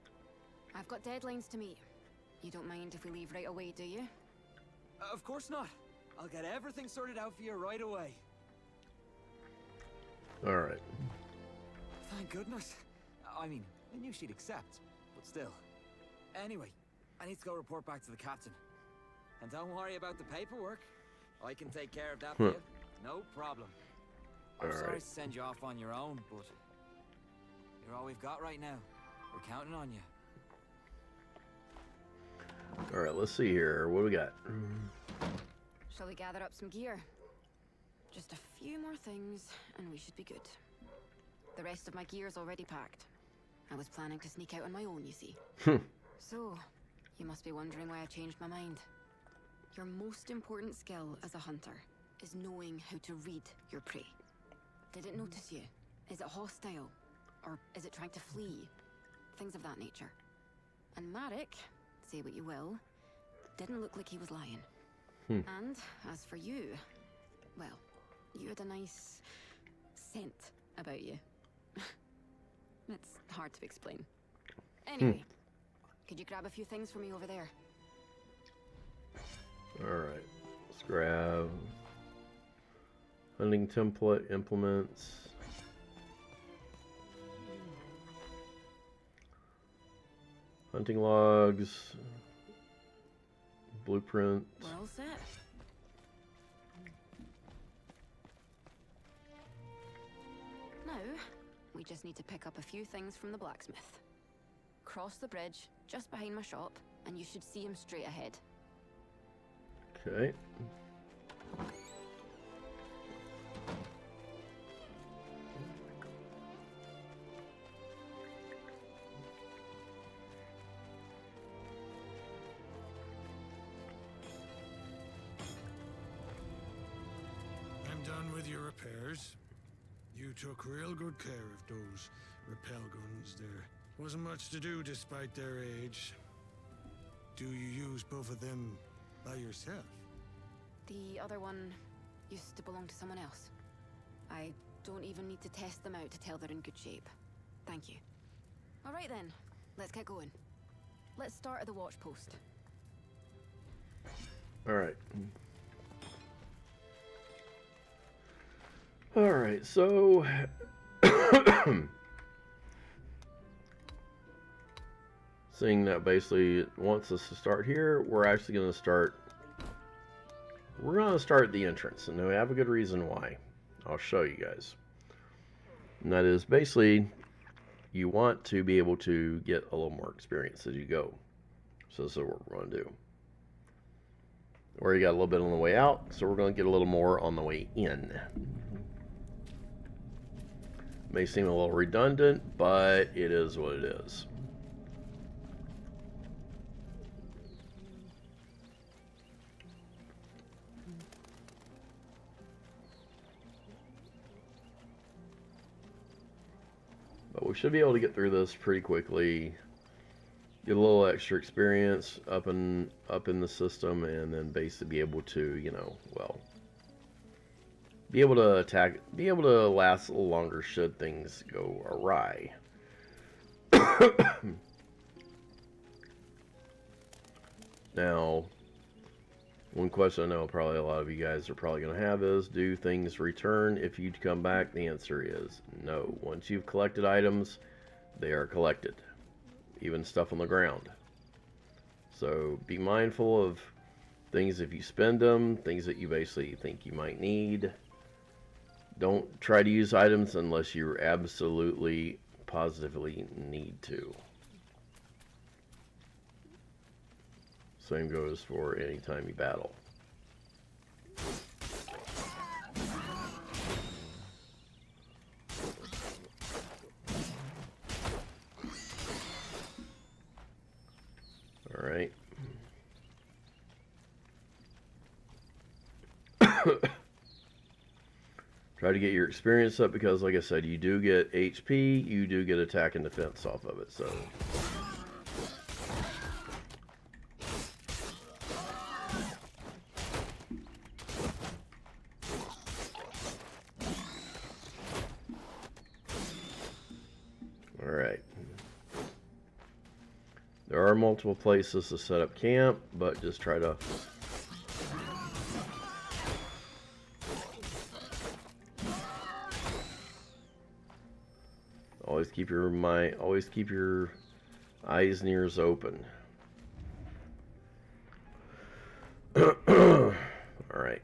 I've got deadlines to meet. You don't mind if we leave right away, do you? Of course not. I'll get everything sorted out for you right away. Alright. Thank goodness. I mean, I knew she'd accept, but still. Anyway, I need to go report back to the captain. And don't worry about the paperwork. I can take care of that for you. No problem. I'm sorry to send you off on your own, but you're all we've got right now. We're counting on you. Alright, let's see here. What do we got? Shall we gather up some gear? Just a few more things, and we should be good. The rest of my gear's already packed. I was planning to sneak out on my own, you see. So, you must be wondering why I changed my mind. Your most important skill as a hunter is knowing how to read your prey. Did it notice you? Is it hostile? Or is it trying to flee? Things of that nature. And Marek, say what you will, didn't look like he was lying. And as for you, well, you had a nice scent about you. It's hard to explain. Anyway, could you grab a few things for me over there? Alright, let's grab hunting template, implements. Hunting logs, blueprints. We're all set. Now, we just need to pick up a few things from the blacksmith. Cross the bridge just behind my shop, and you should see him straight ahead. Okay. I'm done with your repairs. You took real good care of those repel guns there. Wasn't much to do despite their age. Do you use both of them by yourself? The other one used to belong to someone else. I don't even need to test them out to tell they're in good shape. Thank you. All right then, let's get going. Let's start at the watch post. Alright. Alright, so seeing that basically it wants us to start here, we're actually going to start the entrance, and we have a good reason why. I'll show you guys. And that is basically you want to be able to get a little more experience as you go. So this is what we're going to do. We already got a little bit on the way out, so we're going to get a little more on the way in. May seem a little redundant, but it is what it is. But we should be able to get through this pretty quickly. Get a little extra experience up in the system, and then basically be able to, you know, well, be able to attack, be able to last a little longer should things go awry. Now, one question I know probably a lot of you guys are probably going to have is, do things return if you come back? The answer is no. Once you've collected items, they are collected. Even stuff on the ground. So be mindful of things if you spend them, things that you basically think you might need. Don't try to use items unless you absolutely, positively need to. Same goes for any time you battle. All right. Try to get your experience up because, like I said, you do get HP, you do get attack and defense off of it, so... Alright. There are multiple places to set up camp, but just try to... Always keep your eyes and ears open. All right.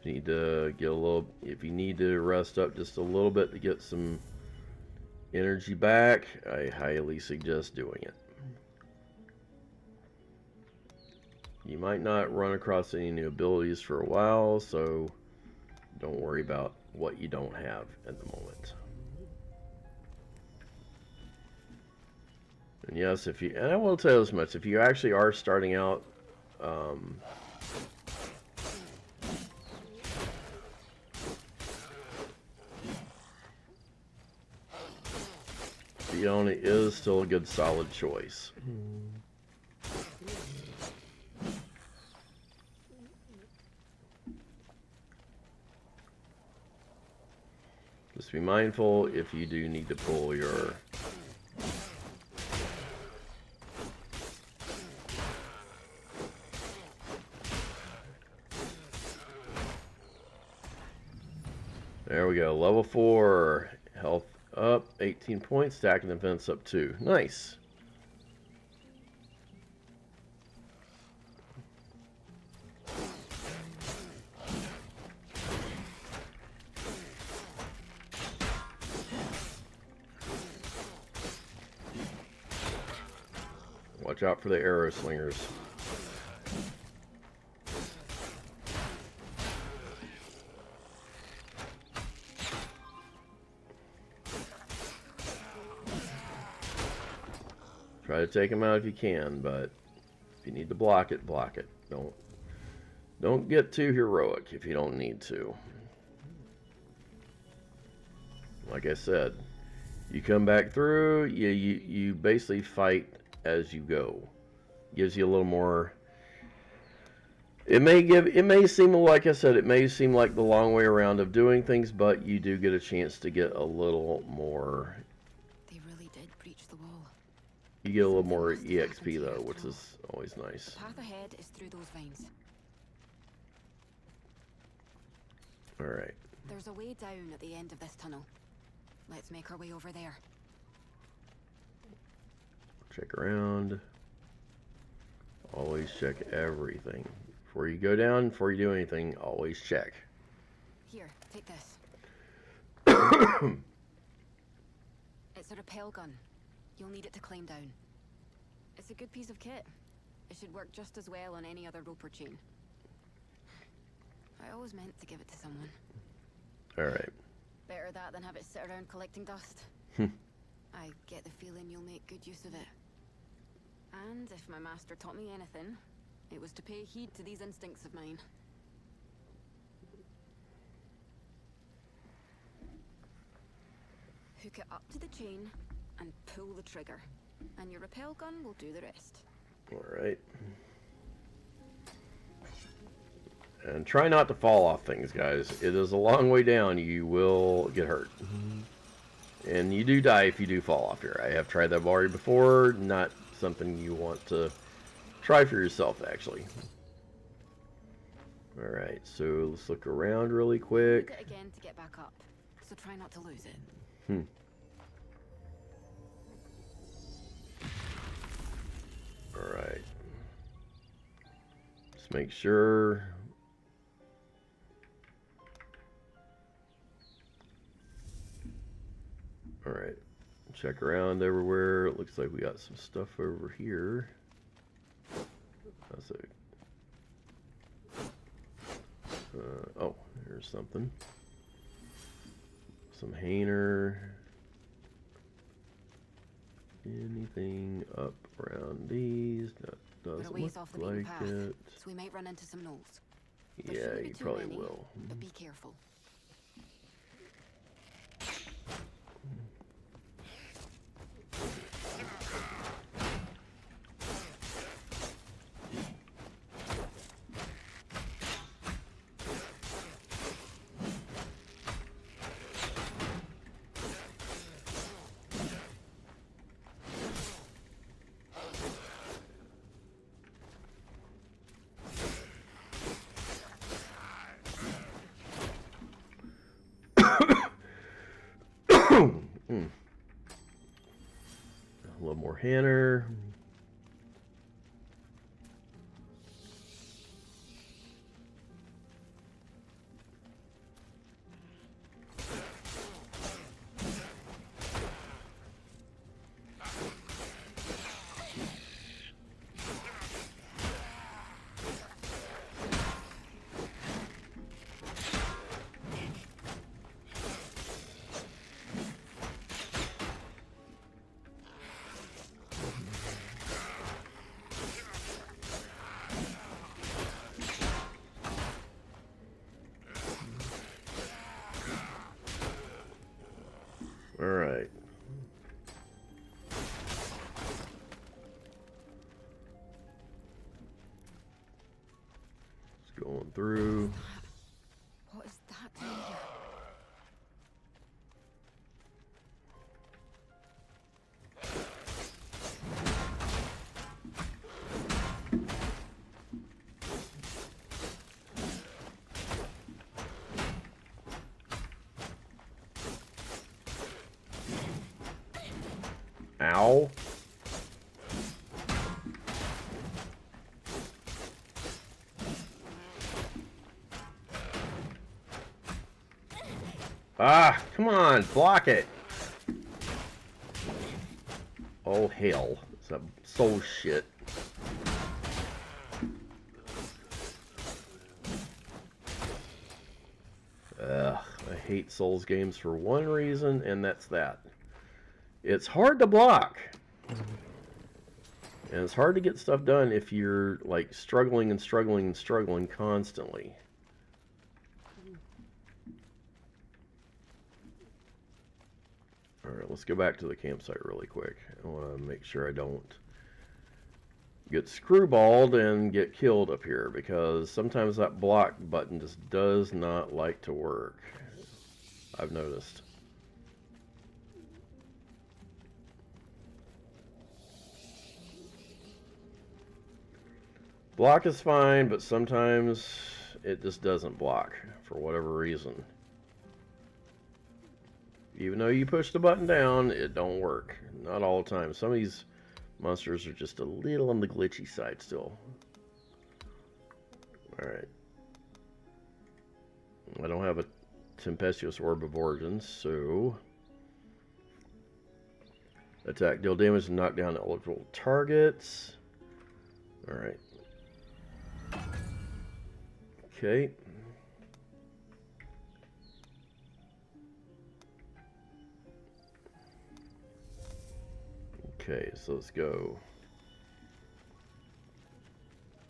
Need to get a little. If you need to rest up just a little bit to get some energy back, I highly suggest doing it. You might not run across any new abilities for a while, so don't worry about what you don't have at the moment. And yes, and I will tell you this much, if you actually are starting out, Fiona is still a good solid choice. Just be mindful if you do need to pull your... There we go, level 4, health up, 18 points, stacking defense up 2. Nice. Watch out for the arrow slingers. Try to take them out if you can, but if you need to block it, block it. Don't get too heroic if you don't need to. Like I said, you come back through, you basically fight as you go. Gives you a little more. It may seem, like I said, it may seem like the long way around of doing things, but you do get a chance to get a little more. They really did breach the wall. You get a little more EXP though, which is always nice. The path ahead is through those vines. All right. There's a way down at the end of this tunnel. Let's make our way over there. Check around. Always check everything. Before you go down, before you do anything, always check. Here, take this. It's a rappel gun. You'll need it to climb down. It's a good piece of kit. It should work just as well on any other rope or chain. I always meant to give it to someone. Alright. Better that than have it sit around collecting dust. I get the feeling you'll make good use of it. And if my master taught me anything, it was to pay heed to these instincts of mine. Hook it up to the chain and pull the trigger, and your rappel gun will do the rest. Alright. And try not to fall off things, guys. It is a long way down. You will get hurt. And you do die if you do fall off here. I have tried that already before. Not something you want to try for yourself, actually. Alright, so let's look around really quick. Use it again to get back up, so try not to lose it. Alright. Just make sure. Alright. Check around everywhere. It looks like we got some stuff over here. That's oh, here's something. Some Hainer. Anything up around these? No. We're a Doesn't ways look off the beaten like path, it. so we might run into some gnolls. There Yeah, shouldn't be you too probably many, will. but be careful. A little more Hanner. All right. Just going through. What is that down here? Ow. Ah, come on, block it. Oh, hell. It's a soul shit. Ugh, I hate Souls games for one reason, and that's that. It's hard to block. And it's hard to get stuff done if you're, like, struggling and struggling and struggling constantly. Alright, let's go back to the campsite really quick. I want to make sure I don't get screwballed and get killed up here, because sometimes that block button just does not like to work. I've noticed. Block is fine, but sometimes it just doesn't block for whatever reason. Even though you push the button down, it don't work. Not all the time. Some of these monsters are just a little on the glitchy side still. Alright. I don't have a tempestuous orb of origins, so attack, deal damage, and knock down eligible targets. Alright. Okay. Okay, so let's go.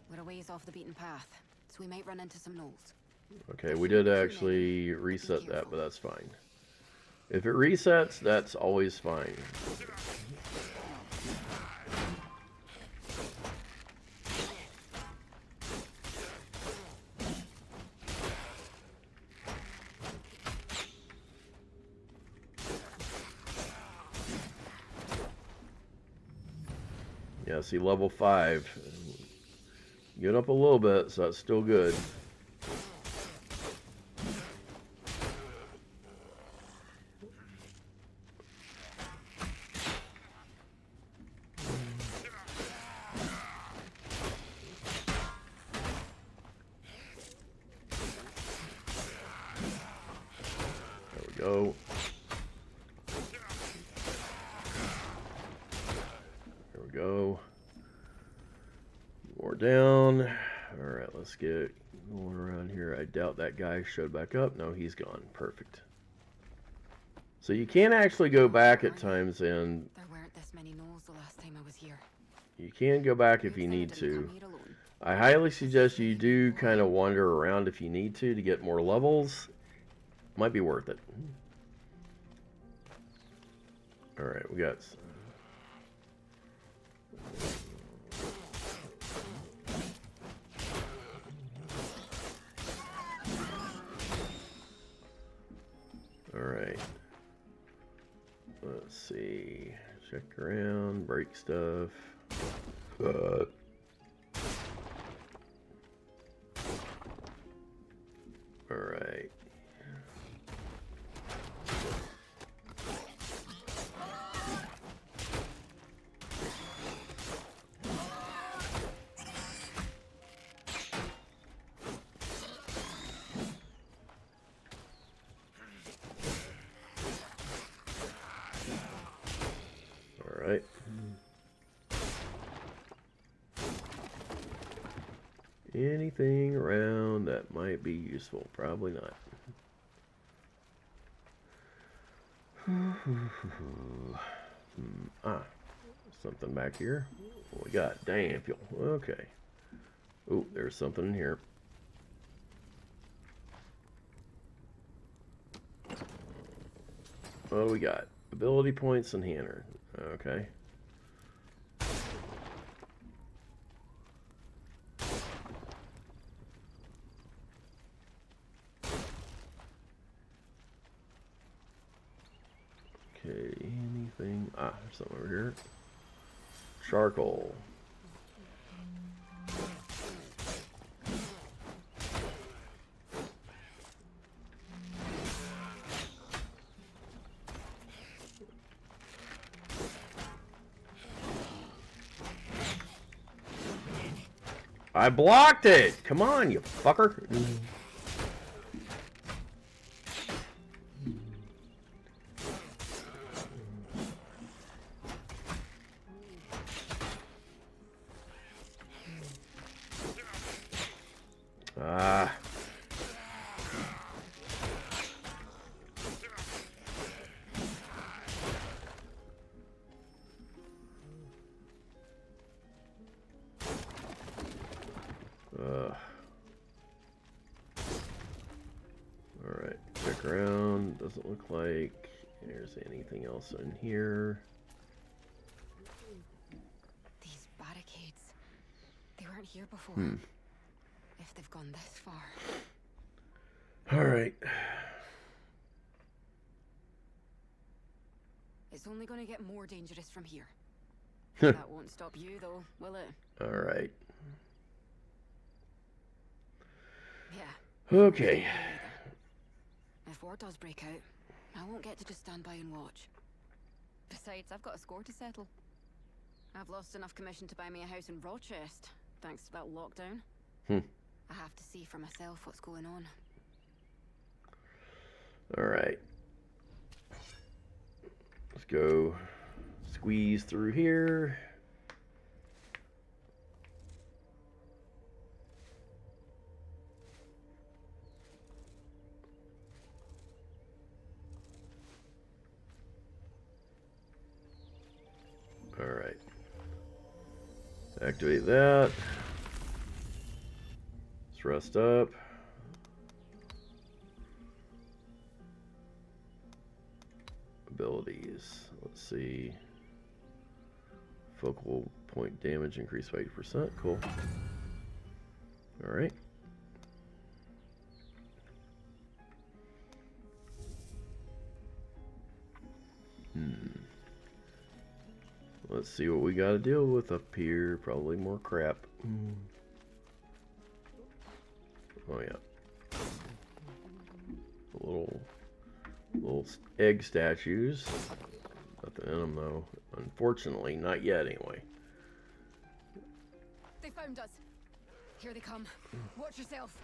We're a ways off the beaten path, so we might run into some gnolls. Okay, we did actually reset that, but that's fine. If it resets, that's always fine. Yeah, see, level 5. Get up a little bit, so that's still good. There we go. There we go. More down. Alright, let's get going around here. I doubt that guy showed back up. No, he's gone. Perfect. So you can actually go back at times and... There weren't this many gnolls the last time I was here. You can go back if you need to. I highly suggest you do kind of wander around if you need to get more levels. Might be worth it. Alright, we got... Alright. Let's see. Check around, break stuff. Alright. Alright. Anything around that might be useful? Probably not. Something back here. What we got? Damn fuel. Okay. Oh, there's something in here. What do we got? Ability points and Hanner. Okay. Okay, anything? Ah, there's something over here. Charcoal. I blocked it! Come on, you fucker! Ah. Alright, check around. Doesn't look like there's anything else in here. These barricades, they weren't here before. If they've gone this far. Alright. It's only going to get more dangerous from here. That won't stop you, though, will it? Alright. Yeah. Okay. If war does break out, I won't get to just stand by and watch. Besides, I've got a score to settle. I've lost enough commission to buy me a house in Rochester, thanks to that lockdown. I have to see for myself what's going on. Alright. Let's go squeeze through here. Alright. Activate that. Let's rest up. Abilities. Let's see. Focal point damage increased by 8%. Cool. Alright. Let's see what we got to deal with up here. Probably more crap. Oh yeah. Little egg statues. Nothing in them though. Unfortunately, not yet anyway. They found us. Here they come. Watch yourself.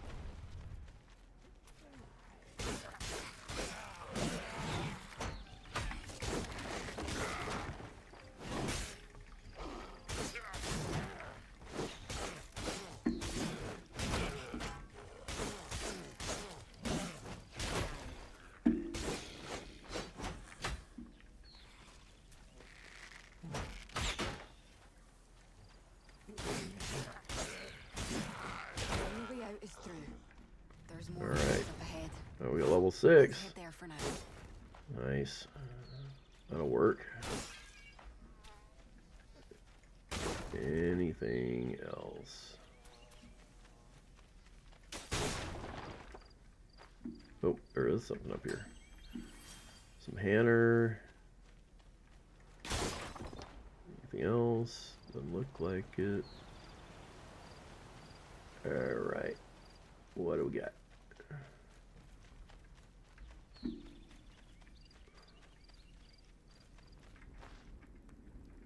There's more All right. up ahead. Oh, we got level Let's 6. head there for now. Nice. That'll work. Anything else? Oh, there is something up here. Some Hanner. Anything else? Doesn't look like it. Alright. What do we got?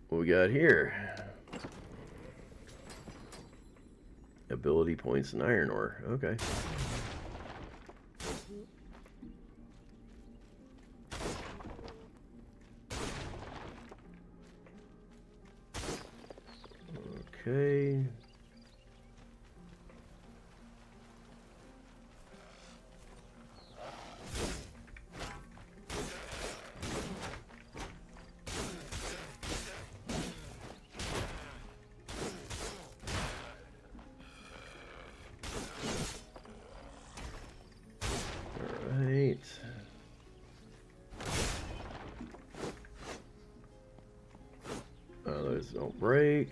What we got here? Ability points and iron ore. Okay. Okay. Those don't break.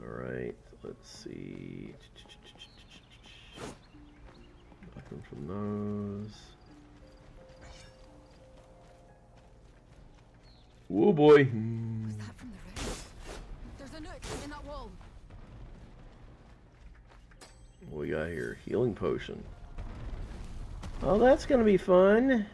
Alright, let's see. Nothing from those. Whoa, boy. Was that from the road? There's a nuke in that wall. What we got here? Healing potion. Oh, that's gonna be fun.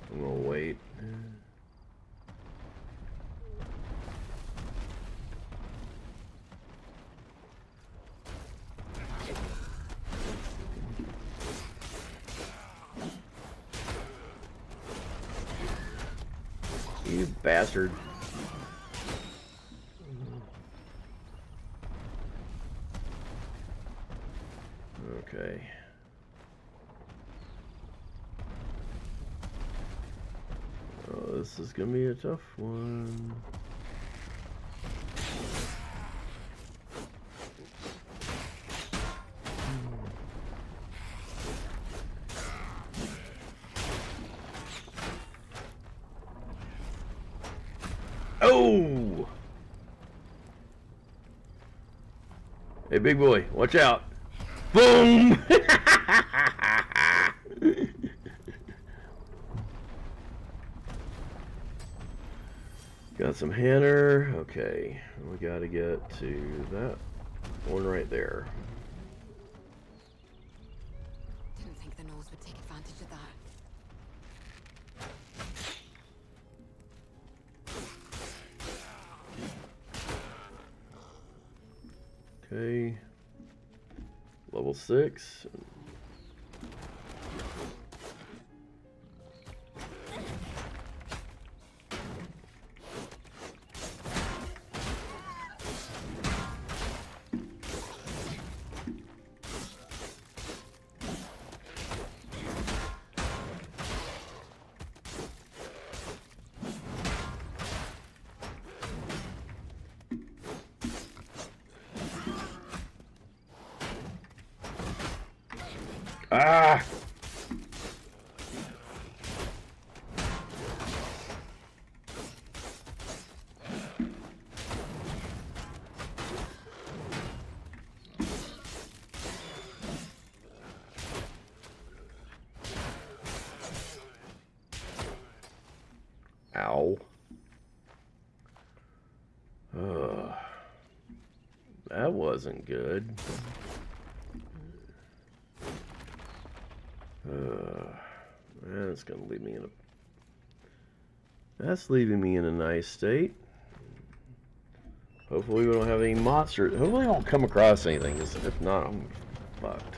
I'm gonna wait. You bastard. Okay. Oh, this is gonna be a tough one. Oh! Hey, big boy, watch out. Boom! Got some Hanner. Okay, we gotta get to that one right there. Didn't think the nose would take advantage of that. Okay. Level 6. Ah! Ow. That wasn't good. That's gonna leave me in a... That's leaving me in a nice state. Hopefully we don't have any monsters. Hopefully we don't come across anything. If not, I'm fucked.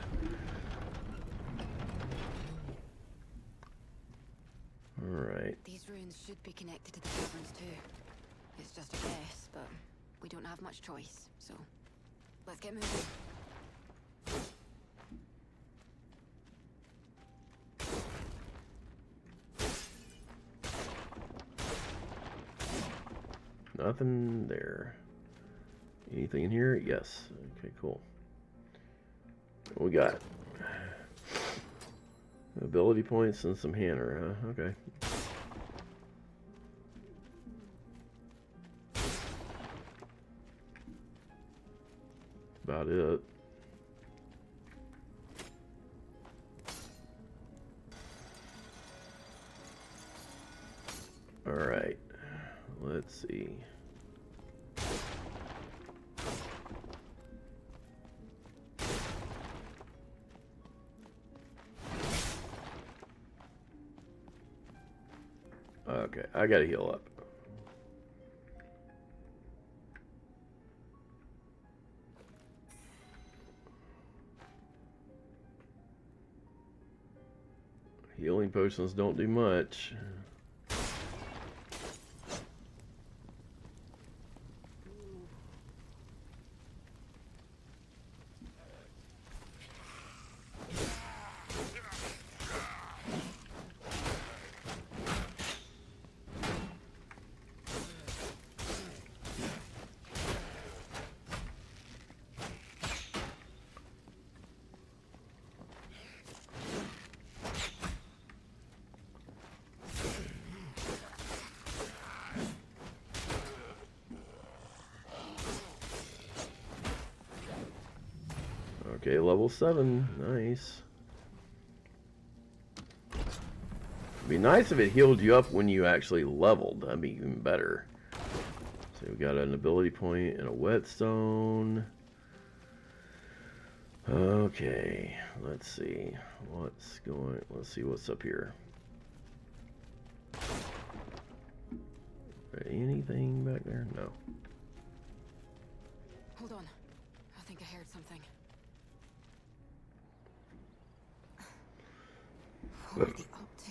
Alright. right. These ruins should be connected to the caverns too. It's just a guess, but we don't have much choice, so let's get moving. Nothing there. Anything in here? Yes. Okay, cool. What we got? Ability points and some hammer, huh? Okay. About it. All right. Let's see. Okay, I gotta heal up. Healing potions don't do much. Okay, level 7. Nice. It'd be nice if it healed you up when you actually leveled. That'd be even better. So we got an ability point and a whetstone. Okay, let's see let's see what's up here. Anything back there? No. Hold on. I think I heard something. What are they up to?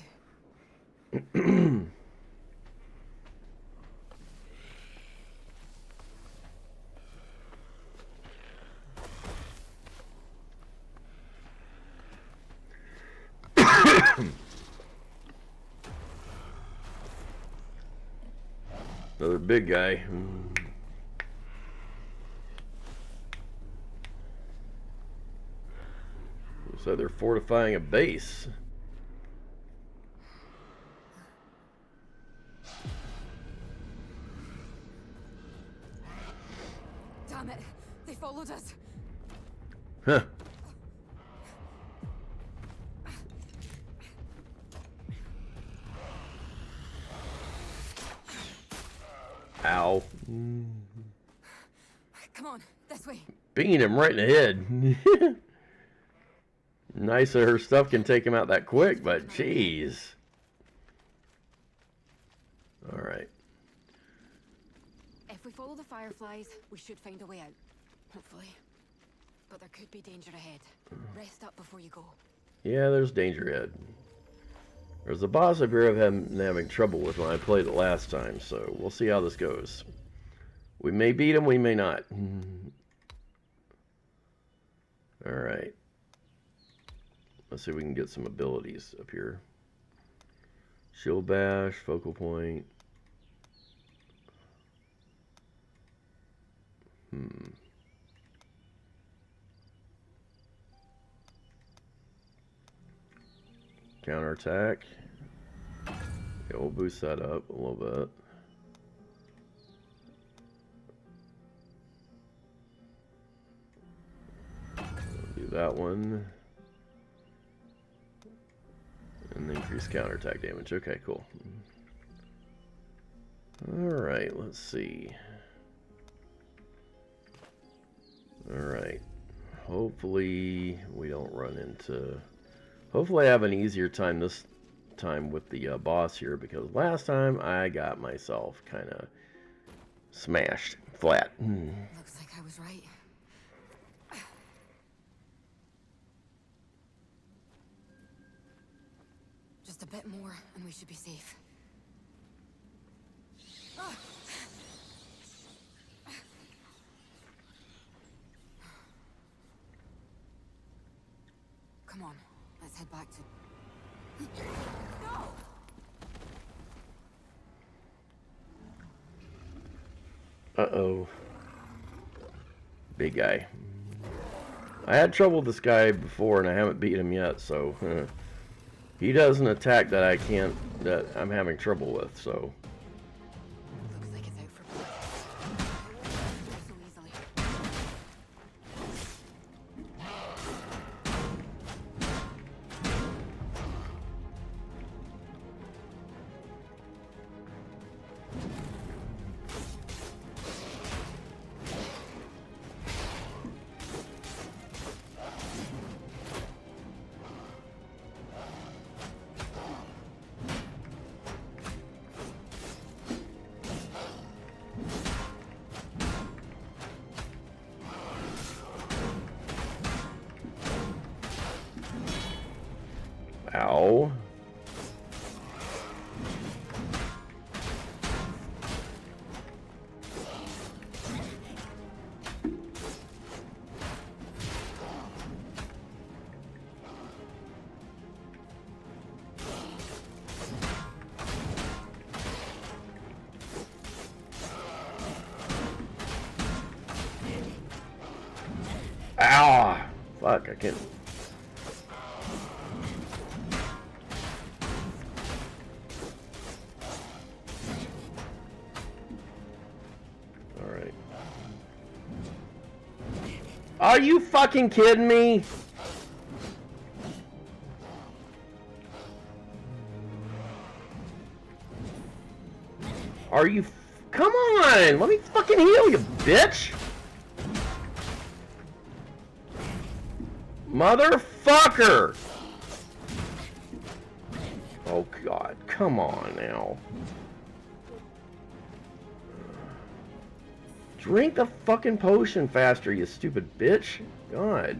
Another big guy. Looks like they're fortifying a base. Damn it! They followed us. Huh. Ow. Come on, this way. Beating him right in the head. Nice that her stuff can take him out that quick, but jeez. Alright. If we follow the fireflies, we should find a way out. Hopefully. But there could be danger ahead. Rest up before you go. Yeah, there's danger ahead. There's a boss up here I've been having trouble with when I played it last time, so we'll see how this goes. We may beat him, we may not. Alright. Let's see if we can get some abilities up here. Shield bash, focal point. Counterattack. Yeah, we'll boost that up a little bit. We'll do that one. And increase counterattack damage. Okay, cool. Alright, let's see. Alright. Hopefully we don't run into... Hopefully I have an easier time this time with the boss here, because last time I got myself kind of smashed flat. Looks like I was right. Just a bit more and we should be safe. Come on, let's head back to... Uh-oh. Big guy. I had trouble with this guy before, and I haven't beat him yet, so... He does an attack that that I'm having trouble with, so... Looks like it's out for blood. So easily. Ow. Ow! Fuck, I can't... Alright. Are you fucking kidding me? Are you... Come on! Let me fucking heal you, bitch! Motherfucker! Oh god, come on now. Drink the fucking potion faster, you stupid bitch. God.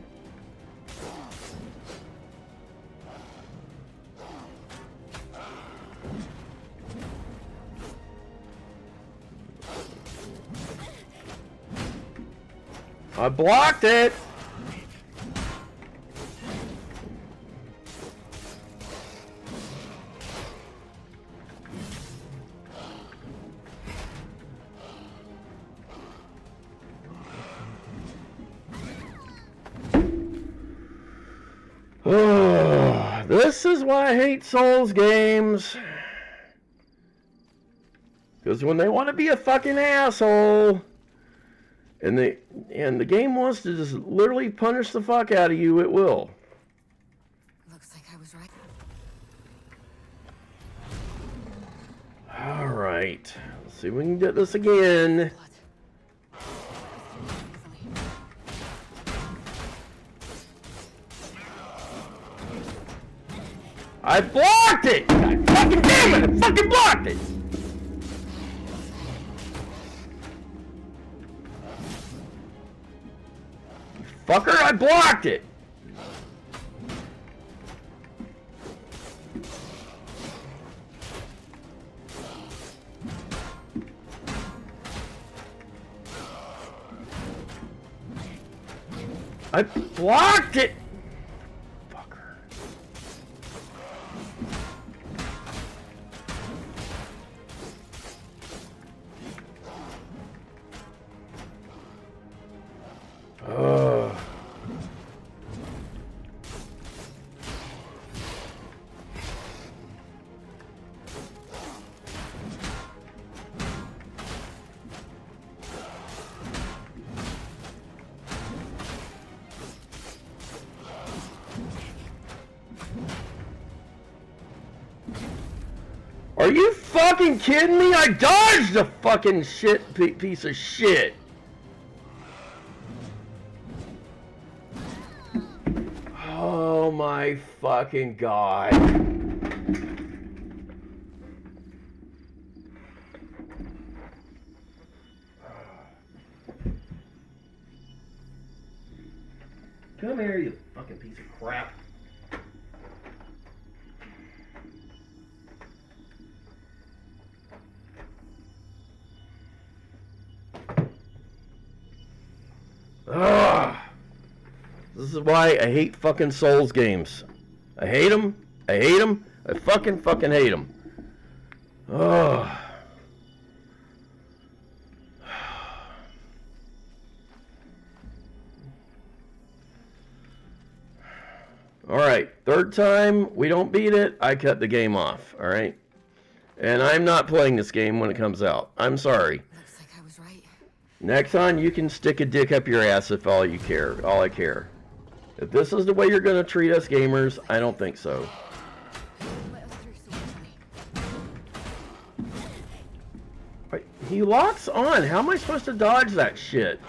I blocked it! Oh, this is why I hate Souls games. Because when they want to be a fucking asshole, and the game wants to just literally punish the fuck out of you, it will. Looks like I was right. Alright. Let's see if we can get this again. I blocked it! God fucking damn it! I fucking blocked it! Fucker, I blocked it! I blocked it! Fucker. Ugh. Are you fucking kidding me? I dodged the fucking piece of shit. Oh my fucking god. Come here, you fucking piece of crap. This is why I hate fucking Souls games. I hate them. I hate them. I fucking hate them. Oh. Alright, third time we don't beat it, I cut the game off, alright? And I'm not playing this game when it comes out. I'm sorry. Looks like I was right. Next time you can stick a dick up your ass if all I care. If this is the way you're gonna treat us gamers, I don't think so. Wait, he locks on. How am I supposed to dodge that shit?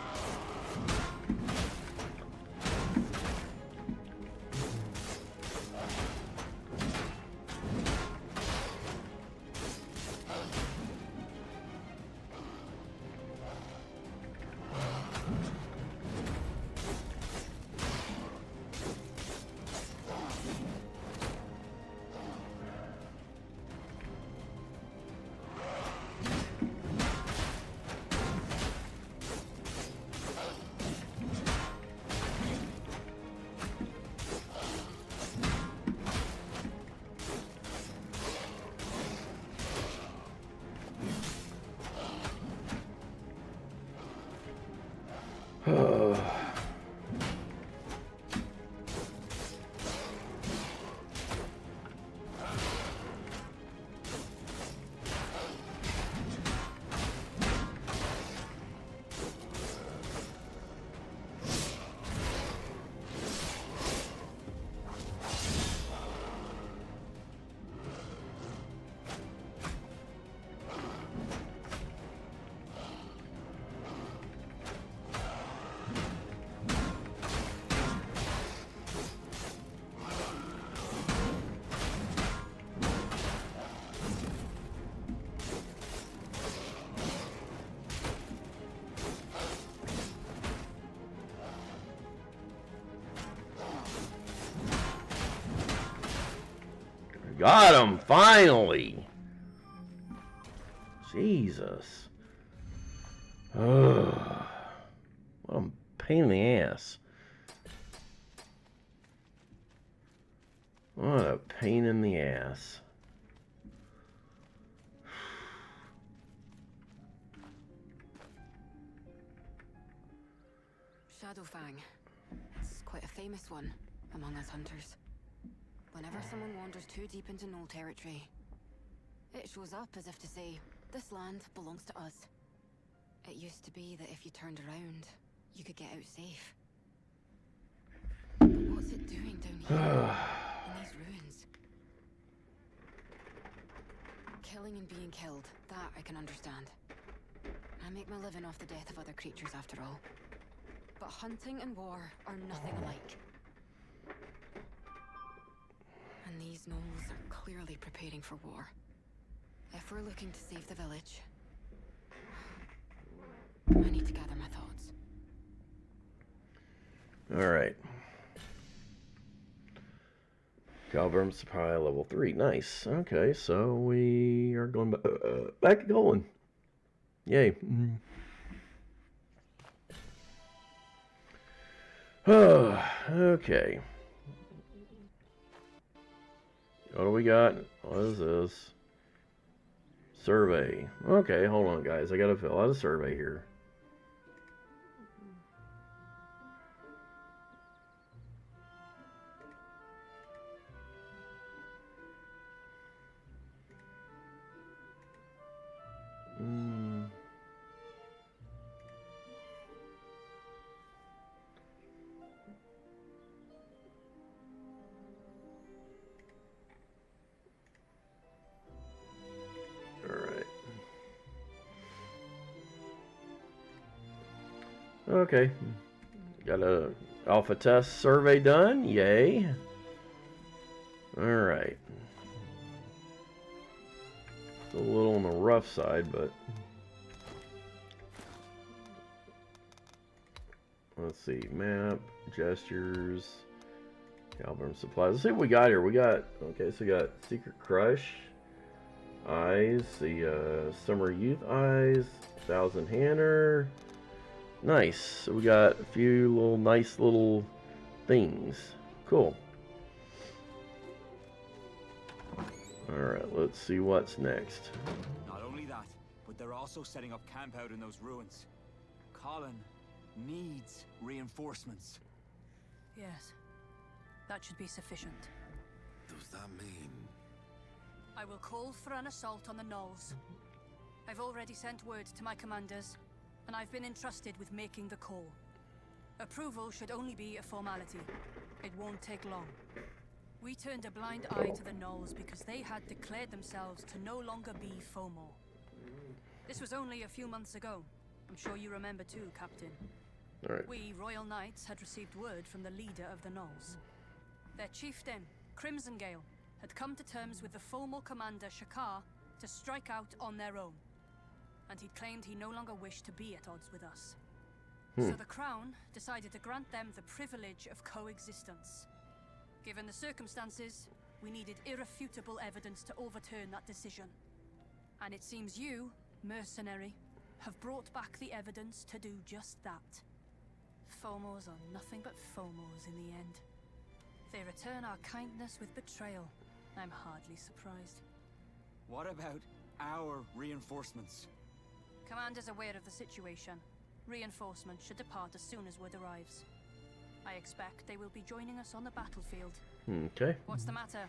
Got him, finally. Jesus. Ugh. What a pain in the ass. What a pain in the ass. Shadowfang. It's quite a famous one among us hunters. Whenever someone wanders too deep into null territory, it shows up as if to say, this land belongs to us. It used to be that if you turned around, you could get out safe. But what's it doing down here, in these ruins? Killing and being killed, that I can understand. I make my living off the death of other creatures after all. But hunting and war are nothing alike. And these gnolls are clearly preparing for war. If we're looking to save the village, I need to gather my thoughts. Alright. Galvum supply level 3. Nice. Okay, so we are going back to Golan. Yay. Okay. What do we got? What is this? Survey. Okay, hold on, guys. I gotta fill out a survey here. Okay, got a alpha test survey done. Yay. All right. It's a little on the rough side, but let's see. Map, gestures, Galvum supplies. Let's see what we got here. We got, okay, so we got Secret Crush, Eyes, the Summer Youth Eyes, Thousand Hanner. Nice. So we got a few little nice little things. Cool. Alright, let's see what's next. Not only that, but they're also setting up camp out in those ruins. Colin needs reinforcements. Yes. That should be sufficient. Does that mean? I will call for an assault on the Knolls. I've already sent word to my commanders, and I've been entrusted with making the call. Approval should only be a formality. It won't take long. We turned a blind eye to the Knolls because they had declared themselves to no longer be FOMO. This was only a few months ago. I'm sure you remember too, Captain. All right. We, Royal Knights, had received word from the leader of the Knolls. Their chieftain, Crimson Gale, had come to terms with the FOMO commander Shakar to strike out on their own. And he'd claimed he no longer wished to be at odds with us. So the Crown decided to grant them the privilege of coexistence. Given the circumstances, we needed irrefutable evidence to overturn that decision. And it seems you, mercenary, have brought back the evidence to do just that. FOMOs are nothing but FOMOs in the end. They return our kindness with betrayal. I'm hardly surprised. What about our reinforcements? Commander's aware of the situation. Reinforcements should depart as soon as word arrives. I expect they will be joining us on the battlefield. Okay. What's the matter?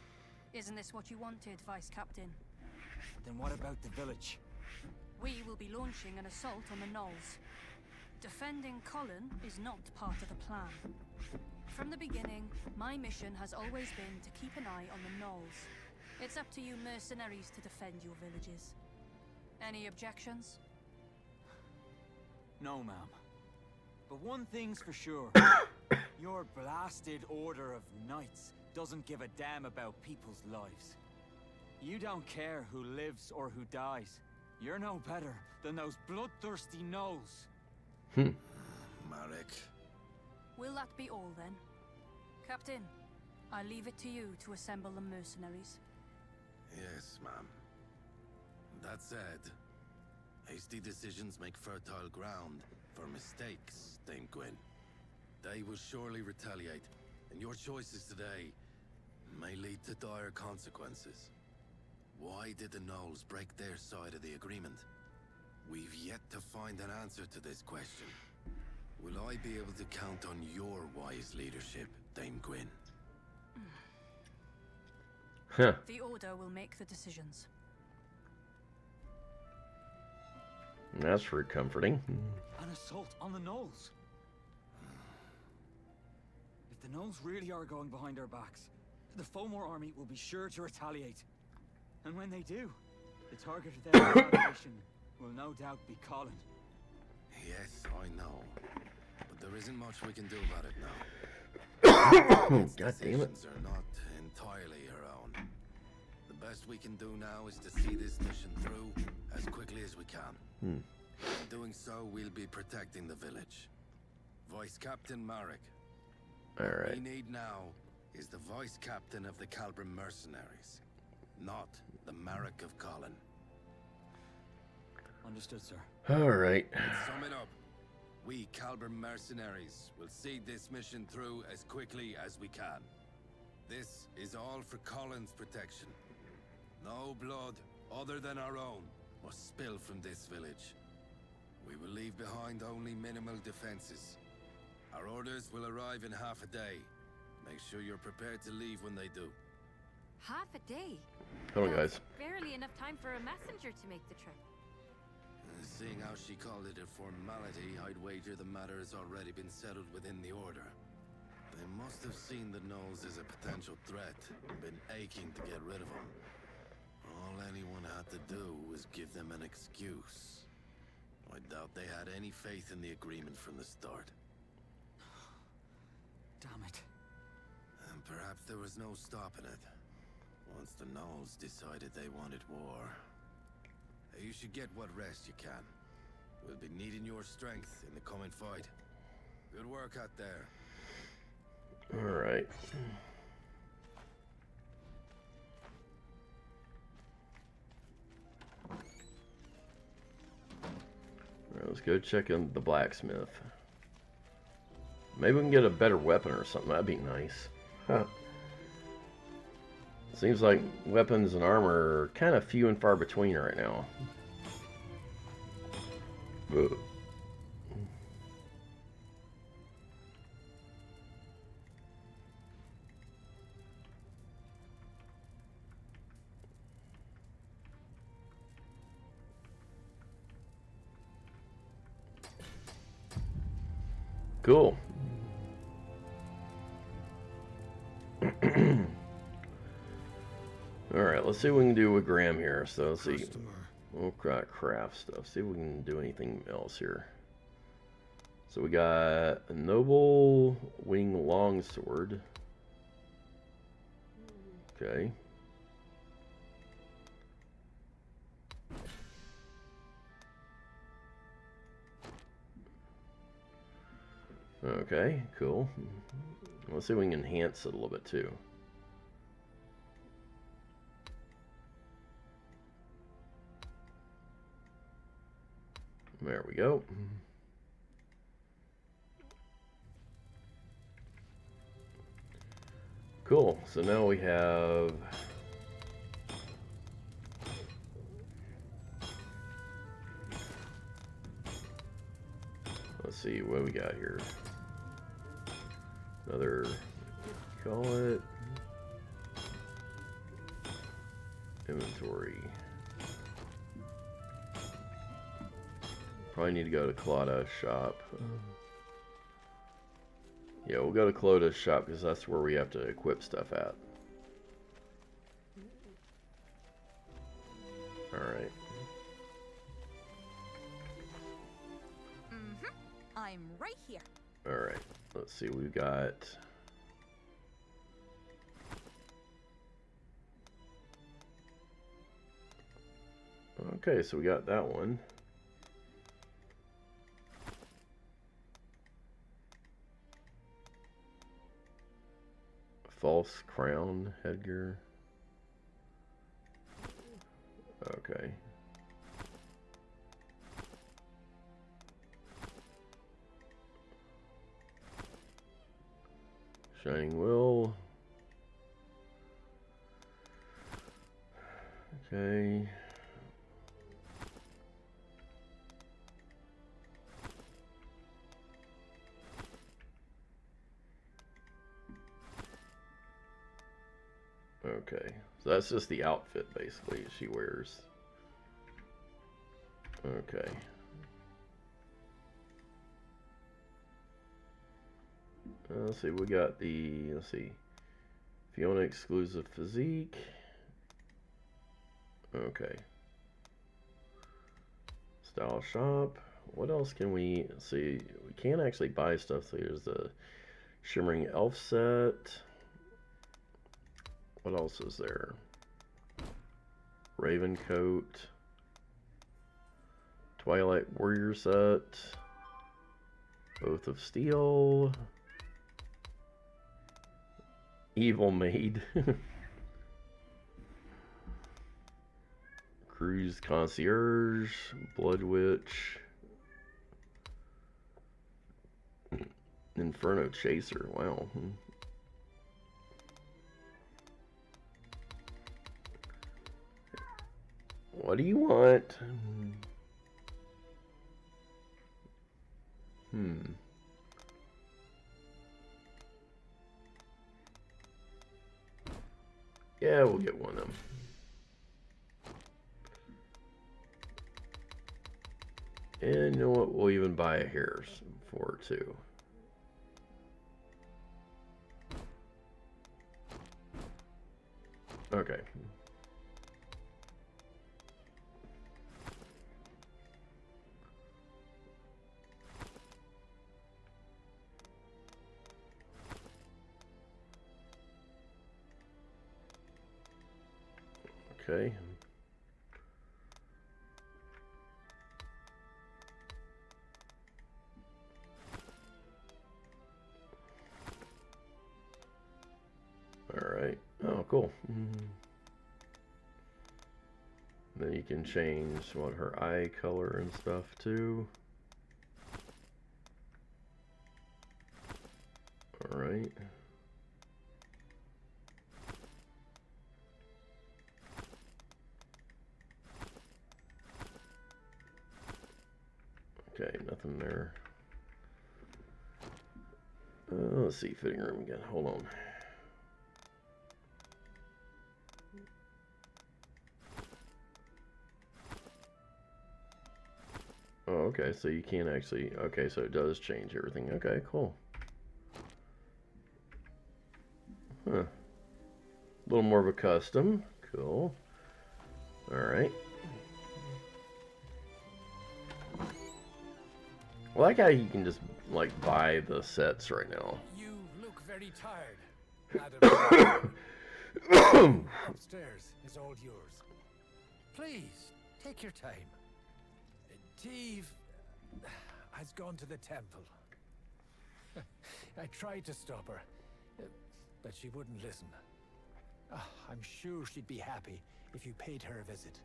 Isn't this what you wanted, Vice Captain? Then what about the village? We will be launching an assault on the Knolls. Defending Colin is not part of the plan. From the beginning, my mission has always been to keep an eye on the Knolls. It's up to you mercenaries to defend your villages. Any objections? No, ma'am. But one thing's for sure. Your blasted order of knights doesn't give a damn about people's lives. You don't care who lives or who dies. You're no better than those bloodthirsty Knolls. Marek. Will that be all then? Captain, I leave it to you to assemble the mercenaries. Yes, ma'am. That said, hasty decisions make fertile ground for mistakes, Dame Gwyn. They will surely retaliate, and your choices today may lead to dire consequences. Why did the Knolls break their side of the agreement? We've yet to find an answer to this question. Will I be able to count on your wise leadership, Dame Gwyn? Huh. The Order will make the decisions. That's very comforting. An assault on the Knolls. If the Knolls really are going behind our backs, the FOMO army will be sure to retaliate. And when they do, the target of their retaliation will no doubt be Colin. Yes, I know. But there isn't much we can do about it now. God damn it. Decisions are not entirely her own. The best we can do now is to see this mission through as quickly as we can. In doing so, we'll be protecting the village. Vice Captain Marek. Alright. What we need now is the Vice Captain of the Calbrim Mercenaries, not the Marek of Colin. Understood, sir. Alright. Let's sum it up. We Calbrim Mercenaries will see this mission through as quickly as we can. This is all for Colin's protection. No blood other than our own must spill from this village. We will leave behind only minimal defenses. Our orders will arrive in half a day. Make sure you're prepared to leave when they do. Half a day? Hold on, guys. Barely enough time for a messenger to make the trip. Seeing how she called it a formality, I'd wager the matter has already been settled within the Order. They must have seen the Knolls as a potential threat and been aching to get rid of them. All anyone had to do was give them an excuse. I doubt they had any faith in the agreement from the start. Damn it. And perhaps there was no stopping it. Once the Knolls decided they wanted war. You should get what rest you can. We'll be needing your strength in the coming fight. Good work out there. Alright. Let's go check on the blacksmith. Maybe we can get a better weapon or something. That'd be nice. Huh. Seems like weapons and armor are kind of few and far between right now. Ugh. Cool. Alright, let's see what we can do with Graham here. So let's see. We'll craft stuff. See if we can do anything else here. So we got a noble wing longsword. Okay. Okay, cool. Let's see if we can enhance it a little bit too. There we go. Cool. So now we have let's see what we got here. Another call it inventory. Probably need to go to Clauda's shop. Yeah, we'll go to Clauda's shop because that's where we have to equip stuff at. Alright. I'm right here. Alright, let's see, we've got okay, so we got that one. False crown headgear. Okay. Shining will. Okay. Okay, so that's just the outfit basically she wears. Okay. Let's see, we got the, let's see, Fiona exclusive physique. Okay. Style shop. What else can we see? We can't actually buy stuff. So here's the Shimmering Elf set. What else is there? Raven coat. Twilight Warrior set. Oath of Steel. Evil Maid. Cruise Concierge. Blood Witch. Inferno Chaser. Wow. What do you want? Yeah, we'll get one of them. And you know what? We'll even buy a hair for it too. Okay. Okay. All right. Oh, cool. Then you can change what her eye color and stuff too. right. Okay, nothing there. Let's see, fitting room again. Hold on. Oh, okay, so you can't actually... Okay, so it does change everything. Okay, cool. Huh. A little more of a custom. Cool. Alright. I like how you can just, like, buy the sets right now. You look very tired, madam. Upstairs is all yours. Please, take your time. Teve has gone to the temple. I tried to stop her, but she wouldn't listen. I'm sure she'd be happy if you paid her a visit.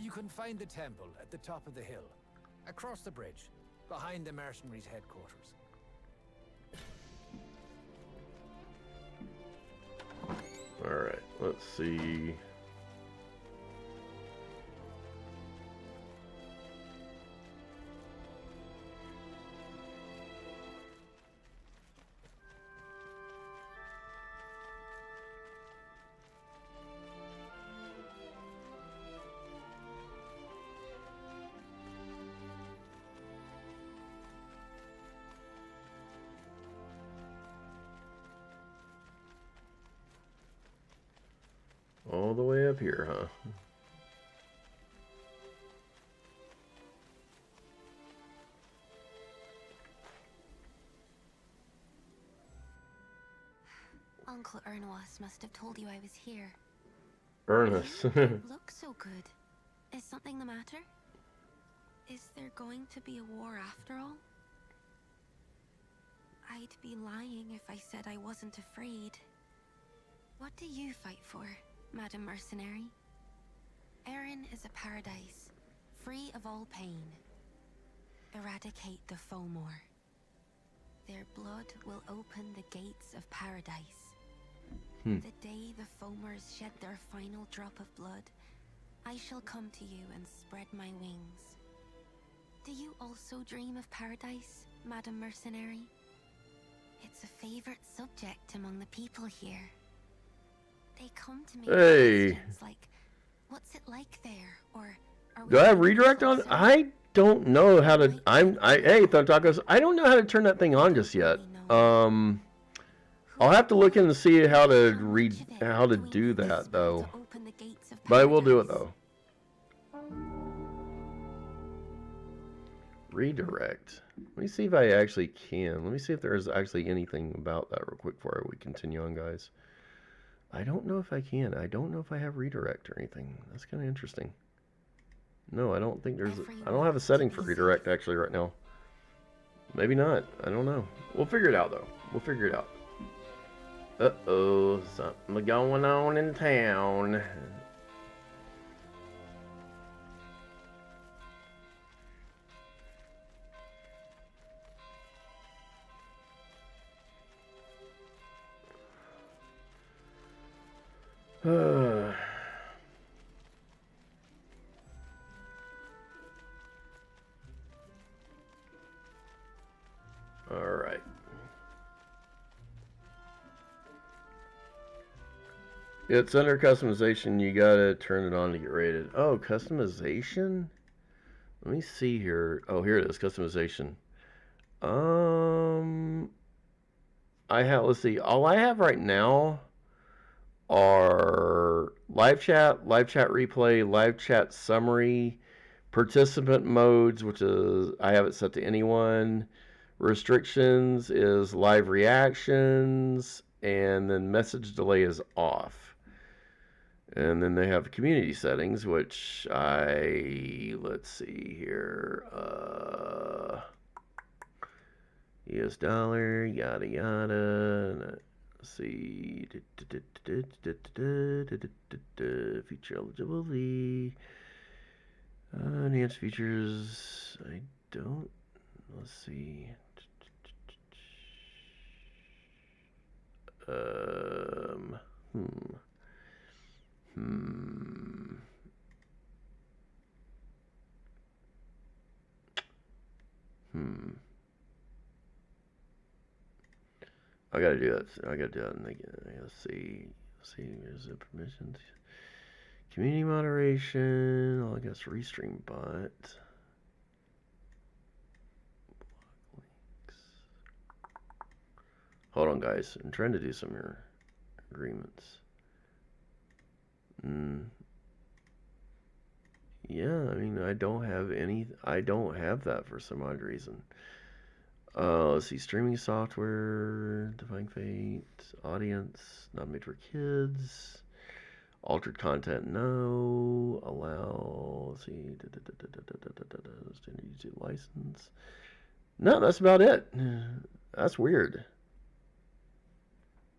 You can find the temple at the top of the hill, across the bridge, behind the mercenaries' headquarters. Alright, let's see. All the way up here, huh? Uncle Ernest must have told you I was here. Ernest. You don't look so good. Is something the matter? Is there going to be a war after all? I'd be lying if I said I wasn't afraid. What do you fight for, Madam Mercenary? Erin is a paradise, free of all pain. Eradicate the Fomor. Their blood will open the gates of paradise. The day the Fomors shed their final drop of blood, I shall come to you and spread my wings. Do you also dream of paradise, Madam Mercenary? It's a favorite subject among the people here. They come to me with questions like, what's it like there? Or do I have redirect on? I don't know how to. Hey, Thuntacos, I don't know how to turn that thing on just yet. I'll have to look in and see how to do that though. But I will do it though. Redirect. Let me see if I actually can. Let me see if there's actually anything about that real quick before we continue on, guys. I don't know if I can. I don't know if I have redirect or anything. That's kind of interesting. No, I don't think there's... I don't have a setting for redirect actually right now. Maybe not. I don't know. We'll figure it out though. We'll figure it out. Uh-oh. Something going on in town. Alright. It's under customization. You gotta turn it on to get rated. Oh, customization? Let me see here. Oh, here it is. Customization. Let's see. All I have right now are live chat replay, live chat summary, participant modes, which is I have it set to anyone. Restrictions is live reactions, and then message delay is off. And then they have community settings, which let's see here, US dollar, yada yada. Let's see, feature eligibility, enhanced features. I don't. Let's see. I gotta do that. I gotta do that. Let's see. There's the permissions. Community moderation. Oh, I guess restream bot. Hold on, guys. I'm trying to do some here. Agreements. Yeah, I mean, I don't have that for some odd reason. Let's see. Streaming software. Defying Fate. Audience. Not made for kids. Altered content. No. Allow. Let's see. Standard YouTube license. No, that's about it. That's weird.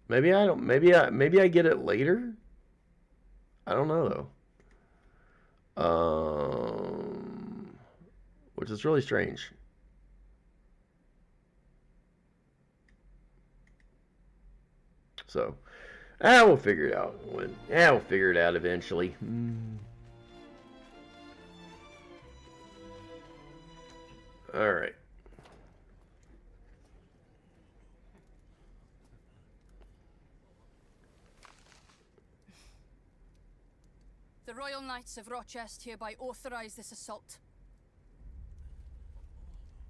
Maybe I don't. Maybe I get it later. I don't know though. Which is really strange. So, we'll figure it out. We'll figure it out eventually. All right. The Royal Knights of Rochester hereby authorize this assault.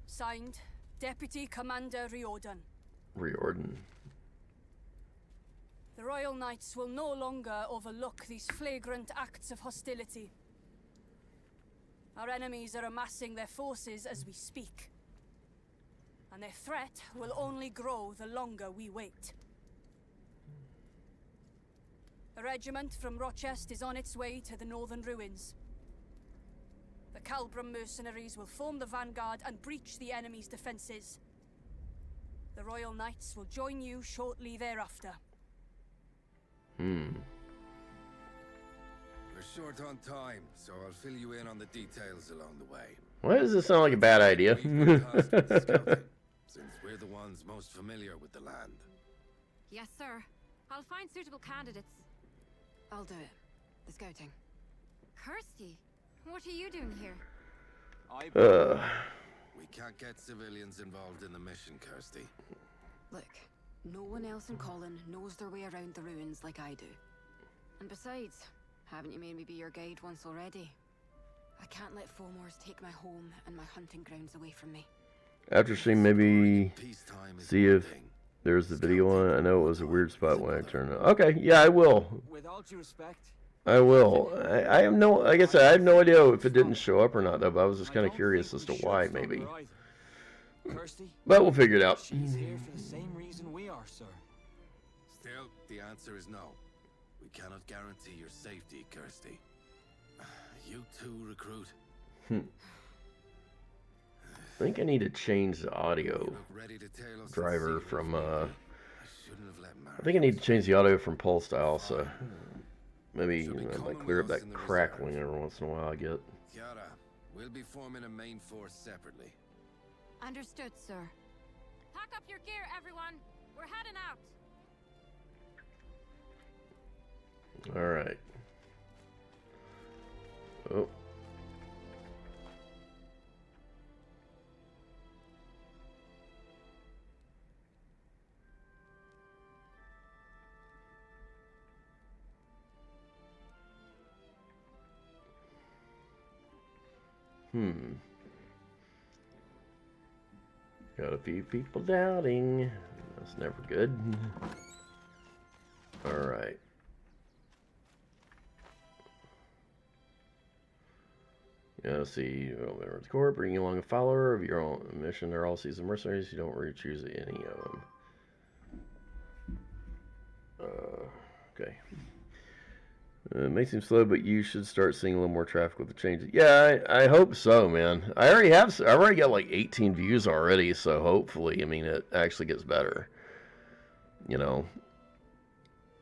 Signed, Deputy Commander Riordan. Riordan. The Royal Knights will no longer overlook these flagrant acts of hostility. Our enemies are amassing their forces as we speak. And their threat will only grow the longer we wait. A regiment from Rochester is on its way to the northern ruins. The Calbram mercenaries will form the vanguard and breach the enemy's defenses. The Royal Knights will join you shortly thereafter. We're short on time, so I'll fill you in on the details along the way. Why does this sound like a bad idea? Since we're the ones most familiar with the land. Yes, sir. I'll find suitable candidates. I'll do it. The scouting. Kirsty, what are you doing here? We can't get civilians involved in the mission, Kirsty. Look, no one else in Colin knows their way around the ruins like I do. And besides, haven't you made me be your guide once already? I can't let Fomors take my home and my hunting grounds away from me. After stream, maybe see if there's the video on it. I know it was a weird spot when I turned it. Okay, yeah, I will. With all due respect, I will. I have no, like I said, I have no idea if it didn't show up or not, though, but I was just kind of curious as to why, maybe. But we'll figure it out. She's here for the same reason we are, sir. Still, the answer is no. We cannot guarantee your safety, Kirsty. You too, recruit. I think I need to change the audio driver from, I think I need to change the audio from Pulse style, so maybe I might clear up that crackling every once in a while I get. Kiara, we'll be forming a main force separately. Understood, sir. Pack up your gear, everyone. We're heading out. Alright. Oh. Got a few people doubting. That's never good. Alright. Yeah, let's see. Member of the Corps, bringing along a follower of your own mission. They're all seasoned mercenaries. You don't really choose any of them. Okay. It may seem slow, but you should start seeing a little more traffic with the changes. Yeah, I hope so, man. I already got like 18 views already, so hopefully, I mean, it actually gets better. You know.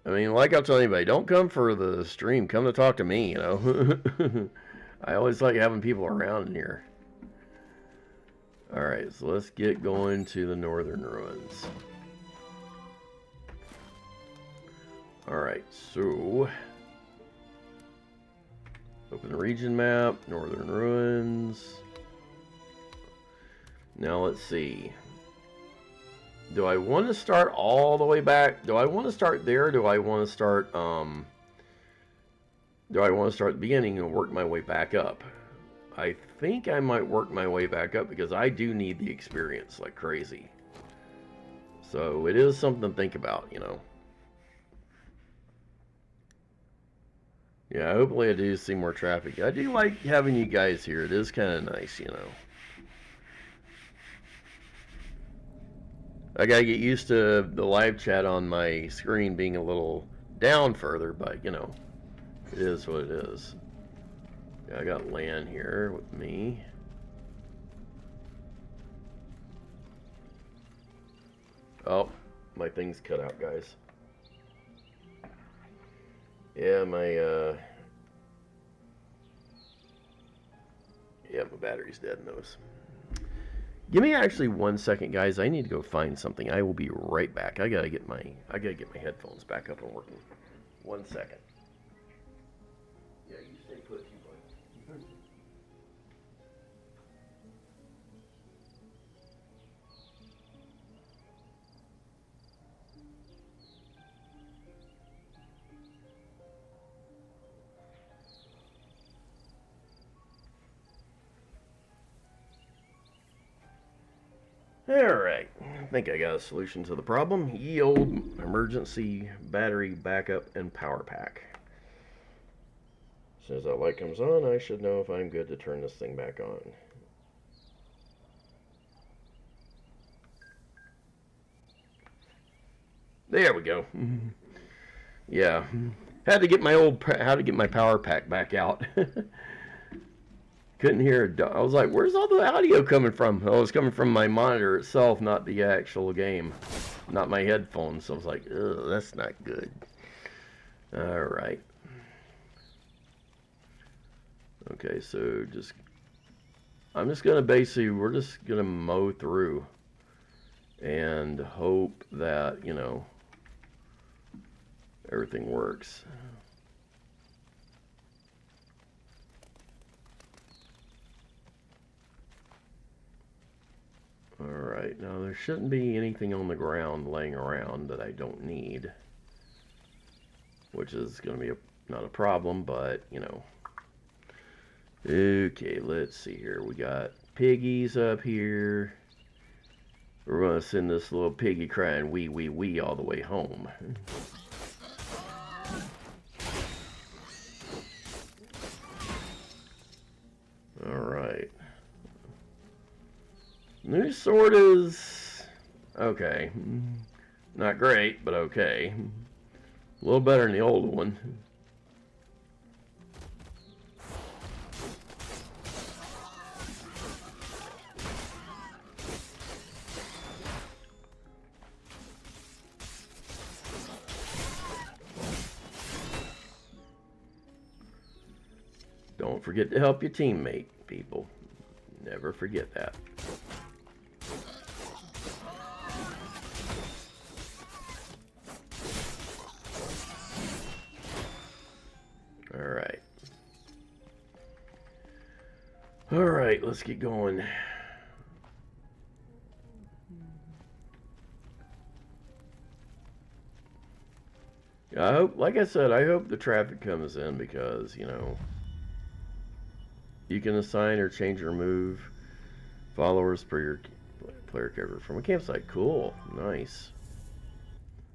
I mean, like I'll tell anybody, don't come for the stream. Come to talk to me, you know. I always like having people around in here. Alright, so let's get going to the northern ruins. Alright, so open the region map, Northern Ruins. Now let's see. Do I want to start all the way back? Do I want to start there? Do I want to start at the beginning and work my way back up? I think I might work my way back up because I do need the experience like crazy. So it is something to think about, you know. Yeah, hopefully I do see more traffic. I do like having you guys here. It is kind of nice, you know. I gotta get used to the live chat on my screen being a little down further, but you know, it is what it is. Yeah, I got Lan here with me. Oh, my thing's cut out, guys. Yeah, my battery's dead in those. Give me actually 1 second, guys. I need to go find something. I will be right back. I gotta get my headphones back up and working. 1 second. Yeah, you stay put, you bud. Alright, I think I got a solution to the problem. Ye old emergency battery backup and power pack. As soon as that light comes on, I should know if I'm good to turn this thing back on. There we go. Yeah, had to get my power pack back out. Couldn't hear a dog. I was like, where's all the audio coming from? Oh, it's coming from my monitor itself, not the actual game. Not my headphones. So I was like, ugh, that's not good. Alright. Okay, so I'm just going to basically, we're just going to mow through. And hope that, you know, everything works. Alright, now there shouldn't be anything on the ground laying around that I don't need. Which is going to be not a problem, but, you know. Okay, let's see here. We got piggies up here. We're going to send this little piggy crying wee wee wee all the way home. Alright. New sword is okay. Not great, but okay. A little better than the old one. Don't forget to help your teammate, people. Never forget that. Alright. Alright, let's get going. I hope, like I said, I hope the traffic comes in because, you know, you can assign or change or remove followers per your player character from a campsite. Cool. Nice.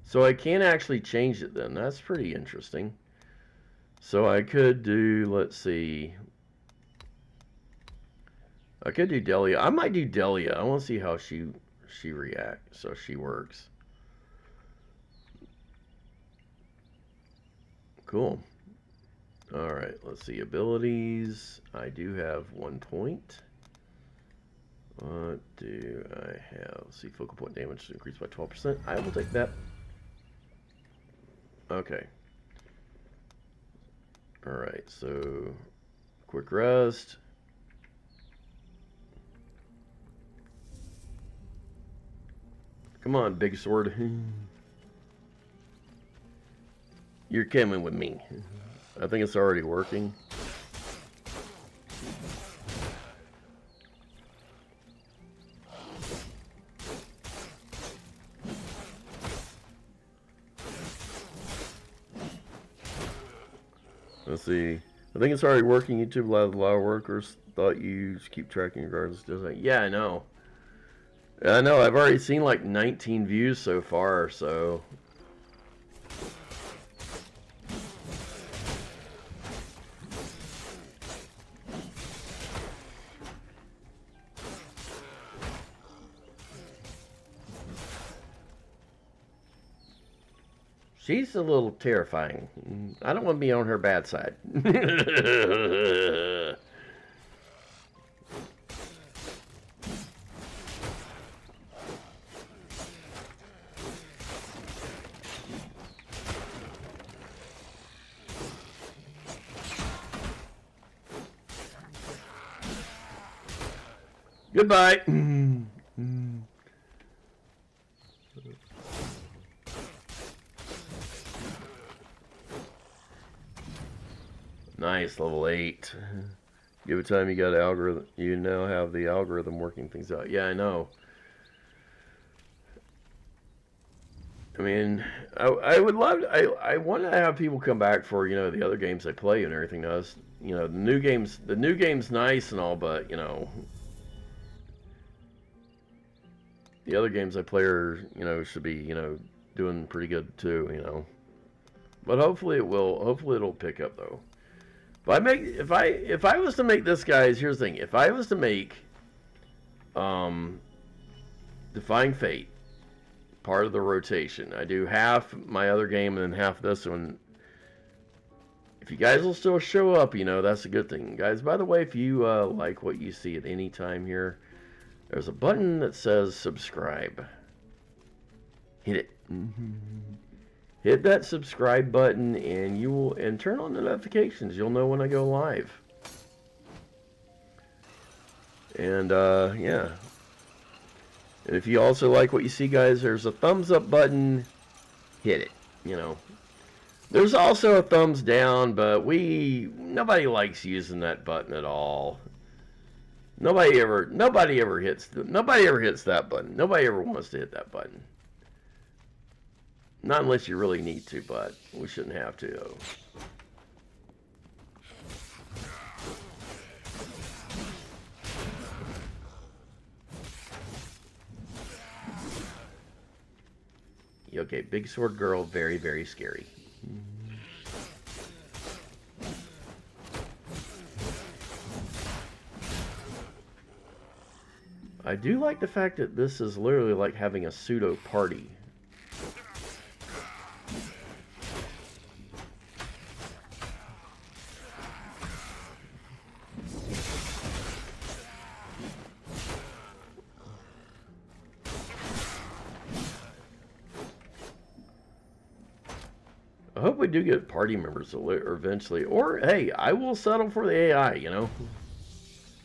So I can actually change it then. That's pretty interesting. So I could do, let's see. I could do Delia. I might do Delia. I want to see how she reacts. So she works. Cool. Alright, let's see. Abilities. I do have 1 point. What do I have? Let's see, focal point damage increased by 12%. I will take that. Okay. Alright, so quick rest. Come on, big sword. You're coming with me. I think it's already working. Let's see. I think it's already working. YouTube allowed a lot of workers thought you keep tracking regardless. Doesn't. Yeah, I know. I know. I've already seen like 19 views so far. So. She's a little terrifying. I don't want to be on her bad side. Goodbye. Nice, level 8. Give it time, you got an algorithm. You now have the algorithm working things out. Yeah, I know. I mean, I would love to, I want to have people come back for, you know, the other games I play and everything else. You know, the new game's nice and all, but, you know, the other games I play are, you know, should be, you know, doing pretty good too, you know. But hopefully it'll pick up though. If I was to make this, guys, here's the thing. If I was to make Defying Fate part of the rotation, I do half my other game and then half this one. If you guys will still show up, you know, that's a good thing. Guys, by the way, if you like what you see at any time here, there's a button that says subscribe. Hit it. Hit that subscribe button and you will, and turn on the notifications. You'll know when I go live. And yeah. And if you also like what you see, guys, there's a thumbs up button. Hit it, you know. There's also a thumbs down, but nobody likes using that button at all. Nobody ever hits that button. Nobody ever wants to hit that button. Not unless you really need to, but we shouldn't have to, though. Okay, big sword girl, very, very scary. I do like the fact that this is literally like having a pseudo party. I hope we do get party members eventually. Or, hey, I will settle for the AI, you know.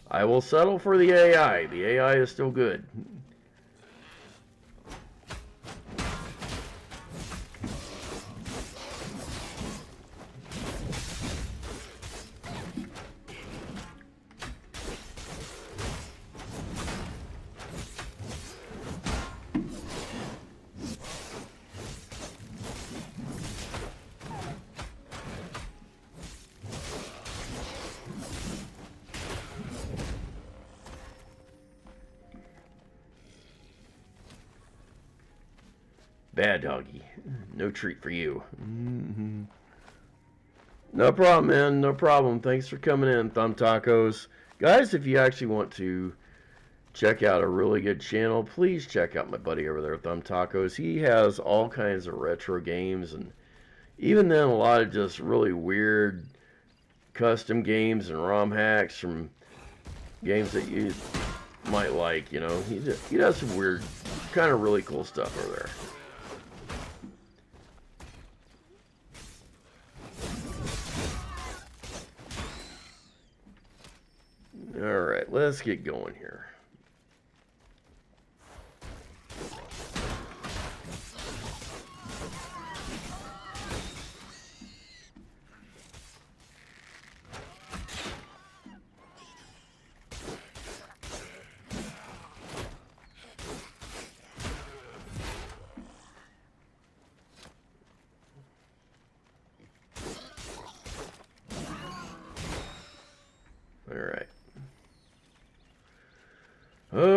I will settle for the AI. The AI is still good. Bad doggy. No treat for you. No problem, man. No problem. Thanks for coming in, Thumb Tacos. Guys, if you actually want to check out a really good channel, please check out my buddy over there, Thumb Tacos. He has all kinds of retro games, and even then, a lot of just really weird custom games and ROM hacks from games that you might like, you know. He does some weird, kind of really cool stuff over there. Alright, let's get going here.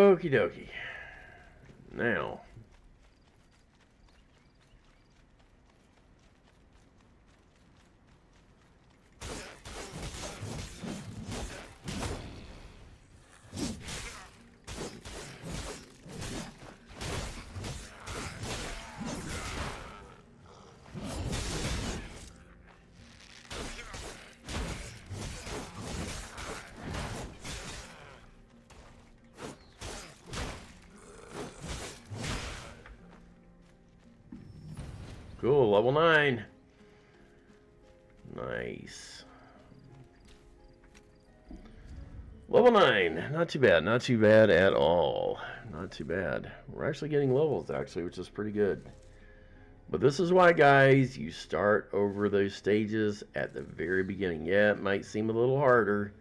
Okie dokie. Now. Cool, level 9. Nice. Level 9. Not too bad. Not too bad at all. Not too bad. We're actually getting levels, actually, which is pretty good. But this is why, guys, you start over those stages at the very beginning. Yeah, it might seem a little harder.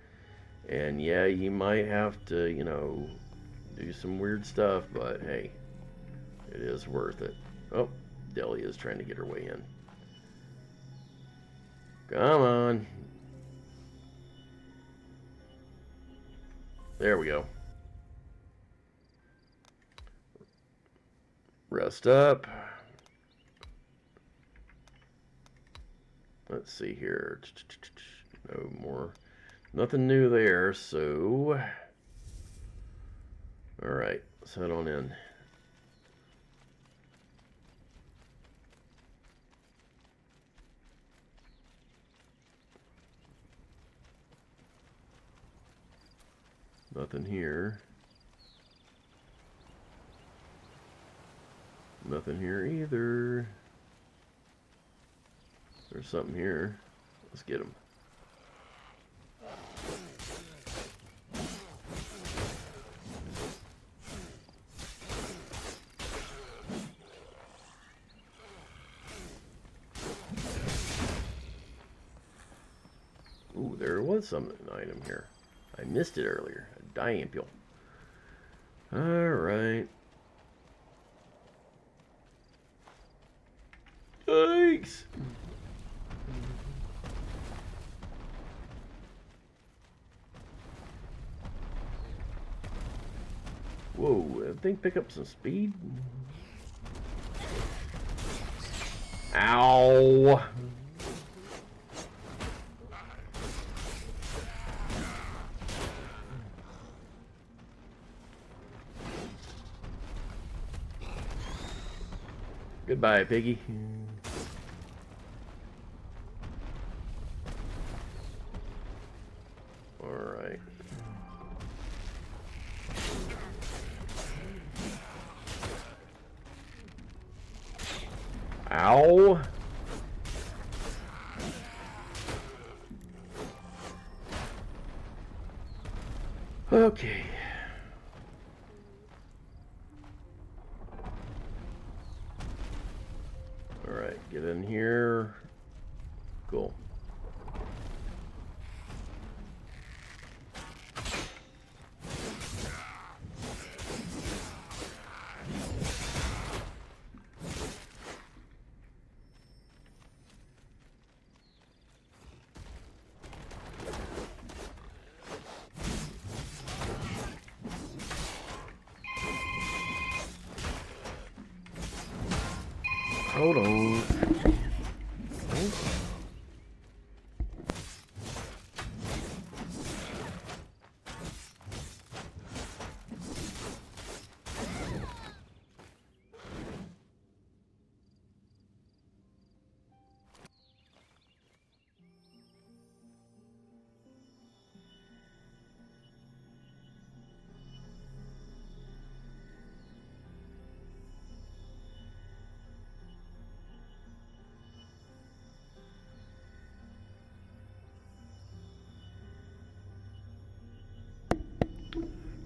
And yeah, you might have to, you know, do some weird stuff. But hey, it is worth it. Oh. Delia is trying to get her way in. Come on. There we go. Rest up. Let's see here. No more. Nothing new there, so. Alright, let's head on in. Nothing here. Nothing here either. There's something here. Let's get him. Ooh, there was some item here. I missed it earlier. A diampule. Alright. Yikes! Whoa, I think pick up some speed. Ow! Goodbye, piggy. All right. Ow. Okay. Alright, get in here. Cool. Hold on.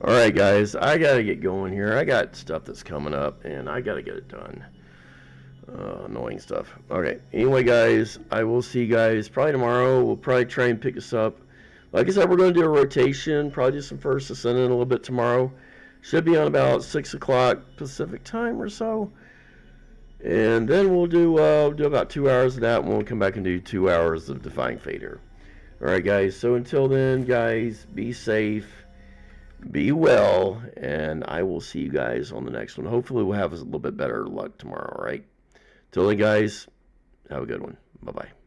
Alright guys, I gotta get going here. I got stuff that's coming up and I gotta get it done. Annoying stuff. Okay, anyway guys, I will see you guys probably tomorrow. We'll probably try and pick this up. Like I said, we're going to do a rotation, probably do some First Descendant a little bit tomorrow. Should be on about 6 o'clock Pacific time or so. And then we'll do about 2 hours of that and we'll come back and do 2 hours of Defying Fate here. Alright guys, so until then guys, be safe. be well, and I will see you guys on the next one. Hopefully we'll have a little bit better luck tomorrow, all right? Till then, guys, have a good one. Bye-bye.